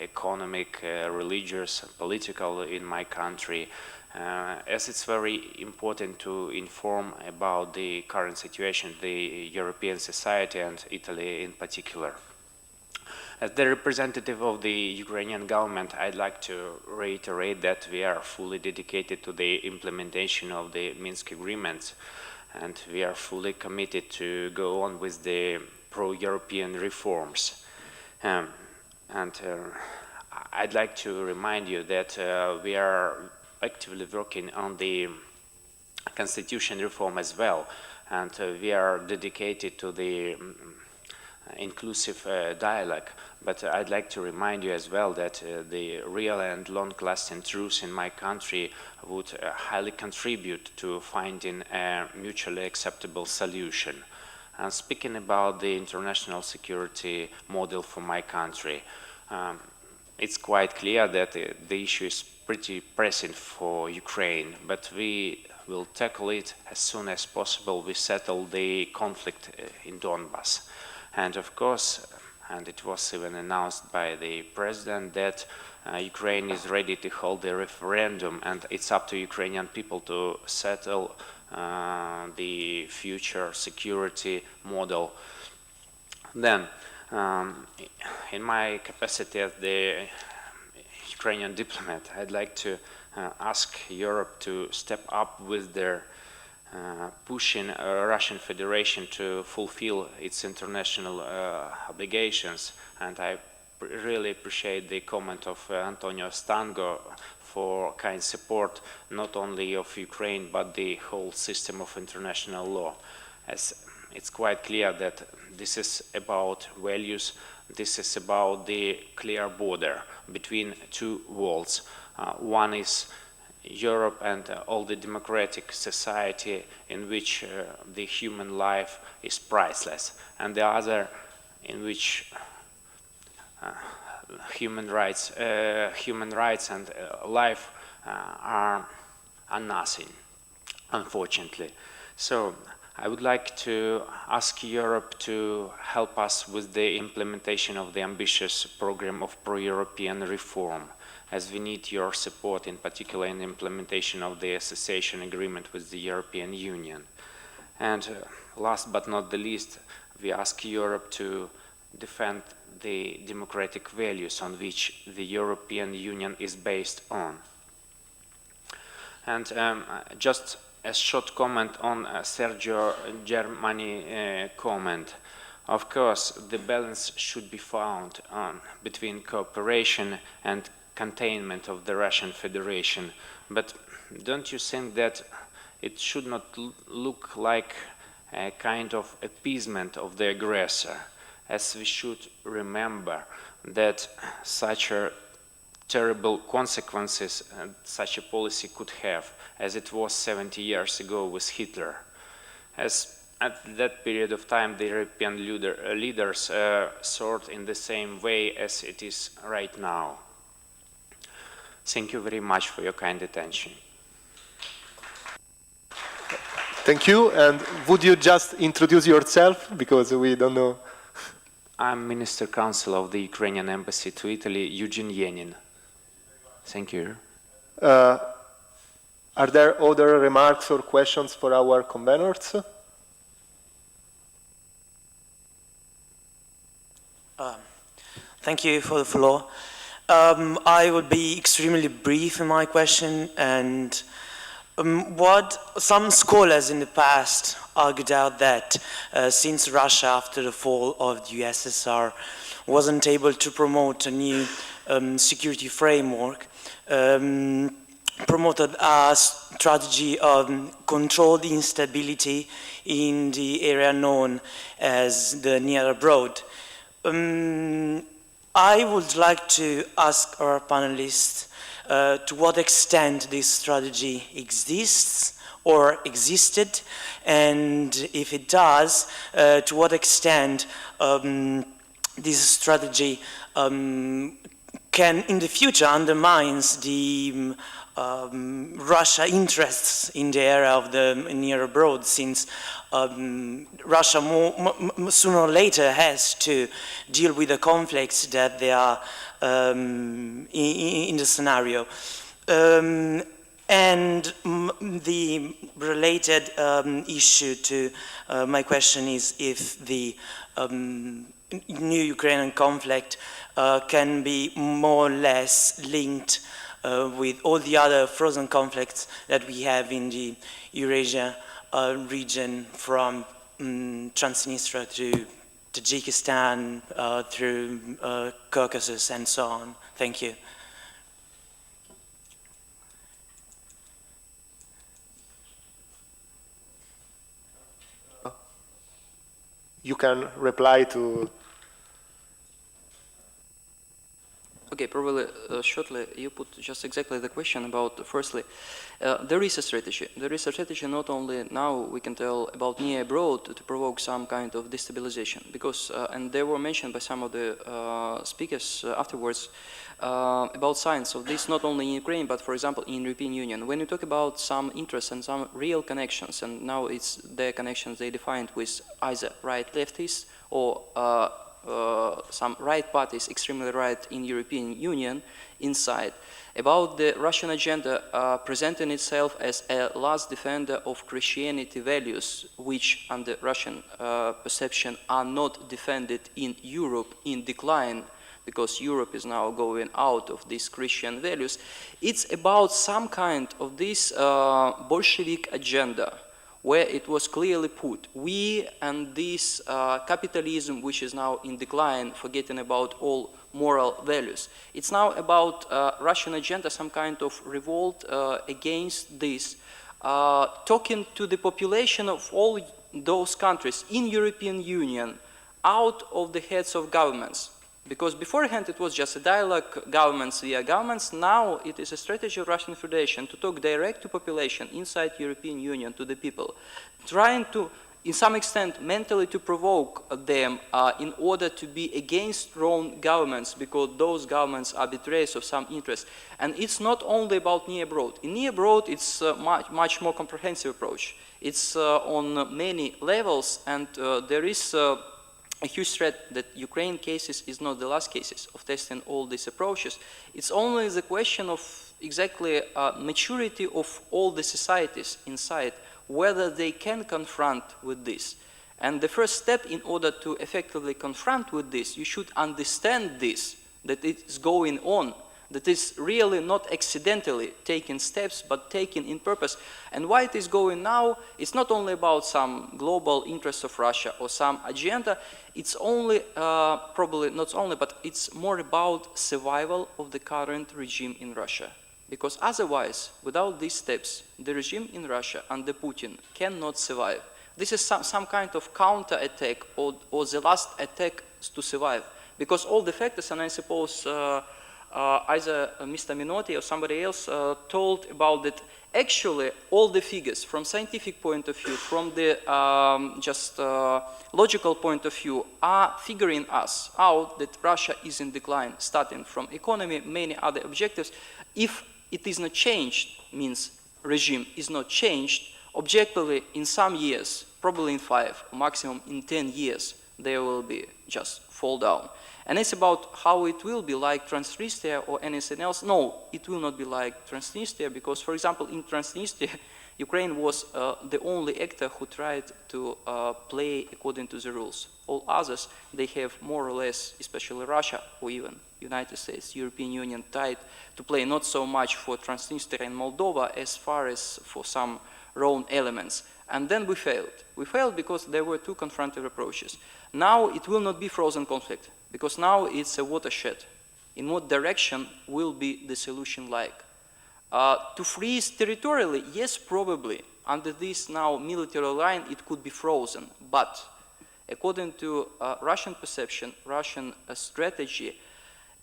economic, religious, political in my country, as it's very important to inform about the current situation, the European society and Italy in particular. As the representative of the Ukrainian government, I'd like to reiterate that we are fully dedicated to the implementation of the Minsk agreements, and we are fully committed to go on with the pro-European reforms. I'd like to remind you that we are actively working on the constitution reform as well, and we are dedicated to the inclusive dialogue. But I'd like to remind you as well that the real and long-lasting truth in my country would highly contribute to finding a mutually acceptable solution. And speaking about the international security model for my country, it's quite clear that the issue is pretty pressing for Ukraine, but we will tackle it as soon as possible. We settle the conflict in Donbass. And of course, and it was even announced by the president, that Ukraine is ready to hold a referendum, and it's up to Ukrainian people to settle the future security model. Then, in my capacity as the Ukrainian diplomat, I'd like to ask Europe to step up with their pushing Russian Federation to fulfill its international obligations. And I really appreciate the comment of Antonio Stango for kind support not only of Ukraine but the whole system of international law. As it's quite clear that this is about values, this is about the clear border between two worlds. One is Europe and all the democratic society in which the human life is priceless, and the other in which human rights and life are nothing, unfortunately. So I would like to ask Europe to help us with the implementation of the ambitious program of pro-European reform, as we need your support, in particular in the implementation of the association agreement with the European Union. And last but not the least, we ask Europe to defend the democratic values on which the European Union is based on. And just a short comment on Sergio Germani comment. Of course, the balance should be found between cooperation and containment of the Russian Federation. But don't you think that it should not look like a kind of appeasement of the aggressor, as we should remember that such a terrible consequences such a policy could have, as it was 70 years ago with Hitler. As at that period of time the European leaders thought in the same way as it is right now. Thank you very much for your kind attention. Thank you, and would you just introduce yourself, because we don't know. I'm Minister Counsel of the Ukrainian Embassy to Italy, Eugene Yenin. Thank you. Are there other remarks or questions for our conveners? Thank you for the floor. I will be extremely brief in my question, and what some scholars in the past argued out that since Russia, after the fall of the USSR, wasn't able to promote a new security framework, promoted a strategy of controlled instability in the area known as the near abroad. I would like to ask our panelists to what extent this strategy exists or existed, and if it does, to what extent this strategy can in the future undermines the Russia interests in the area of the near abroad, since Russia sooner or later has to deal with the conflicts that they are in the scenario. And the related issue to my question is if the new Ukrainian conflict can be more or less linked with all the other frozen conflicts that we have in the Eurasia region, from Transnistria to Tajikistan, through Caucasus and so on. Thank you. You can reply to. Okay, probably shortly, you put just exactly the question about, firstly, there is a strategy. There is a strategy not only now, we can tell, about near abroad to provoke some kind of destabilization, because, and they were mentioned by some of the speakers afterwards, about signs of this not only in Ukraine, but for example in European Union. When you talk about some interests and some real connections, and now it's their connections they defined with either right leftists or some right parties, extremely right in European Union inside, about the Russian agenda presenting itself as a last defender of Christianity values, which under Russian perception are not defended in Europe, in decline, because Europe is now going out of these Christian values. It's about some kind of this Bolshevik agenda, where it was clearly put, we and this capitalism which is now in decline, forgetting about all moral values. It's now about Russian agenda, some kind of revolt against this, talking to the population of all those countries in European Union out of the heads of governments. Because beforehand it was just a dialogue, governments via governments. Now it is a strategy of Russian Federation to talk direct to population inside European Union, to the people, trying to, in some extent, mentally to provoke them in order to be against their own governments, because those governments are betrayers of some interest. And it's not only about near-abroad. In near-abroad, it's a much more comprehensive approach. It's on many levels, and there is a huge threat that Ukraine cases is not the last cases of testing all these approaches. It's only the question of exactly maturity of all the societies inside, whether they can confront with this. And the first step in order to effectively confront with this, you should understand this, that it is going on, that is really not accidentally taking steps, but taken in purpose. And why it is going now, it's not only about some global interests of Russia or some agenda, it's only, probably not only, but it's more about survival of the current regime in Russia. Because otherwise, without these steps, the regime in Russia under Putin cannot survive. This is some kind of counter-attack or the last attack to survive. Because all the factors, and I suppose either Mr. Minotti or somebody else told about that actually all the figures from scientific point of view, from the logical point of view, are figuring us out that Russia is in decline, starting from economy, many other objectives. If it is not changed, means regime is not changed, objectively in some years, probably in 5, or maximum in 10 years, they will be just fall down. And it's about how it will be like Transnistria or anything else. No, it will not be like Transnistria because, for example, in Transnistria, Ukraine was the only actor who tried to play according to the rules. All others, they have more or less, especially Russia or even United States, European Union, tried to play not so much for Transnistria and Moldova as far as for some wrong elements. And then we failed. We failed because there were two confrontive approaches. Now it will not be frozen conflict, because now it's a watershed. In what direction will be the solution like? To freeze territorially, yes, probably. Under this now military line, it could be frozen. But according to Russian perception, Russian strategy,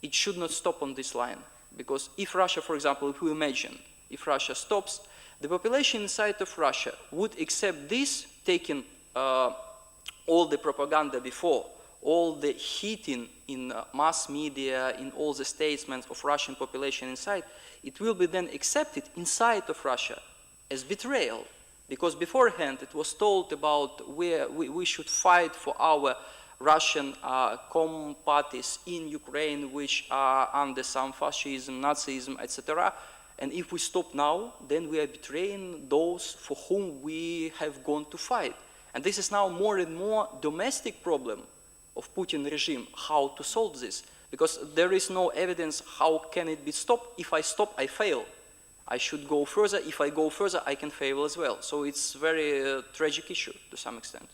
it should not stop on this line. Because if Russia, for example, if we imagine, if Russia stops, the population inside of Russia would accept this, taking all the propaganda before, all the heating in mass media, in all the statements of Russian population inside, it will be then accepted inside of Russia as betrayal. Because beforehand it was told about where we should fight for our Russian common parties in Ukraine, which are under some fascism, Nazism, etc. And if we stop now, then we are betraying those for whom we have gone to fight. And this is now more and more domestic problem of Putin regime, how to solve this. Because there is no evidence how can it be stopped. If I stop, I fail. I should go further. If I go further, I can fail as well. So it's a very tragic issue to some extent.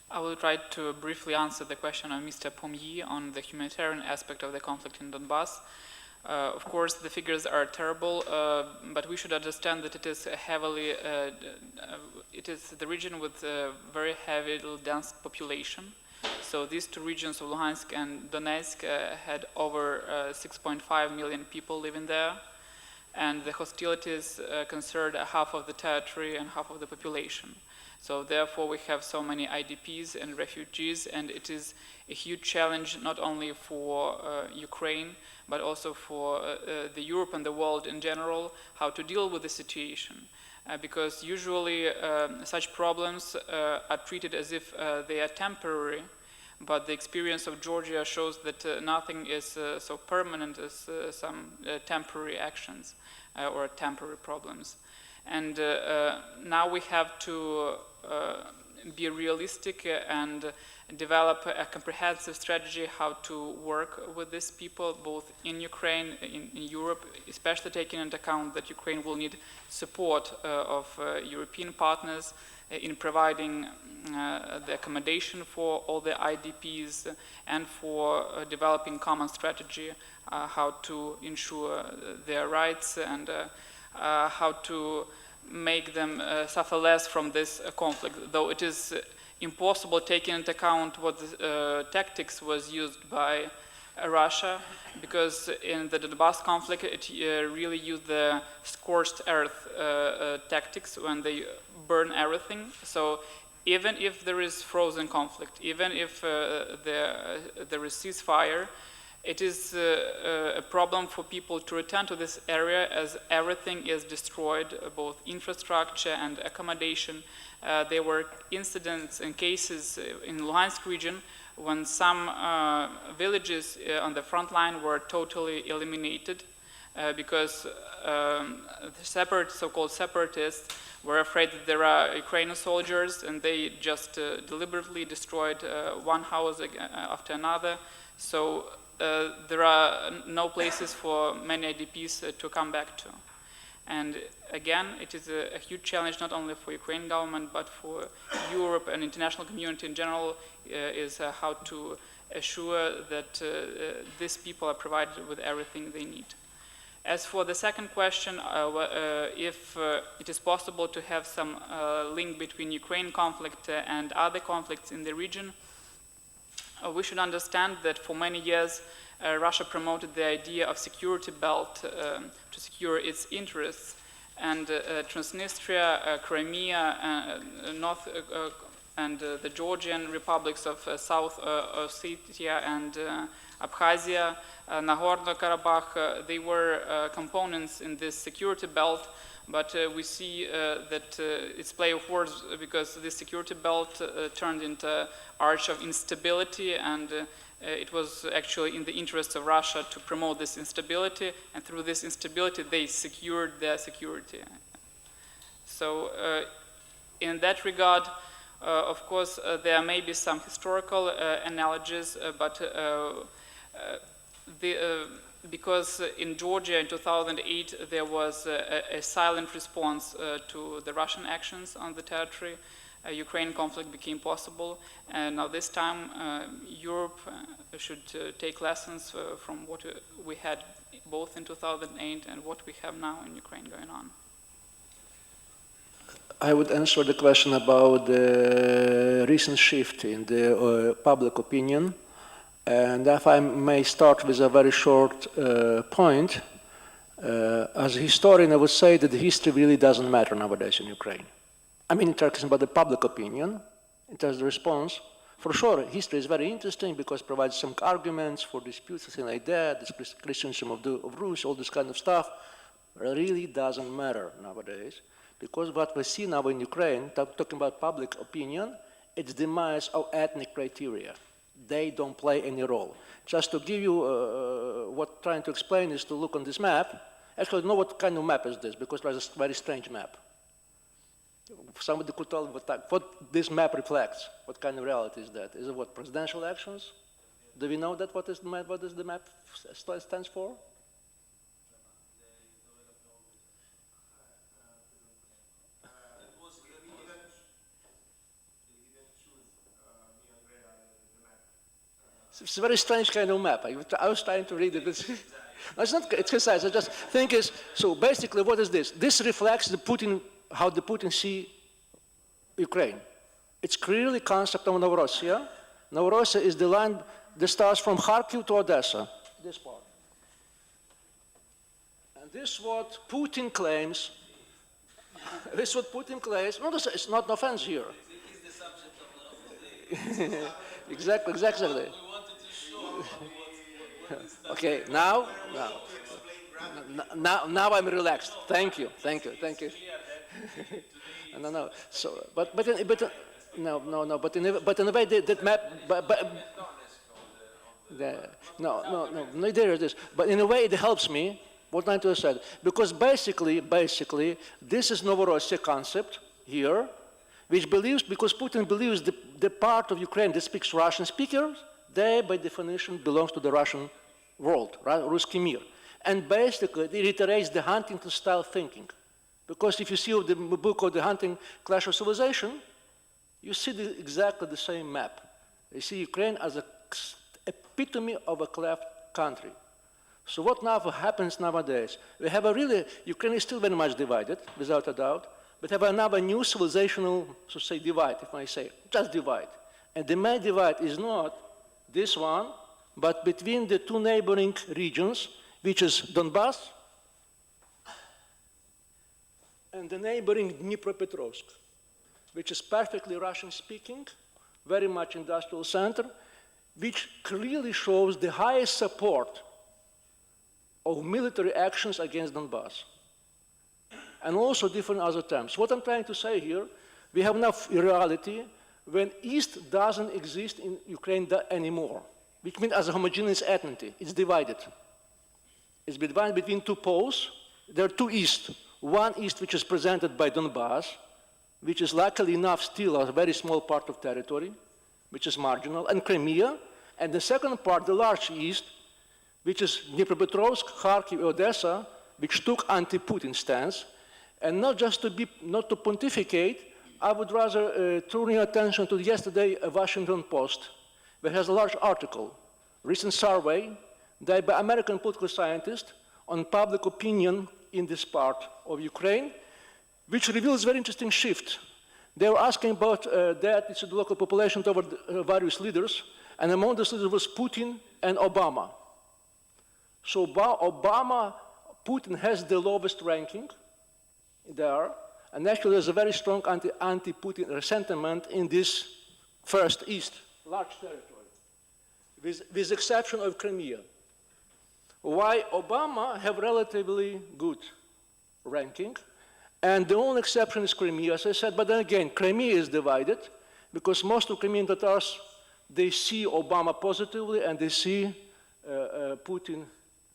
I will try to briefly answer the question of Mr. Pomyi on the humanitarian aspect of the conflict in Donbass. Of course, the figures are terrible, but we should understand that it is it is the region with a very heavy, dense population. So these two regions of Luhansk and Donetsk had over 6.5 million people living there, and the hostilities concerned half of the territory and half of the population. So therefore we have so many IDPs and refugees, and it is a huge challenge not only for Ukraine, but also for the Europe and the world in general, how to deal with the situation. Because usually such problems are treated as if they are temporary, but the experience of Georgia shows that nothing is so permanent as some temporary actions or temporary problems. And now we have to be realistic and develop a comprehensive strategy how to work with these people, both in Ukraine, in Europe, especially taking into account that Ukraine will need support of European partners in providing the accommodation for all the IDPs and for developing common strategy how to ensure their rights and how to make them suffer less from this conflict, though it is impossible taking into account what tactics was used by Russia, because in the Donbass conflict it really used the scorched earth tactics when they burn everything. So even if there is frozen conflict, even if there is ceasefire, it is a problem for people to return to this area as everything is destroyed, both infrastructure and accommodation. There were incidents and cases in Luhansk region when some villages on the front line were totally eliminated because the so-called separatists were afraid that there are Ukrainian soldiers, and they just deliberately destroyed one house after another. So there are no places for many IDPs to come back to. And again, it is a huge challenge not only for Ukrainian government but for Europe and international community in general, is how to assure that these people are provided with everything they need. As for the second question, if it is possible to have some link between Ukraine conflict and other conflicts in the region, we should understand that for many years Russia promoted the idea of security belt to secure its interests, and Transnistria, Crimea, North and the Georgian republics of South Ossetia and Abkhazia, Nagorno-Karabakh, they were components in this security belt, but we see that it's play of words, because this security belt turned into arch of instability, and it was actually in the interest of Russia to promote this instability, and through this instability they secured their security. So in that regard, of course, there may be some historical analogies, but because in Georgia in 2008 there was a silent response to the Russian actions on the territory, Ukraine conflict became possible, and now this time Europe should take lessons from what we had both in 2008 and what we have now in Ukraine going on. I would answer the question about the recent shift in the public opinion. And if I may start with a very short point, as a historian I would say that history really doesn't matter nowadays in Ukraine. I mean, in talking about the public opinion, in terms of the response, for sure history is very interesting because it provides some arguments for disputes, something like that, this Christianism of Rus, all this kind of stuff, really doesn't matter nowadays. Because what we see now in Ukraine, talking about public opinion, it's demise of ethnic criteria. They don't play any role. Just to give you what I'm trying to explain is to look on this map. Actually, know what kind of map is this, because it's a very strange map. Somebody could tell what this map reflects. What kind of reality is that? Is it what, presidential elections? Do we know that what is the map stands for? It's a very strange kind of map. I was trying to read it. It's not. It's concise. I just think is so. Basically, what is this? This reflects the Putin, how the Putin see Ukraine. It's clearly concept of Novorossiya. Novorossiya is the line that starts from Kharkiv to Odessa. This part. And this is what Putin claims. This is what Putin claims. No, it's not an offense here. Exactly. Okay, now I'm relaxed. Thank you. No. So, but in a way that map, there it is. But in a way it helps me. What I'm trying to say, because basically, this is Novorossiya concept here, which believes, because Putin believes the part of Ukraine that speaks Russian speakers, they, by definition, belongs to the Russian world, Ruski Mir. And basically, it reiterates the Huntington-style thinking. Because if you see the book of the Hunting Clash of Civilization, you see exactly the same map. You see Ukraine as an epitome of a cleft country. So what now happens nowadays? We have a really, Ukraine is still very much divided, without a doubt, but have another new civilizational, so say, divide, if I say, just divide. And the main divide is not this one, but between the two neighboring regions, which is Donbass and the neighboring Dnipropetrovsk, which is perfectly Russian-speaking, very much industrial center, which clearly shows the highest support of military actions against Donbass, and also different other terms. What I'm trying to say here, we have now a reality when East doesn't exist in Ukraine anymore, which means as a homogeneous entity, it's divided. It's divided between two poles. There are two East. One East which is presented by Donbass, which is luckily enough still a very small part of territory, which is marginal, and Crimea, and the second part, the large East, which is Dnipropetrovsk, Kharkiv, Odessa, which took anti-Putin stance. And not just not to pontificate, I would rather turn your attention to yesterday a Washington Post, which has a large article, recent survey done by American political scientists on public opinion in this part of Ukraine, which reveals very interesting shift. They were asking about that it's the local population toward various leaders, and among those leaders was Putin and Obama. So Obama, Putin has the lowest ranking there, and actually there's a very strong anti-Putin sentiment in this first East, large territory, with the exception of Crimea. Why Obama have relatively good ranking, and the only exception is Crimea, as I said, but then again, Crimea is divided, because most of Crimean Tatars, they see Obama positively, and they see Putin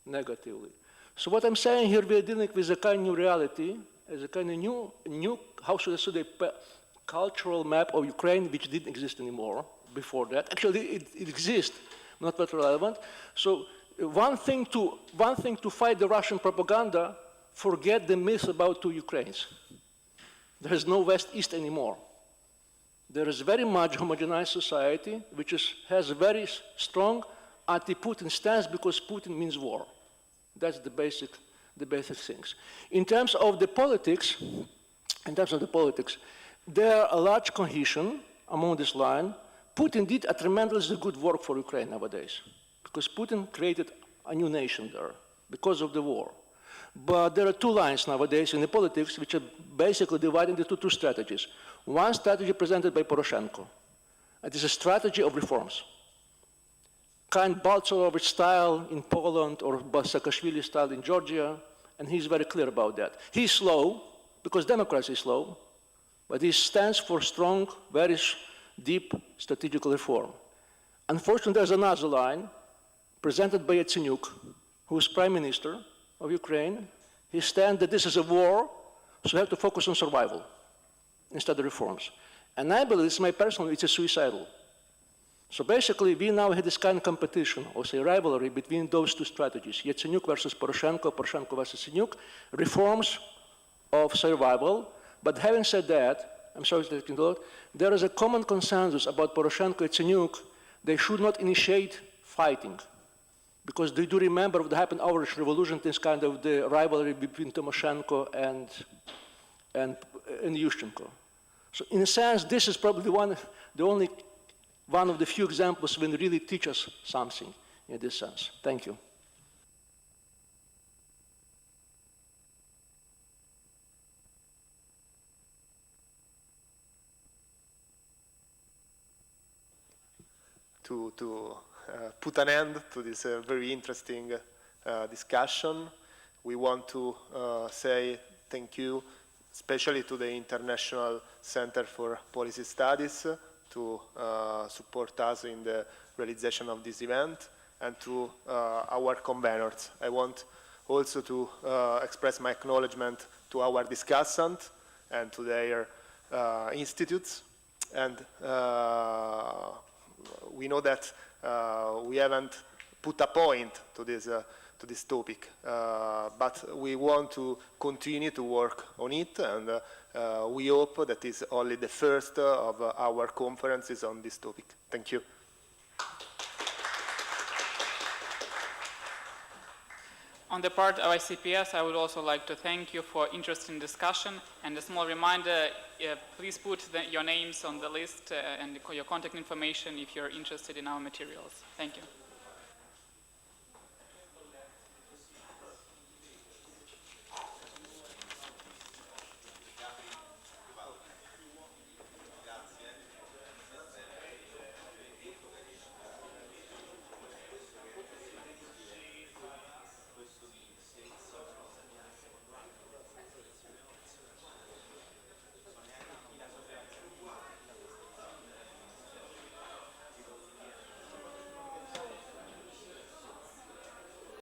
negatively. So what I'm saying here, we're dealing with a kind of new reality, as a kind of new, how should I say, cultural map of Ukraine, which didn't exist anymore before that. Actually, it exists, not that relevant. So one thing to fight the Russian propaganda, forget the myth about two Ukraines. There is no West-East anymore. There is very much homogenized society, which has a very strong anti-Putin stance because Putin means war. That's the basic things. In terms of the politics, there are a large cohesion among this line. Putin did a tremendously good work for Ukraine nowadays, because Putin created a new nation there because of the war. But there are two lines nowadays in the politics which are basically divided into two strategies. One strategy presented by Poroshenko. It is a strategy of reforms. Kind of Baltsarovich style in Poland or Saakashvili style in Georgia, and he's very clear about that. He's slow, because democracy is slow, but he stands for strong, very deep strategic reform. Unfortunately, there's another line presented by Yatsenyuk, who is prime minister of Ukraine. He stands that this is a war, so we have to focus on survival instead of reforms. And I believe, it's my personal, it's a suicidal. So basically, we now have this kind of competition, or say rivalry, between those two strategies, Yatsenyuk versus Poroshenko, Poroshenko versus Yatsenyuk, reforms of survival. But having said that, I'm sorry to interrupt, there is a common consensus about Poroshenko and Yatsenyuk. They should not initiate fighting, because they do remember what happened in Orange Revolution, this kind of the rivalry between Tymoshenko and Yushchenko. So in a sense, this is probably one of the few examples when really teach us something in this sense. Thank you. To put an end to this very interesting discussion, we want to say thank you, especially to the International Center for Policy Studies, to support us in the realization of this event, and to our conveners. I want also to express my acknowledgement to our discussant and to their institutes. And we know that we haven't put a point to this topic, but we want to continue to work on it, and we hope that is only the first of our conferences on this topic. Thank you. On the part of ICPS, I would also like to thank you for interesting discussion, and a small reminder, please put your names on the list and your contact information if you're interested in our materials. Thank you.